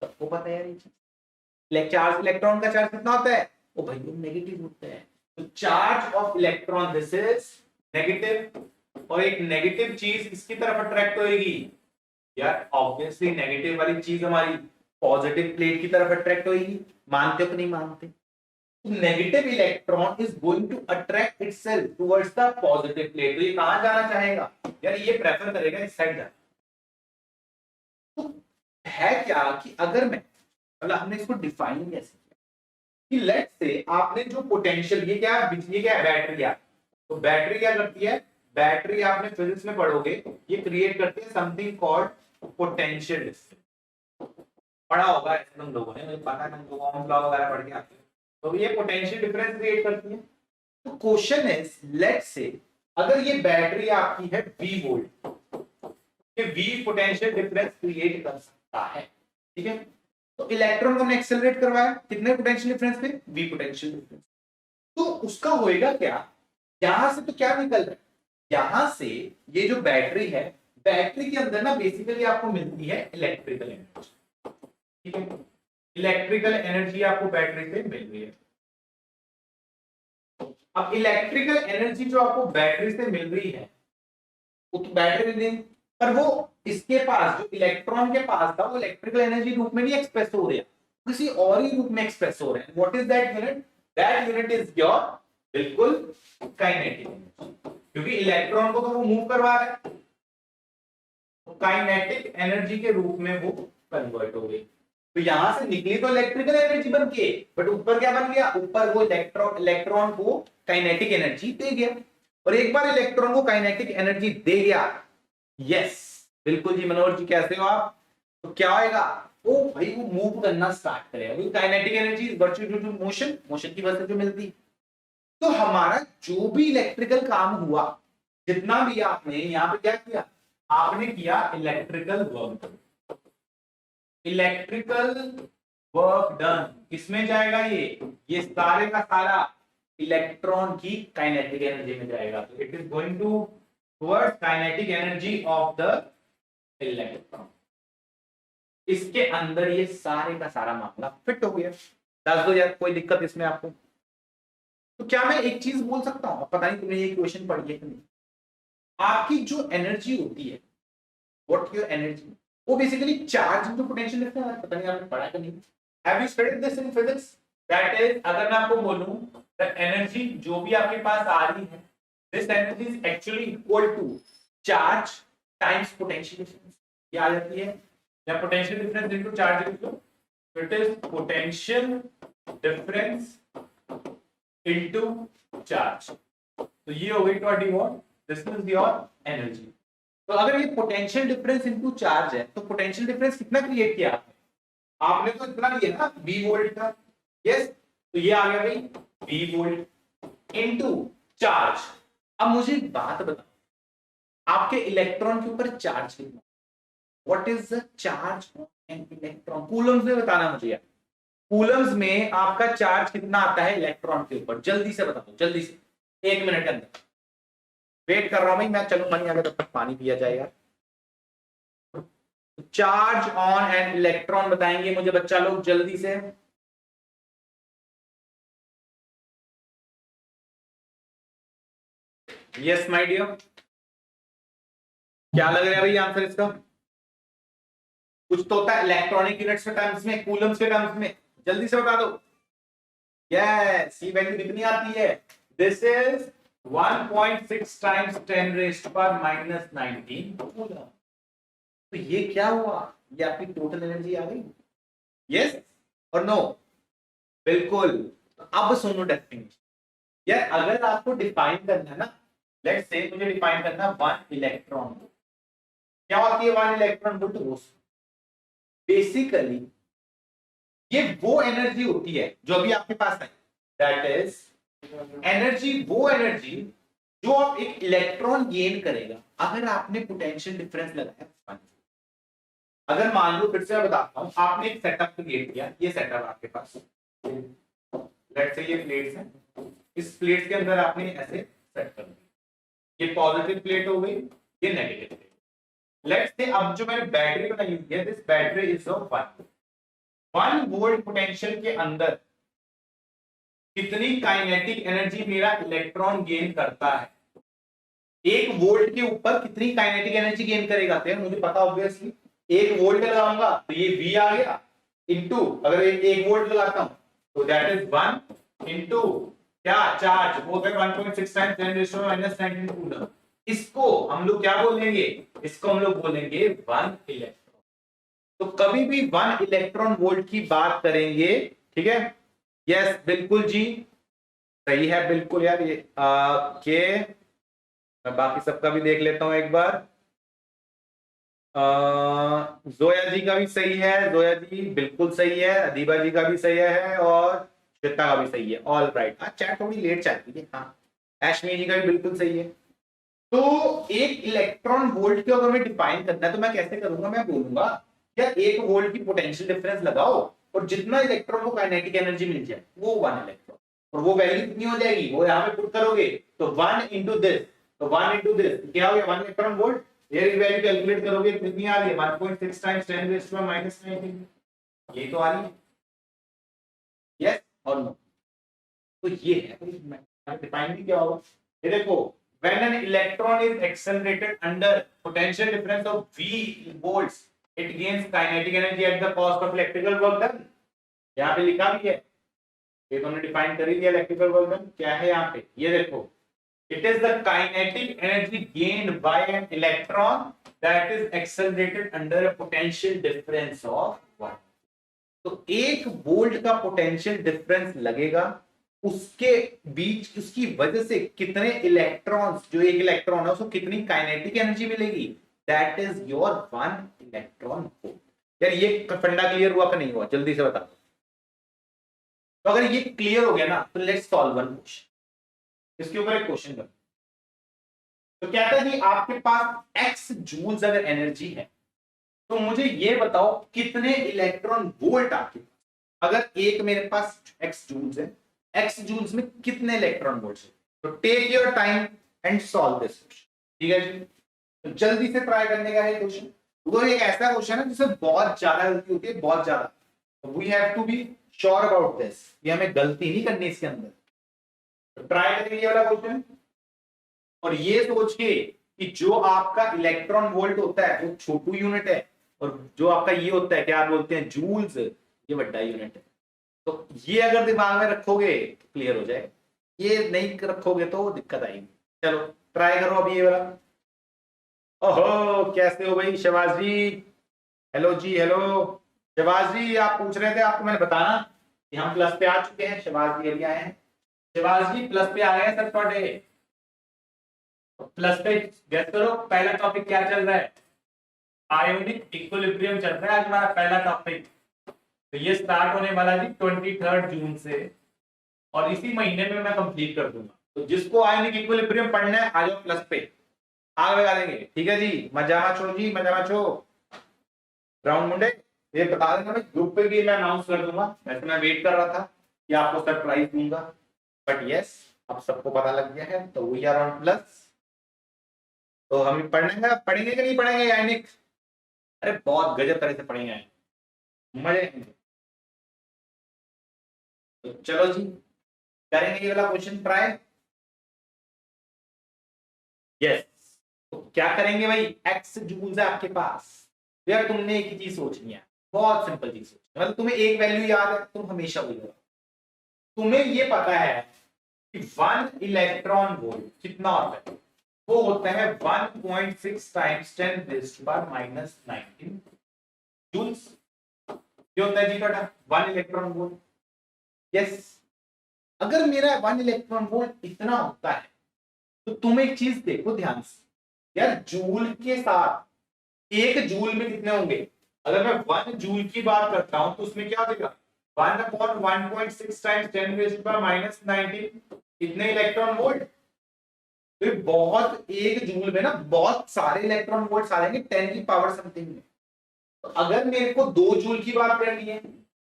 सबको पता है यार ये चीज। चार्ज, इलेक्ट्रॉन का चार्ज कितना होता है? ओ भाई वो नेगेटिव होता है। तो charge of electron this is negative, और एक नेगेटिव चीज इसकी तरफ अट्रैक्ट होएगी यार, ऑब्वियसली नेगेटिव वाली चीज हमारी पॉजिटिव प्लेट की तरफ अट्रैक्ट होएगी। मानते हो कि नहीं मानते? Negative electron is going to attract itself towards the positive plate. तो ये कहां जाना चाहेगा यार? ये प्रेफर करेगा इस साइड जाना। तो है क्या कि अगर मैं, मतलब हमने इसको डिफाइन कैसे किया कि लेट्स से आपने जो पोटेंशियल, ये क्या है? ये क्या है? बैटरी है। तो बैटरी क्या करती है? बैटरी आपने फिजिक्स में पढ़ोगे, ये क्रिएट करती है समथिंग कॉल्ड पोटेंशियल डिफरेंस। पढ़ा होगा ऐसे तुम लोगों ने, मुझे पता है तुम लोग ओम लॉ वगैरह पढ़ के आते हो। तो ये पोटेंशियल डिफरेंस क्रिएट करती है। तो क्वेश्चन इज, लेट्स से अगर ये बैटरी आपकी है V वोल्ट, ये V पोटेंशियल डिफरेंस क्रिएट कर सकता है, ठीक है? तो इलेक्ट्रॉन को हमने एक्सेलरेट करवाया कितने पोटेंशियल डिफरेंस पे? V potential difference. तो उसका होएगा क्या यहां से तो क्या निकल रहा है, यहां से ये जो बैटरी है, बैटरी के अंदर ना बेसिकली आपको मिलती है इलेक्ट्रिकल एनर्जी, ठीक है, इलेक्ट्रिकल एनर्जी आपको बैटरी से मिल रही है। अब इलेक्ट्रिकल एनर्जी जो आपको बैटरी से मिल रही है, वो तो बैटरी ने, पर वो इसके पास जो इलेक्ट्रॉन के पास था वो इलेक्ट्रिकल एनर्जी रूप में नहीं एक्सप्रेस हो रहा, किसी और ही रूप में एक्सप्रेस हो रहा है। What is that unit? That unit is your बिल्कुल काइनेटिक एनर्जी, क्योंकि इलेक्ट्रॉन को तो वो मूव करवा रहा है, तो काइनेटिक एनर्जी के रूप में वो कन्वर्ट हो गई। तो यहां से निकली तो इलेक्ट्रिकल एनर्जी बन के, बट ऊपर क्या बन गया, ऊपर वो इलेक्ट्रॉन को काइनेटिक एनर्जी दे गया। और एक बार इलेक्ट्रॉन को काइनेटिक एनर्जी दे गया, यस बिल्कुल जी मनोहर जी कैसे हो आप, तो क्या होएगा, ओ भाई वो मूव करना स्टार्ट करेगा, kinetic energy is virtual due to motion, motion की वजह से जो मिलती। तो हमारा जो भी इलेक्ट्रिकल काम हुआ, जितना भी आपने यहां पे क्या किया, आपने किया electrical work, electrical work done, किसमें जाएगा ये सारे का सारा इलेक्ट्रॉन की काइनेटिक एनर्जी में जाएगा। तो it is going to towards kinetic energy of the electron. इसके अंदर ये सारे का सारा मामला फिट हो गया। दस दो यार, कोई दिक्कत इसमें आपको? तो क्या मैं एक चीज बोल सकता हूं, पता नहीं तुमने ये क्वेश्चन पढ़ी है कि नहीं, आपकी जो एनर्जी होती है, व्हाट योर एनर्जी, वो बेसिकली चार्ज इनटू पोटेंशियल लिखते हैं, पता नहीं आपने पढ़ा कि नहीं। Have you studied this in physics? That is, अगर मैं आपको बोलूं द एनर्जी जो भी आपके पास आ रही है, this energy is actually equal to charge times potential difference, ये आ जाती है, या potential difference into charge is it is potential difference into charge. तो ये हो गई तुम्हारी what, this is your energy. तो अगर ये पोटेंशियल डिफरेंस इनटू चार्ज है, तो पोटेंशियल डिफरेंस कितना क्रिएट किया आपने? आपने तो इतना लिया ना V वोल्ट का, यस, तो ये आ गया भाई V वोल्ट इनटू चार्ज। अब मुझे एक बात बताओ, आपके इलेक्ट्रॉन के ऊपर चार्ज कितना, what is the charge on an electron, Coulomb's में बताना मुझे यार, कूलम्स में आपका चार्ज कितना आता है इलेक्ट्रॉन के ऊपर, जल्दी से बता दो, जल्दी से, 1 मिनट के अंदर। वेट कर रहा हूं भाई मैं, चलो मन आ गया, तब तक पानी पिया जाए यार। चार्ज ऑन एन इलेक्ट्रॉन बताएंगे मुझे बच्चा लोग जल्दी से। यस माय डियर, क्या लग रहा है भाई आंसर इसका? कुछ तो होता है इलेक्ट्रॉनिक यूनिट्स के टर्म्स में, कूलम्स के टर्म्स में, जल्दी से बता दो। यस, ये वैल्यू कितनी आती है, this is 1.6 times 10 raised power -19 coulomb. तो ये क्या हुआ, ये आपकी टोटल एनर्जी आ गई, यस और नो? बिल्कुल। अब सुनो डेफिनेशन यार, अगर आपको डिफाइन करना है ना, लेट्स से मुझे डिफाइन करना 1 इलेक्ट्रॉन, क्या होती है 1 इलेक्ट्रॉन वोल्ट? बेसिकली ये वो एनर्जी होती है जो अभी आपके पास है, दैट इज एनर्जी, वो एनर्जी जो आप एक इलेक्ट्रॉन गेन करेगा अगर आपने पोटेंशियल डिफरेंस लगाया। अगर मान लो, फिर से मैं बताता हूं, आपने एक सेटअप क्रिएट किया, ये सेटअप आपके पास, लेट्स से ये प्लेट्स हैं, इस प्लेट्स के अंदर आपने ऐसे सेट कर दिया, ये पॉजिटिव प्लेट हो गई, ये नेगेटिव प्लेट। लेट्स से अब जो मैंने बैटरी बनाई हुई है, this battery is of 1 volt potential के अंदर कितनी काइनेटिक एनर्जी मेरा इलेक्ट्रॉन गेन करता है, 1 वोल्ट के ऊपर कितनी काइनेटिक एनर्जी गेन करेगा, तो मुझे पता ऑब्वियसली 1 वोल्ट लगाऊंगा तो ये V आ गया, इनटू अगर 1 वोल्ट लगाता हूं तो दैट इज 1 इनटू क्या, चार्ज, वो है 1.6 टाइम्स 10 रेज़्ड टू -19 कूलम। इसको हम लोग क्या बोलेंगे, इसको हम लोग बोलेंगे 1 इलेक्ट्रॉन। तो कभी भी 1 इलेक्ट्रॉन वोल्ट की बात करेंगे, ठीक है, यस बिल्कुल जी सही है, बिल्कुल यार ये के, मैं बाकी सबका भी देख लेता हूं एक बार। जोया जी का भी सही है, जोया जी बिल्कुल सही है, अदीबा जी का भी सही है, और श्वेता का भी सही है, ऑल राइट। चैट थोड़ी लेट चलती है, हाँ, ऐश्मी जी का भी बिल्कुल सही है। तो एक इलेक्ट्रॉन वोल्ट को अगर मैं डिफाइन करना है तो मैं कैसे करूंगा, मैं बोलूंगा यार 1 वोल्ट की पोटेंशियल डिफरेंस लगाओ और जितना इलेक्ट्रॉन को काइनेटिक एनर्जी मिल जाए वो 1 इलेक्ट्रॉन। और वो वैल्यू कितनी हो जाएगी, वो यहाँ पे पुट करोगे तो 1 इंटू दिस, तो 1 इंटू दिस क्या हो गया 1 इलेक्ट्रॉन वोल्ट। ये वैल्यू कैलकुलेट करोगे कितनी आ रही है 1.6 टाइम्स 10 रेज़ टू माइनस 19, ये तो आ रही है, यस और नो। तो ये है डिफाइन भी क्या होगा, ये देखो when an electron is accelerated under potential difference of v volts it gains kinetic energy at the cost of electrical work done, यहाँ पे लिखा भी है, ये तो हमने डिफाइन कर ही दिया इलेक्ट्रिकल वर्क डन क्या है यहाँ पे, ये देखो it is the kinetic energy gained by an electron that is accelerated under a potential difference of 1। तो एक वोल्ट का पोटेंशियल डिफरेंस लगेगा, उसके बीच उसकी वजह से कितने इलेक्ट्रॉन्स, जो एक इलेक्ट्रॉन है उसको कितनी काइनेटिक एनर्जी मिलेगी, that is your 1 electron volt. यार ये फंडा क्लियर हुआ कि नहीं हुआ, जल्दी से बता। तो अगर ये क्लियर हो गया ना तो लेट्स सॉल्व वन क्वेश्चन, इसके ऊपर एक क्वेश्चन कर। तो कहता है कि आपके पास x जूल्स अगर एनर्जी है तो मुझे ये बताओ कितने इलेक्ट्रॉन वोल्ट आपके पास, अगर एक मेरे पास x जूल्स है, x जूल्स में कितने इलेक्ट्रॉन वोल्ट्स है। तो take your time and solve this question, ठीक है जी। तो जल्दी से ट्राई करने का है क्वेश्चन, वो एक ऐसा क्वेश्चन है जिसमें बहुत ज्यादा गलती होती है, बहुत ज्यादा, we have to be sure about this, ये हमें गलती नहीं करनी इसके अंदर। तो ट्राई करेंगे ये वाला क्वेश्चन, और ये सोच के कि जो आपका इलेक्ट्रॉन वोल्ट होता है वो छोटू यूनिट है, और जो आपका ये होता है क्या बोलते हैं जूल्स, ये बड़ा यूनिट है। तो ये अगर दिमाग में रखोगे तो क्लियर हो जाए, ये नहीं रखोगे तो दिक्कत आएगी। चलो ट्राई करो अभी ये वाला। ओहो कैसे हो भाई शहबाज जी, हेलो जी हेलो। शहबाज जी आप पूछ रहे थे, आपको मैंने बताना कि हम प्लस पे आ चुके हैं, शहबाज जी अभी आए हैं। शहबाज जी प्लस पे आ गए सर थोड़े, प्लस पे गेस करो पहला टॉपिक क्या चल रहा है, आयोनिक इक्विलिब्रियम चल रहा है आज हमारा पहला टॉपिक। तो ये स्टार्ट होने वाला जी 23 जून से, और इसी महीने में मैं कंप्लीट कर दूंगा। तो जिसको आयोनिक इक्विलिब्रियम पढ़ना है आ जाओ प्लस पे, आग लगा देंगे, ठीक है जी। मजा मचो जी मजा मचो, ब्राउन मुंडे ये बता देना भाई, ग्रुप पे भी मैं अनाउंस कर दूंगा। वैसे मैं वेट कर रहा था कि आपको सरप्राइज दूंगा, बट यस अब सबको पता लग गया है, तो वी आर ऑन प्लस। तो हम पढ़ेंगे कि नहीं पढ़ेंगे आयोनिक, अरे बहुत गजब तरह से पढ़ेंगे, मजे। तो चलो जी करेंगे ये वाला क्वेश्चन ट्राई, यस। तो क्या करेंगे भाई, एक्स जूल्स है आपके पास, यार तुमने एक ही चीज सोचनी है, बहुत सिंपल चीज सोचनी है, मतलब तुम्हें एक वैल्यू याद है तुम हमेशा वही करो। तुम्हें ये पता है कि 1 इलेक्ट्रॉन वोल्ट कितना होता है, वो होता है 1.6 times 10 raised to power minus 19 joules. ये होता है जी ਤੁਹਾਡਾ 1 इलेक्ट्रॉन वोल्ट, यस। अगर मेरा 1 इलेक्ट्रॉन वोल्ट इतना होता है तो तुम एक चीज देखो ध्यान से, यार जूल के साथ एक जूल में कितने होंगे, अगर मैं 1 जूल की बात करता हूं तो उसमें क्या होगा 1 upon 1.6 times 10 raised to power minus 19 इतने इलेक्ट्रॉन वोल्ट। तो बहुत एक जूल में ना बहुत सारे इलेक्ट्रॉन वोल्ट्स आ जाएंगे 10 की पावर समथिंग में। तो अगर मेरे को 2 जूल की बात करनी है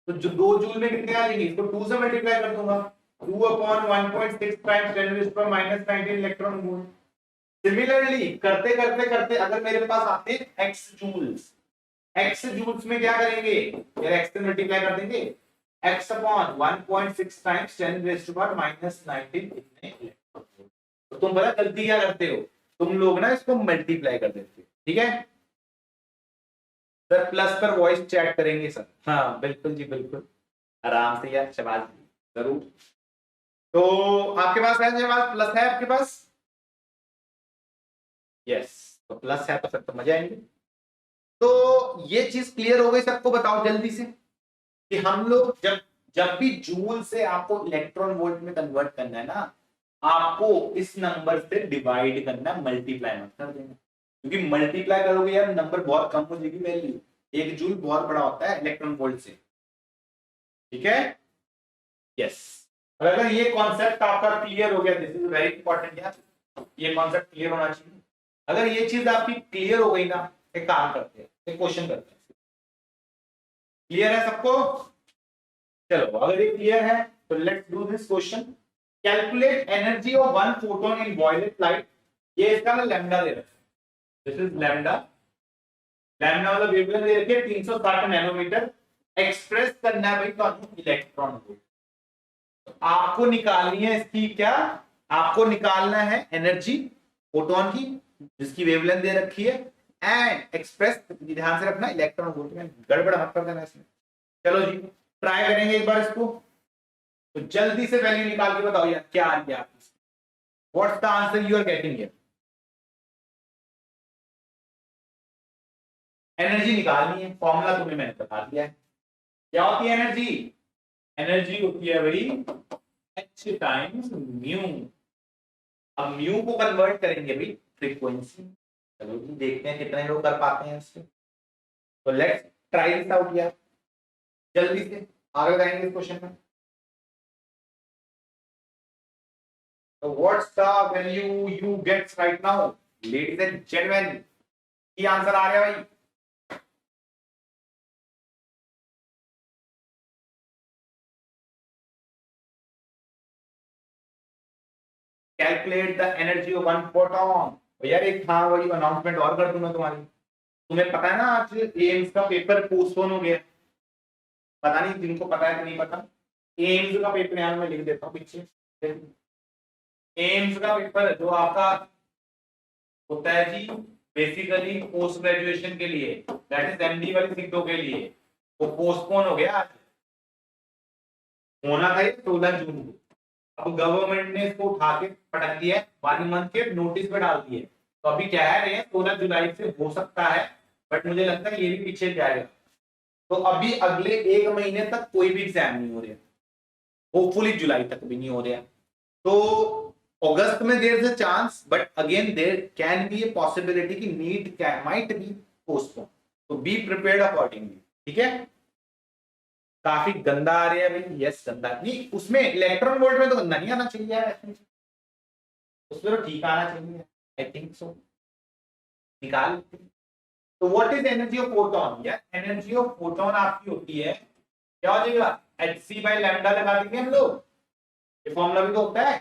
तो जो 2 जूल में कितने आ जाएंगे, इसको 2 से मल्टीप्लाई कर दूंगा, 2 upon 1.6 times 10 raised to power minus 19 electron volt. Similarly करते करते करते अगर मेरे पास आते हैं x जूल्स, x जूल्स में क्या करेंगे यार, x से मल्टीप्लाई कर देंगे, x upon 1.6 times 10 raised to power minus 19 इतने इलेक्ट्रॉन वोल्ट। तो तुम बड़ा गलती क्या करते हो, तुम लोग ना इसको मल्टीप्लाई कर देते हो, ठीक है सर। प्लस पर वॉइस चैट करेंगे सर, हाँ बिल्कुल जी बिल्कुल, आराम से यार शबाज जरूर। तो आपके पास है शबाज, प्लस है आपके पास, यस। तो प्लस है तो फिर तो मजा आएंगे। तो ये चीज क्लियर हो गई सबको, बताओ जल्दी से कि हम लोग जब जब भी जूल से आपको इलेक्ट्रॉन वोल्ट में कन्वर्ट करना है ना, आपको इस नंबर से डिवाइड करना, मल्टीप्लाई मत कर देना, क्योंकि मल्टीप्लाई करोगे यार नंबर बहुत कम हो जाएगी वैल्यू, एक जूल बहुत बड़ा होता है इलेक्ट्रॉन वोल्ट से, ठीक है यस। और अगर ये कॉन्सेप्ट आपका क्लियर हो गया, दिस इज वेरी इंपॉर्टेंट यार, ये कॉन्सेप्ट क्लियर होना चाहिए। अगर ये चीज आपकी क्लियर हो गई ना, एक काम करते हैं, एक क्वेश्चन करते हैं, क्लियर है सबको। चलो अगर ये क्लियर है तो let's do this question. Calculate energy of one photon in violet light, ये इसका ना लैम्डा दे रखा है, दिस इज लैम्डा, लैम्डा वाला वेवलेंथ दे रखी है 360 नैनोमीटर, एक्सप्रेस करना है भाई तो इलेक्ट्रॉन वोल्ट। तो आपको निकालनी है इसकी क्या, आपको निकालना है एनर्जी फोटोन की जिसकी वेवलेंथ दे रखी है, एंड एक्सप्रेस, ध्यान से रखना इलेक्ट्रॉन वोल्ट में, गड़बड़ मत कर देना इसमें। चलो जी ट्राई करेंगे एक बार इसको, तो जल्दी से वैल्यू निकाल के बताओ यार क्या आ गया, what's the answer you are getting here. Energy निकालनी है, फॉर्मूला तुम्हें मैंने बता दिया है, क्या होती है एनर्जी, एनर्जी होती है भाई h टाइम्स म्यू। अब म्यू को कन्वर्ट करेंगे भाई फ्रीक्वेंसी, चलो जी देखते हैं कितने लोग कर पाते हैं इससे, तो लेट्स ट्राई दिस आउट यार, जल्दी से आगे बढ़ाएंगे इस क्वेश्चन में। तो what's the value you gets right now ladies and gentleman, की आंसर आ रहा है भाई, calculate the energy of one photon. यार एक था वही अनाउंसमेंट और कर दूं मैं तुम्हारी, तुम्हें पता है ना आज एम्स का पेपर पोस्टपोन हो गया, पता नहीं जिनको पता है कि नहीं पता, एम्स का पेपर यहाँ मैं लिख देता हूँ पीछे, एम्स का पेपर जो आपका होता है जी बेसिकली पोस्ट ग्रेजुएशन के लिए, दैट इज एमडी वाली सीटों के लिए, वो पोस्टपोन हो गया, आज होना था 16 जून को, अब गवर्नमेंट ने इसको उठा के पटक दिया, 1 मंथ के नोटिस पे डाल दिए, तो अभी कह रहे हैं 16 जुलाई से हो सकता है, बट मुझे लगता है ये भी पीछे जाएगा, तो अभी अगले 1 महीने तक कोई भी एग्जाम नहीं हो रहा, होपफुली जुलाई तक भी नहीं हो रहा, तो अगस्त में there is a chance, but again there can be a possibility कि NEET can might be postpone, तो बी प्रिपेयर्ड अकॉर्डिंगली, ठीक है। काफी गंदा आ रहा है भाई, यस गंदा नहीं, उसमें इलेक्ट्रॉन वोल्ट में तो गंदा नहीं आना चाहिए यार, उसमें तो ठीक आना चाहिए, आई थिंक सो, निकाल। तो what is energy of photon, यार एनर्जी ऑफ फोटोन आपकी होती है, क्या हो जाएगा hc बाय लैम्डा लगा देंगे हम लोग, ये फॉर्मूला भी तो होता है,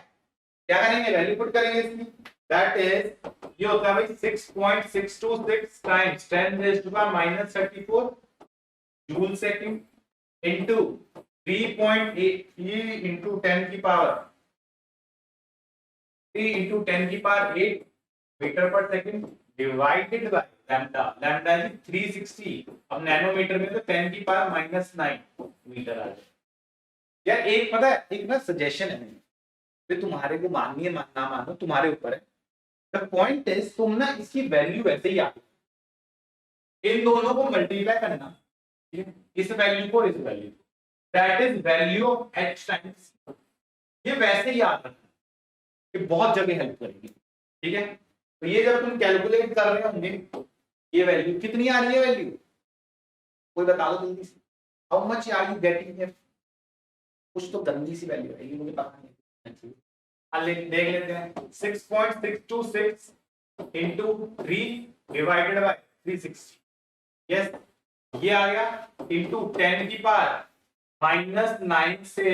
क्या करेंगे वैल्यू पुट करेंगे इसकी, दैट इज ये होता है भाई 6.626 times 10 raise to power -34 joule second into 3.8 into 10 की पावर 3 इनटू 10 की पावर 8 मीटर पर second divided by lambda, lambda is 360, अब नैनोमीटर में तो 10 की पावर -9 मीटर आ जाए। यार एक पता है एक ना सजेशन है, फिर तुम्हारे को माननी है ना मानो तुम्हारे ऊपर है, द पॉइंट इज तुम ना इसकी वैल्यू वैसे ही आती, इन दोनों को मल्टीप्लाई करना, इस वैल्यू को इस value, that is value of h times, ये वैसे ही याद रखना, ये बहुत जगह हेल्प करेगी, ठीक है। तो ये जब तुम कैलकुलेट कर रहे होंगे, ये वैल्यू कितनी आ रही है, वैल्यू कोई बता दो जल्दी से, how much are you getting here, कुछ तो गंदी सी वैल्यू है, ये मुझे पता नहीं, देख लेते हैं 6.626 into 3 डिवाइडेड बाय 360, यस ये आ गया इंटू 10 की पावर -9 से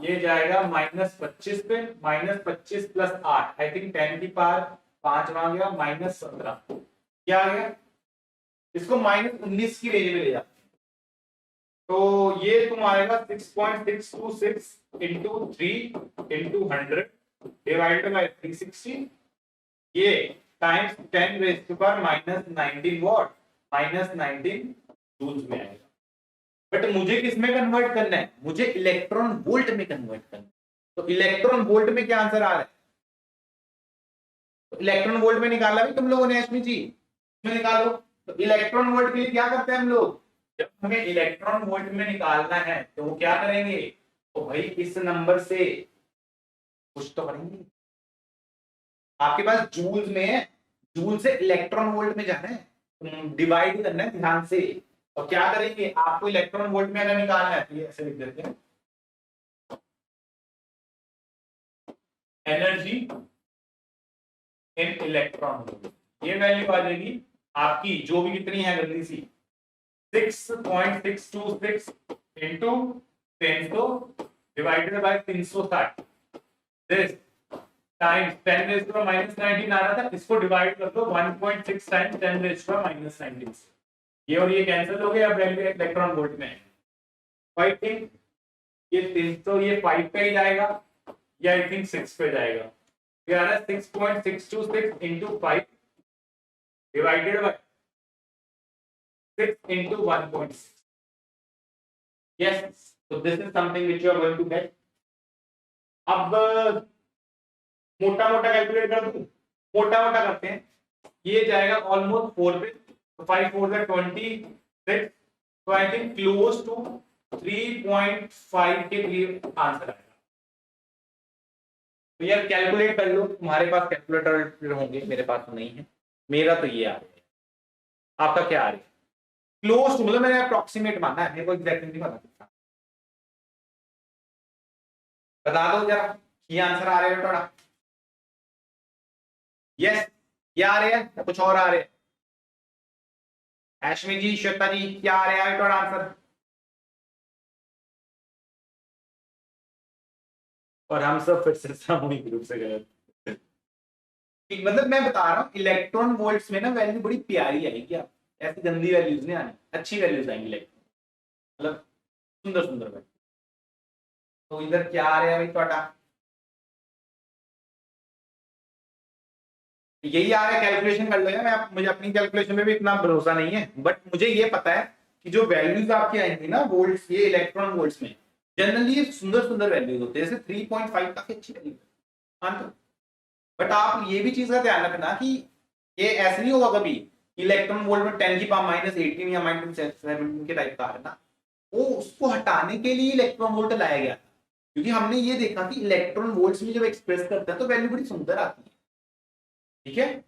ये जाएगा -25 पे, -25 प्लस 8, आई थिंक 10 की पावर 5 आ गया, -17, क्या आ गया, इसको -19 की रेंज में ले जाते हैं, तो ये तुम आएगा 6.626 इंटू 3 इंटू 100 डिवाइडेड बाय 360, ये times 10 raise to power -19 watt, -19 joules में आएगा, बट मुझे किस में कन्वर्ट करना है, मुझे इलेक्ट्रॉन वोल्ट में कन्वर्ट करना है, तो इलेक्ट्रॉन वोल्ट में क्या आंसर आ रहा है, तो इलेक्ट्रॉन वोल्ट में निकाला भी तुम लोगों ने अश्मी जी, इसमें निकालो, तो इलेक्ट्रॉन वोल्ट के लिए क्या करते हैं हम लोग, जब हमें इलेक्ट्रॉन वोल्ट में निकालना है तो वो क्या करेंगे, तो भाई इस नंबर से कुछ तो करेंगे, आपके पास जूल्स में है, जूल से इलेक्ट्रॉन वोल्ट में जाना है, डिवाइड करना है ध्यान से, और क्या करेंगे आपको इलेक्ट्रॉन वोल्ट में अगर निकालना है तो ये ऐसे लिख देते हैं, एनर्जी इन इलेक्ट्रॉन वोल्ट, ये वैल्यू आ जाएगी आपकी जो भी कितनी है गंदी सी 6.626 into 300 divided by 360, this times 10 raise to minus 19 आ रहा था, इसको डिवाइड कर दो 1.6 टाइम्स 10 रेज़ टू माइनस 19, ये और ये कैंसिल हो गया, अब वैल्यू इलेक्ट्रॉन वोल्ट में है। आई थिंक ये 300 ये 5 पे ही जाएगा या आई थिंक 6 पे जाएगा, ये आ रहा है 6.626 into 5 divided by 6 into 1.6. Yes, so this is something which you are going to get. अब मोटा मोटा कैलकुलेट कर दूं, मोटा मोटा करते हैं, ये जाएगा ऑलमोस्ट 4 पे, 5 4 से 26, तो आई थिंक क्लोज टू 3.5 के करीब आंसर आएगा। तो यार कैलकुलेट कर लो, तुम्हारे पास कैलकुलेटर होंगे, मेरे पास तो नहीं है, मेरा तो ये आ रहा है, आपका क्या आ रहा है? क्लोज टू मतलब मैंने अप्रोक्सीमेट माना है, मेरे को एग्जैक्टली नहीं पता, बता दो जरा ये आंसर आ रहा है थोड़ा। यस, ये आ रहे हैं कुछ और आ रहे हैं? ऐश्मी जी, श्वेता जी, क्या आ रहा है थोड़ा आंसर? और हम सब फिर से सामूहिक रूप से गलत। मतलब मैं बता रहा हूँ इलेक्ट्रॉन वोल्ट्स में ना वैल्यू बड़ी प्यारी आएगी, आप ऐसी गंदी वैल्यूज नहीं आनी, अच्छी वैल्यूज आएंगी इलेक्ट्रॉन, मतलब सुंदर सुंदर वैल्यू। तो इधर क्या आ रहा है भाई थोड़ा? यही आ रहा है, कैलकुलेशन कर लो यार, मुझे अपनी कैलकुलेशन में भी इतना भरोसा नहीं है, बट मुझे ये पता है कि जो वैल्यूज आपकी आएंगी ना वोल्ट्स, ये इलेक्ट्रॉन वोल्ट्स में जनरली सुंदर सुंदर वैल्यूज होते हैं, जैसे 3.5 काफी अच्छी वैल्यू है, बट आप ये भी चीज का ध्यान रखना कि ये ऐसे नहीं होगा कभी इलेक्ट्रॉन वोल्ट में 10 की पावर -18 या -17 के टाइप का है ना, वो उसको हटाने के लिए इलेक्ट्रॉन वोल्ट लाया गया था, क्योंकि हमने ये देखा कि इलेक्ट्रॉन वोल्ट्स में जब एक्सप्रेस करते हैं तो वैल्यू बड़ी सुंदर आती है। ठीक है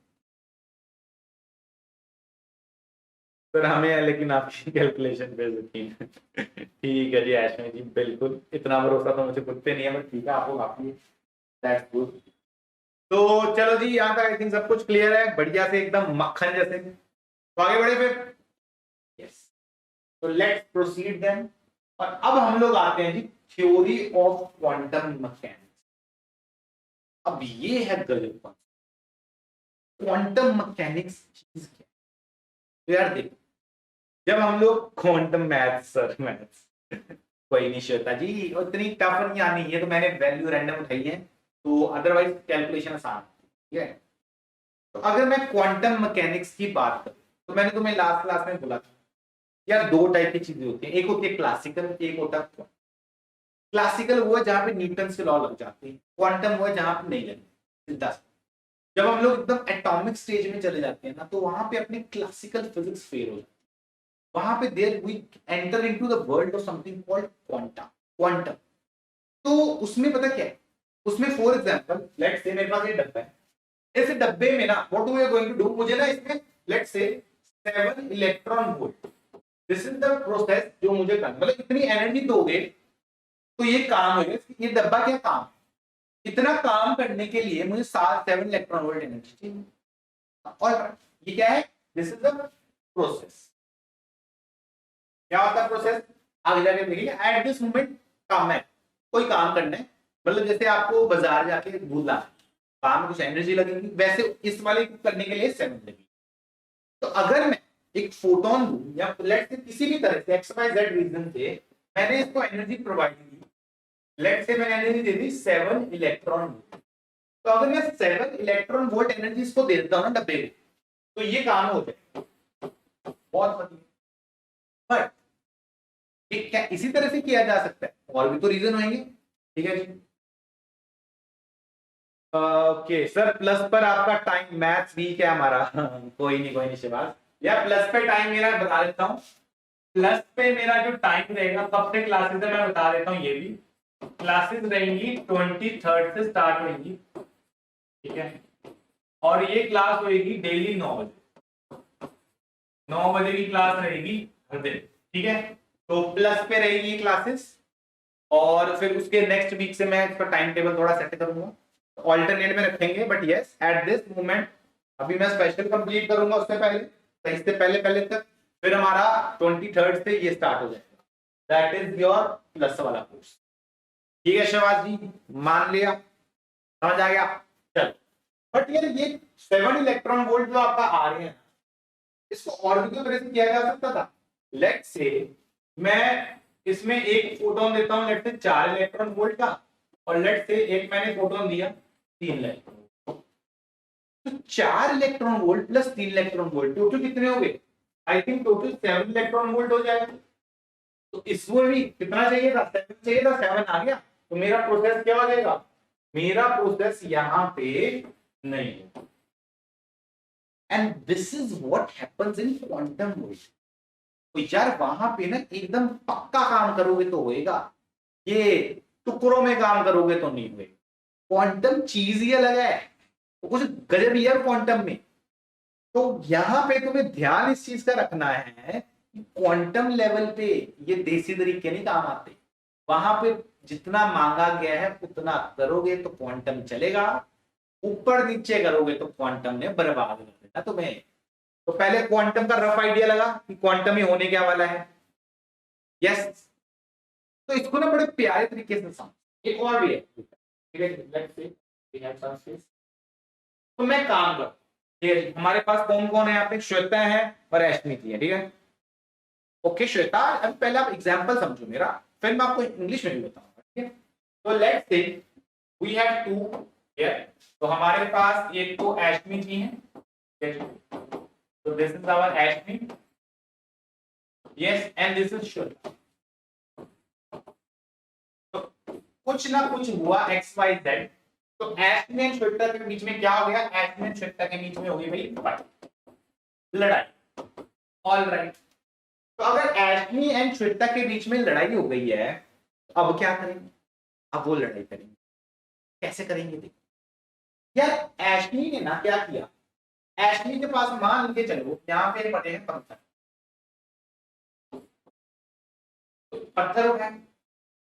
सर, हमें लेकिन आपकी कैलकुलेशन पे यकीन ठीक है जी ऐश्मी जी, बिल्कुल इतना भरोसा तो मुझे खुद पे नहीं है, बट ठीक है आपको काफी, दैट्स गुड। तो चलो जी, यहाँ तक आई थिंक सब कुछ क्लियर है, बढ़िया से एकदम मक्खन जैसे, तो आगे बढ़े फिर। यस, तो लेट्स प्रोसीड देन, और अब हम लोग आते हैं जी थ्योरी ऑफ क्वांटम मैकेनिक्स। अब ये है गजब का क्वांटम मैकेनिक्स चीज क्या? तो यार देखो, जब हम लोग क्वांटम मैथ्स, सर मैथ्स कोई नहीं श्वेता जी, इतनी टफ नहीं आनी है, तो मैंने वैल्यू रैंडम उठाई है, तो अदरवाइज कैलकुलेशन आसान, ठीक है। तो अगर मैं क्वांटम मैकेनिक्स की बात करूं, तो मैंने तुम्हें लास्ट क्लास में बोला था यार दो टाइप की चीजें होती हैं, एक होती है क्लासिकल, एक होता है क्लासिकल वो है जहां पे न्यूटन के लॉ लग जाते हैं, क्वांटम वो है जहां पे नहीं लगते, सीधा। जब हम लोग एकदम एटॉमिक स्टेज में चले जाते हैं ना, तो वहां पे अपनी क्लासिकल फिजिक्स फेल हो जाती है, वहां पे there we enter into the world of something called quantum. Quantum तो उसमें पता क्या है, उसमें फॉर एग्जांपल लेट्स से मेरे पास ये डब्बा है, इस डब्बे में ना what we are going to do, मुझे ना इसमें let's say 7 electron volt, this is the process जो मुझे करना, मतलब इतनी एनर्जी दोगे तो ये काम होगा, ये डब्बा क्या काम, इतना काम करने के लिए मुझे 7 इलेक्ट्रॉन वोल्ट एनर्जी चाहिए, और ये क्या है, दिस इज द प्रोसेस। क्या होता है प्रोसेस, आगे जाके देखिए, एट दिस मोमेंट काम है, कोई काम करना है, मतलब जैसे आपको बाजार जाके दूध लाना, काम में कुछ एनर्जी लगेगी, वैसे इस वाले करने के लिए 7 लगेगी। तो अगर मैं एक फोटोन दूं या लेट्स से किसी भी तरह से एक्स वाई जेड रीजन से मैंने इसको एनर्जी प्रोवाइड की, लेट्स से मैंने एनर्जी दे दी 7 इलेक्ट्रॉन वोल्ट, तो अगर मैं 7 इलेक्ट्रॉन वोल्ट एनर्जी इसको दे देता हूं ना डब्बे में, तो ये काम हो जाएगा, बहुत बढ़िया। बट ये क्या इसी तरह से किया जा सकता है, और भी तो रीजन होंगे, ठीक है जी। ओके सर, प्लस पर आपका टाइम मैथ्स वीक है हमारा कोई नहीं शिवाज, या प्लस पे टाइम मेरा बता देता हूँ, प्लस पे मेरा जो टाइम रहेगा कब से क्लासेस है मैं बता देता हूँ, ये भी क्लासेस रहेंगी 23 से स्टार्ट होंगी, ठीक है, और ये क्लास होगी डेली 9 बजे, 9 बजे की क्लास रहेगी हर दिन, ठीक है। तो प्लस पे रहेगी क्लासेस, और फिर उसके नेक्स्ट वीक से मैं इसका टाइम टेबल थोड़ा सेट करूंगा, ऑल्टरनेट में रखेंगे, but yes eight this moment अभी मैं स्पेशल कंप्लीट करूंगा उससे पहले, तो इससे पहले पहले तक फिर हमारा 23 से ये स्टार्ट हो जाएगा, दैट इज योर प्लस वाला कोर्स, ठीक है शिवाज जी, मान लिया। समझ आ गया? चल, बट यार ये 7 इलेक्ट्रॉन वोल्ट जो आपका आ रहे हैं, इसको और भी तो तरह से किया जा सकता था। लेट्स से मैं इसमें एक फोटोन देता हूं, लेट्स से 4 इलेक्ट्रॉन वोल्ट का, और लेट्स से एक मैंने फोटोन दिया 3 इलेक्ट्रॉन। तो 4 electron volt plus 3 electron volt total कितने हो गए? I think total 7 electron volt हो जाएगा। तो इसमें भी कितना चाहिए था? 7 चाहिए था, 7 आ गया। तो मेरा प्रोसेस क्या हो जाएगा? मेरा प्रोसेस यहां पे नहीं होगा। And this is what happens in quantum world. तो यार वहां पे ना एकदम पक्का काम करोगे तो होएगा, ये टुकड़ों में काम करोगे तो नहीं होएगा। क्वांटम चीज ही अलग है, तो कुछ गजब ही है क्वांटम में। तो यहां पे तुम्हें ध्यान इस चीज का रखना है कि क्वांटम लेवल पे ये देसी तरीके नहीं काम आते। वहां पे जितना मांगा गया है उतना करोगे तो क्वांटम चलेगा, ऊपर नीचे करोगे तो क्वांटम ने बर्बाद कर देना तुम्हें। तो पहले क्वांटम का रफ आइडिया लगा कि क्वांटम ही होने क्या वाला है। यस, तो इसको ना बड़े प्यारे तरीके से समझ। एक और भी है, ठीक है, let's say we have some space. तो मैं काम कर, ठीक है, हमारे पास कौन कौन है यहाँ पे? श्वेता है और एश्मी जी है, ठीक है। ओके श्वेता, अब पहले आप एग्जांपल समझो मेरा, फिर मैं आपको इंग्लिश में भी बताऊंगा, ठीक है। तो लेट्स से वी हैव 2 हियर। तो हमारे पास एक तो एश्मी जी है, तो this is our Ashmi, yes, and this is Shweta. तो कुछ ना कुछ हुआ एक्स वाई जेड, तो एश्मी एंड श्वेता के बीच में क्या हो गया? एश्मी एंड श्वेता के बीच में हो गई भाई फाइट, लड़ाई। ऑल राइट, तो अगर एश्मी एंड श्वेता के बीच में लड़ाई हो गई है, तो अब क्या करेंगे? अब वो लड़ाई करेंगे, कैसे करेंगे? देखो यार, एश्मी ने ना क्या किया, एश्मी के पास मान के चलो यहाँ पे पड़े हैं पत्थर, तो पत्थर उठाए,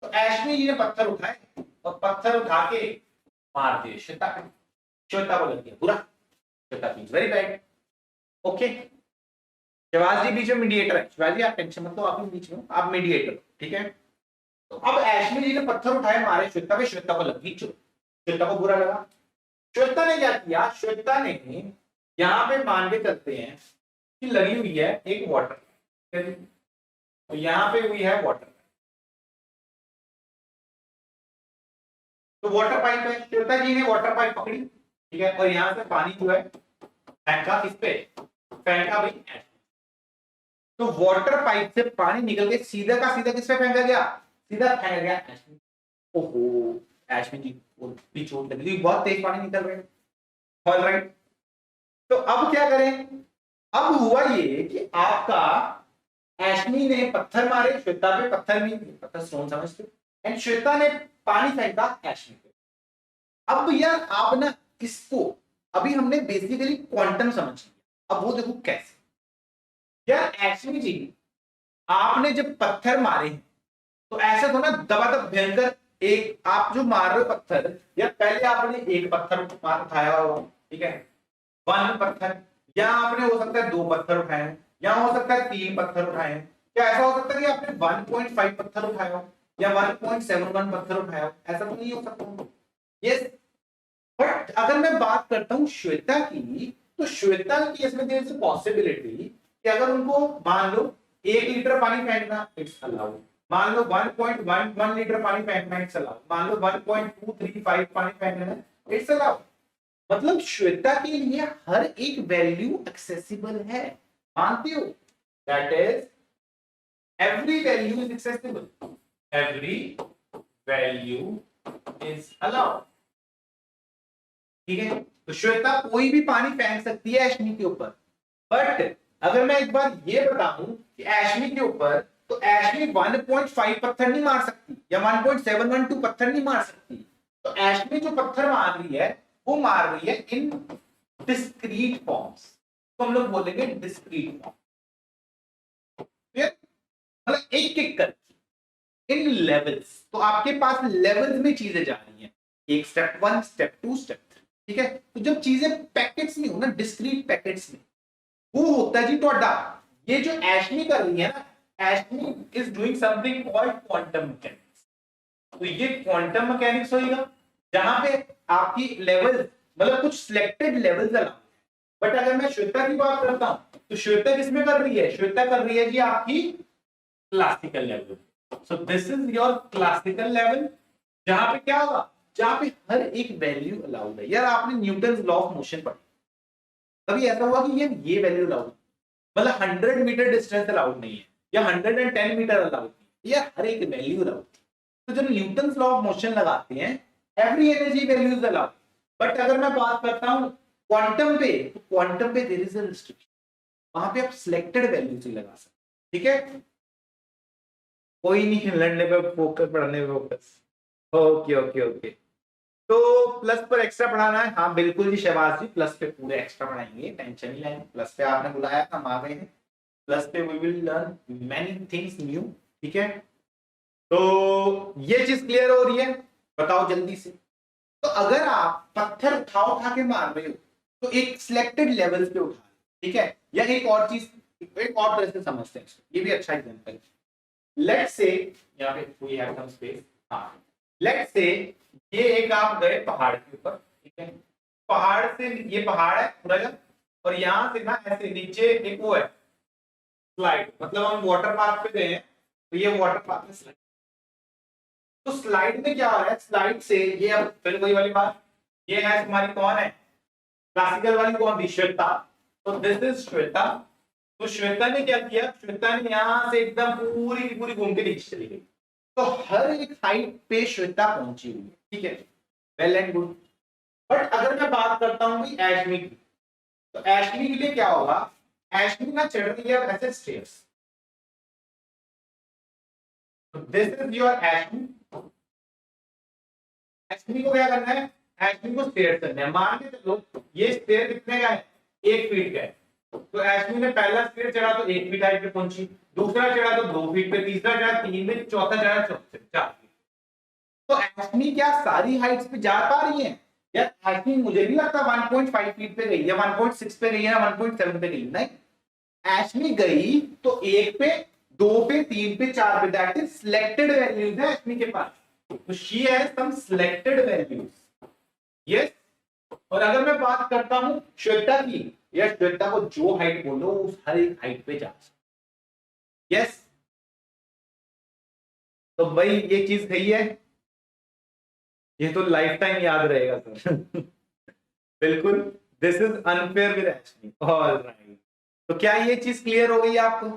तो एश्मी जी ने पत्थर उठाए और पत्थर उठा के मार दिए श्वेता पे। श्वेता को लग गया बुरा, Shweta feels very bad. Okay, Shivaji बीच में मीडिएटर है, शिवाजी आप टेंशन मत लो, आप बीच में आप मीडिएटर, ठीक है। तो अब एश्मी जी ने पत्थर उठाए मारे श्वेता पे, श्वेता को लगी चोट, श्वेता को बुरा लगा। श्वेता ने क्या किया? श्वेता ने यहां पे मान के चलते हैं कि लगी हुई है एक वाटर, तो यहां पे हुई है वाटर, तो वाटर पाइप है, श्वेता जी ने वाटर पाइप पकड़ी, ठीक है, और यहां से पानी जो है फेंका किस पे? फेंका भाई एश्मी। तो वाटर पाइप से पानी निकल के सीधा का सीधा किस पे फेंका गया? सीधा फेंका गया एश्मी। ओहो, एश्मी जी को भी चोट लगी, बहुत तेज पानी निकल रहा है। ऑलराइट, तो अब क्या करें? अब हुआ ये कि आपका एश्मी ने पत्थर मारे श्वेता पे, पत्थर नहीं, पत्थर स्टोन समझते, एंड श्वेता ने पानी फेंका एश्मी पे। अब यार आप ना इसको, अभी हमने बेसिकली क्वांटम समझ लिया, अब वो देखो कैसे। यार एश्मी जी, आपने जब पत्थर मारे तो ऐसा तो ना दबादब भयंकर, एक आप जो मार रहे हो पत्थर, या पहले आपने एक पत्थर उठाया हो, ठीक है, 1 पत्थर, या आपने हो सकता है 2 पत्थर उठाए, या हो सकता है 3 पत्थर उठाए, क्या ऐसा हो सकता है कि आपने 1.5 पत्थर उठाया हो या 1.71 पत्थर उठाया हो? ऐसा तो नहीं हो सकता। यस, बट अगर मैं बात करता हूं श्वेता की, तो श्वेता के केस में देयर इज पॉसिबिलिटी कि अगर उनको मान लो 1 लीटर पानी फेंकना, इट्स अलाउड। मान लो 1.11 लीटर पानी फेंकना, इट्स अलाउड। मान लो 1.235 पानी फेंकना, इट्स अलाउड। मतलब श्वेता के लिए हर एक वैल्यू एक्सेसिबल है, मानते हो? That is every value is accessible, every value is allowed, ठीक है। तो श्वेता कोई भी पानी फेंक सकती है एश्मी के ऊपर, बट अगर मैं एक बार ये बताऊं कि एश्मी के ऊपर, तो एश्मी 1.5 पत्थर नहीं मार सकती या 1.712 पत्थर नहीं मार सकती। तो एश्मी जो पत्थर मार रही है वो मार रही है इन डिस्क्रीट फॉर्म्स, तो हम लोग बोलेंगे डिस्क्रीट फॉर्म, मतलब एक एक करके इन लेवल्स। तो आपके पास लेवल्स में चीजें जा रही हैं, एक स्टेप 1, स्टेप 2, स्टेप 3, ठीक है। तो जब चीजें पैकेट्स में हो ना, डिस्क्रीट पैकेट्स में, वो होता है जी टोडा। ये जो एश्मी कर रही है ना, Eshmi is doing something called quantum mechanics. तो ये क्वांटम मैकेनिक्स होएगा, जहां पे आपकी लेवल मतलब कुछ सिलेक्टेड लेवल्स अलाउड है। बट अगर मैं श्वेता की बात करता हूं तो श्वेता किसमें कर रही है, श्वेता कर रही है जी आपकी classical level. So this is your classical level, जहां पे क्या होगा, जहां पे हर एक वैल्यू अलाउड है। यार आपने न्यूटन लॉ ऑफ मोशन पढ़ी, कभी ऐसा हुआ कि ये वैल्यू अलाउड, मतलब 100 मीटर डिस्टेंस अलाउड नहीं है या 110 मीटर अलाउड नहीं है, या हर एक वैल्यू अलाउड। तो जब न्यूटन लॉ ऑफ मोशन लगाते हैं every energy value is allowed. But अगर मैं बात करता हूं क्वांटम पे, तो क्वांटम पे देयर इज अ रिस्ट्रिक्शन, वहां पे आप सिलेक्टेड वैल्यूज ही लगा सकते। ठीक है, कोई नहीं, लड़ने पे फोकस, पढ़ने पे फोकस। Okay okay okay. तो प्लस पर एक्स्ट्रा पढ़ाना है, हाँ बिल्कुल जी शहबाज जी, प्लस पे पूरे एक्स्ट्रा पढ़ाएंगे, टेंशन नहीं लेंगे। प्लस पे आपने बुलाया, हम आ गए हैं। प्लस पे we will learn many things new. ठीक है, तो ये चीज क्लियर हो रही है, बताओ जल्दी से। तो अगर आप पत्थर उठा के मार रहे हो तो एक सिलेक्टेड लेवल्स पे उठा, ठीक है, या एक और चीज, एक और तरह से समझते हैं, ये भी अच्छा एग्जांपल है। लेट्स से यहाँ पे वी हैव सम स्पेस, हाँ लेट्स से ये एक आप गए पहाड़ के ऊपर, ठीक है, पहाड़ से, ये पहाड़ है पूरा, और यहाँ से ना ऐसे नीचे एक वो है स्लाइड, मतलब हम वाटर पार्क पे गए हैं, तो ये वाटर पार्क में स्लाइड। तो स्लाइड में क्या हो रहा है, स्लाइड से ये, अब फिर वही वाली बात, ये है हमारी कौन है, क्लासिकल वाली कौन थी, श्वेता। तो दिस इज श्वेता। तो श्वेता ने क्या किया, श्वेता ने यहां से एकदम पूरी की पूरी घूम के नीचे चली गई, तो हर एक हाइट पे श्वेता पहुंची हुई है। ठीक है, वेल एंड गुड। बट अगर मैं बात करता हूं भाई एशमी की, तो एशमी के लिए क्या होगा, एशमी ना चढ़ रही है ऐसे स्टेयर्स, तो दिस इज योर एशमी। एशमी को क्या करना है, एशमी को स्टेयर करना है। मान के चलो ये स्टेयर कितने का है, 1 फीट का है। तो एशमी ने पहला स्टेयर चढ़ा तो 1 फीट हाइट पे पहुंची, दूसरा चढ़ा तो 2 फीट पे, तीसरा चढ़ा 3 फीट, चौथा चढ़ा 4 फीट। तो एशमी क्या सारी हाइट्स पे जा पा रही है, यार एशमी मुझे भी लगता 1.5 फीट पे गई या 1.6 पे गई या 1.7 पे गई, नहीं, एशमी गई तो 1 पे, 2 पे, 3 पे, 4 पे, दैट इज सिलेक्टेड वैल्यूज है एशमी के पास। तो she has some selected values, yes. और अगर मैं बात करता हूं श्वेता की, या श्वेता को जो हाइट बोलो उस हर एक हाइट पे जा सकती, यस। तो भाई ये चीज सही है, ये तो लाइफ टाइम याद रहेगा सर। बिल्कुल, this is unfair with Ashmi, alright. तो क्या ये चीज क्लियर हो गई आपको,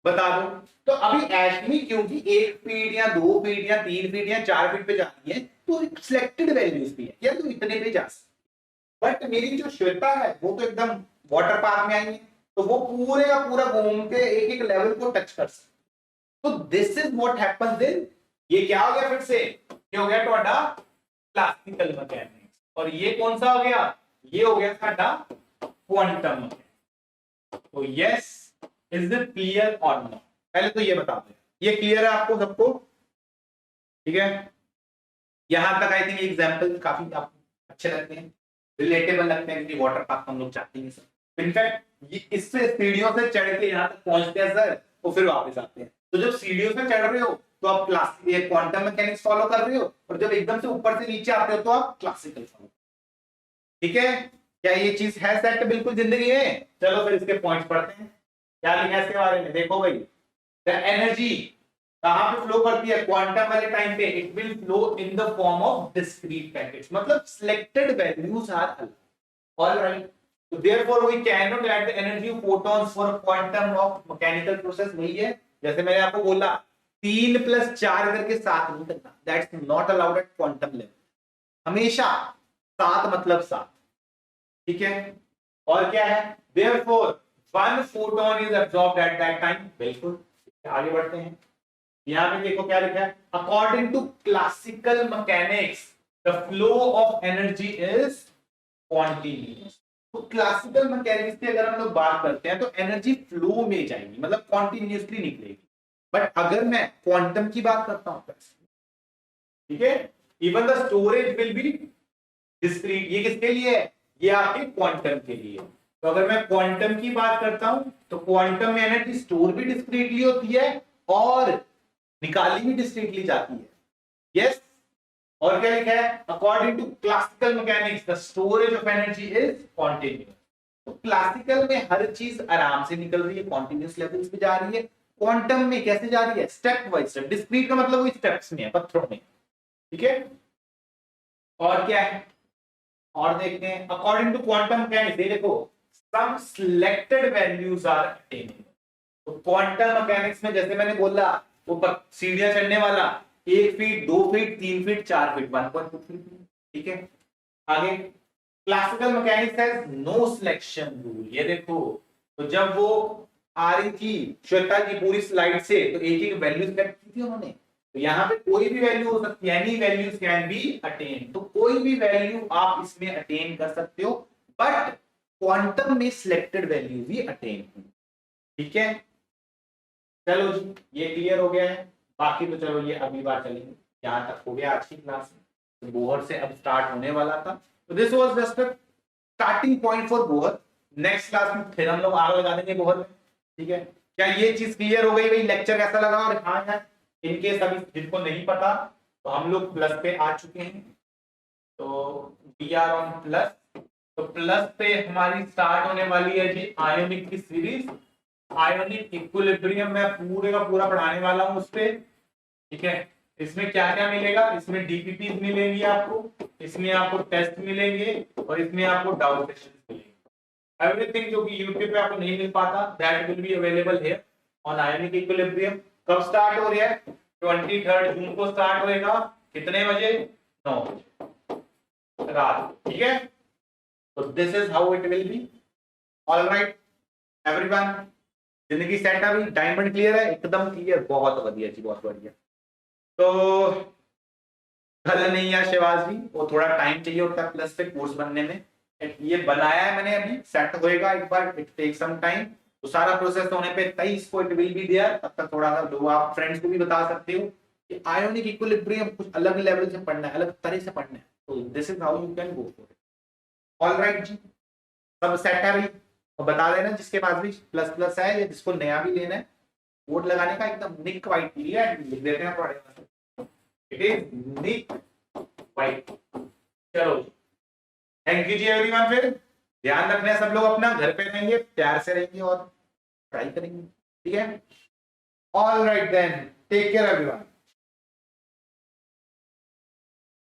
बता दो। तो अभी एशमी क्योंकि 1 फीट या 2 फीट या 3 फीट या 4 फीट पे जा रही है, तो सिलेक्टेड वैल्यूज भी है, या तो इतने पे जा सकती। बट मेरी जो श्वेता है वो तो एकदम वाटर पार्क में आई है, तो वो पूरे का पूरा घूम के एक एक लेवल को टच कर सकती। तो this is what happens then, ये क्या हो गया फिर से, ये हो गया ਤੁਹਾਡਾ क्लासिकल मैकेनिक्स, और ये कौन सा हो गया, ये हो गया साडा क्वांटम मैकेनिक्स। तो यस, इज इट क्लियर और नॉट, पहले तो ये बता दो ये क्लियर है आपको सबको, ठीक है। यहां तक आई थिंक एग्जांपल काफी आपको अच्छे लगते हैं, रिलेटेबल लगते हैं, क्योंकि वाटर पार्क हम लोग चाहते हैं सर। इनफैक्ट इससे सीढ़ियों से चढ़ के यहाँ तक पहुंचते हैं सर, तो फिर वापस आते हैं। तो जब सीढ़ियों से चढ़ रहे हो तो आप क्लासिक क्वांटम मैकेनिक्स फॉलो कर रहे हो, और जब एकदम से ऊपर से नीचे आते हो तो आप क्लासिकल फॉलो, ठीक है। क्या ये चीज है सेट बिल्कुल जिंदगी में। चलो फिर इसके पॉइंट्स पढ़ते हैं, क्या लिखा है इसके बारे में। देखो भाई, द एनर्जी कहां पे फ्लो करती है, क्वांटम वाले टाइम पे it will flow in the form of discrete packets, मतलब selected values are alright. So therefore we cannot add the energy of photons for quantum of mechanical process। वही है, जैसे मैंने आपको बोला 3 + 4 करके 7 नहीं करना, that's not allowed at quantum level। हमेशा 7 मतलब 7, ठीक है। और क्या है, therefore 1 photon is absorbed at that time। बिल्कुल, आगे बढ़ते हैं। यहाँ पे देखो क्या लिखा है, according to classical mechanics the flow of energy is continuous। तो क्लासिकल मैकेनिक्स की अगर हम लोग बात करते हैं तो एनर्जी फ्लो में जाएगी, मतलब कॉन्टिन्यूसली निकलेगी। बट अगर मैं क्वांटम की बात करता हूं, ठीक है, even the storage will be discrete. ये किसके लिए है, ये आपके क्वांटम के लिए। तो अगर मैं क्वांटम की बात करता हूं तो क्वांटम में एनर्जी स्टोर भी डिस्क्रीटली होती है और निकाली भी डिस्क्रीटली जाती है, यस। और क्या लिखा है, according to classical mechanics the storage of energy is continuous. तो क्लासिकल में हर चीज आराम से निकल रही है, कॉन्टिन्यूअस लेवल्स पे जा रही है। क्वांटम में कैसे जा रही है, स्टेप वाइज स्टेप। डिस्क्रीट का मतलब वो स्टेप्स में है, पत्थरों में, ठीक है। और क्या है, और देखते हैं अकॉर्डिंग टू क्वांटम मैकेनिक्स, ये देखो some selected values are attainable. तो क्वांटम मैकेनिक्स में जैसे मैंने बोला, वो सीढ़ियां चढ़ने वाला 1 feet 2 feet 3 feet 4 feet 1.2 feet, ठीक है। आगे classical mechanics has no selection rule. ये देखो, तो जब वो आ रही थी श्वेता की पूरी स्लाइड से, तो एक एक वैल्यू सेलेक्ट की थी उन्होंने। तो यहाँ पे कोई भी वैल्यू हो सकती है, any values can be attain. तो कोई भी वैल्यू आप इसमें अटेन कर सकते हो, बट क्वांटम में सिलेक्टेड वैल्यू भी अटेन हो, ठीक है। चलो जी, ये क्लियर हो गया है। बाकी तो चलो ये अगली बार चलेंगे। यहाँ तक हो गया आज की क्लास में। बोहर से अब स्टार्ट होने वाला था, तो this was just a starting point for Bohr. Next class में फिर हम लोग आगे लगा देंगे बोहर में, ठीक है। क्या ये चीज क्लियर हो गई भाई, लेक्चर कैसा लगा? और हाँ यार, इनकेस अभी जिनको नहीं पता, तो हम लोग प्लस पे आ चुके हैं, तो वी आर ऑन प्लस। तो प्लस पे हमारी स्टार्ट होने वाली है जी आयोनिक की सीरीज। आयोनिक इक्विलिब्रियम मैं पूरे का पूरा पढ़ाने वाला हूं उस पे, ठीक है। इसमें क्या क्या मिलेगा, इसमें डीपीपी मिलेंगी आपको, इसमें आपको टेस्ट मिलेंगे, और इसमें आपको डाउट सेशन मिलेंगे। एवरीथिंग जो कि YouTube पे आपको नहीं मिल पाता, that will be available here on ionic equilibrium. कब स्टार्ट हो रहा है? 23 जून को स्टार्ट होएगा। कितने बजे? 9 बजे रात, ठीक है। तो this is how it will be. Alright everyone, जिंदगी सेट है, डायमंड क्लियर है, एकदम क्लियर, बहुत बढ़िया जी, बहुत बढ़िया। तो कल नहीं यार शिवाज जी, वो थोड़ा टाइम चाहिए होता है प्लस पे कोर्स बनने में। ये बनाया है मैंने, अभी सेट होएगा एक बार, इट टेक सम टाइम। तो सारा प्रोसेस होने पे 23 को इट विल बी देयर। तब तक थोड़ा सा दो, आप फ्रेंड्स को भी बता सकते हो कि आयोनिक इक्विलिब्रियम कुछ अलग लेवल से पढ़ना है, अलग तरह से पढ़ना है। तो this is how you can go for it. Alright जी, सब सेट है भाई। और बता देना जिसके पास भी प्लस प्लस है, या जिसको नया भी लेना है, कोड लगाने का एकदम निक वाइट लिख देते हैं पड़ेगा, इट इज निक वाइट। चलो थैंक यू जी एवरीवन। फिर ध्यान रखना है सब लोग अपना, घर पे रहेंगे, प्यार से रहेंगे और ट्राई करेंगे, ठीक है। All right then, take care everyone.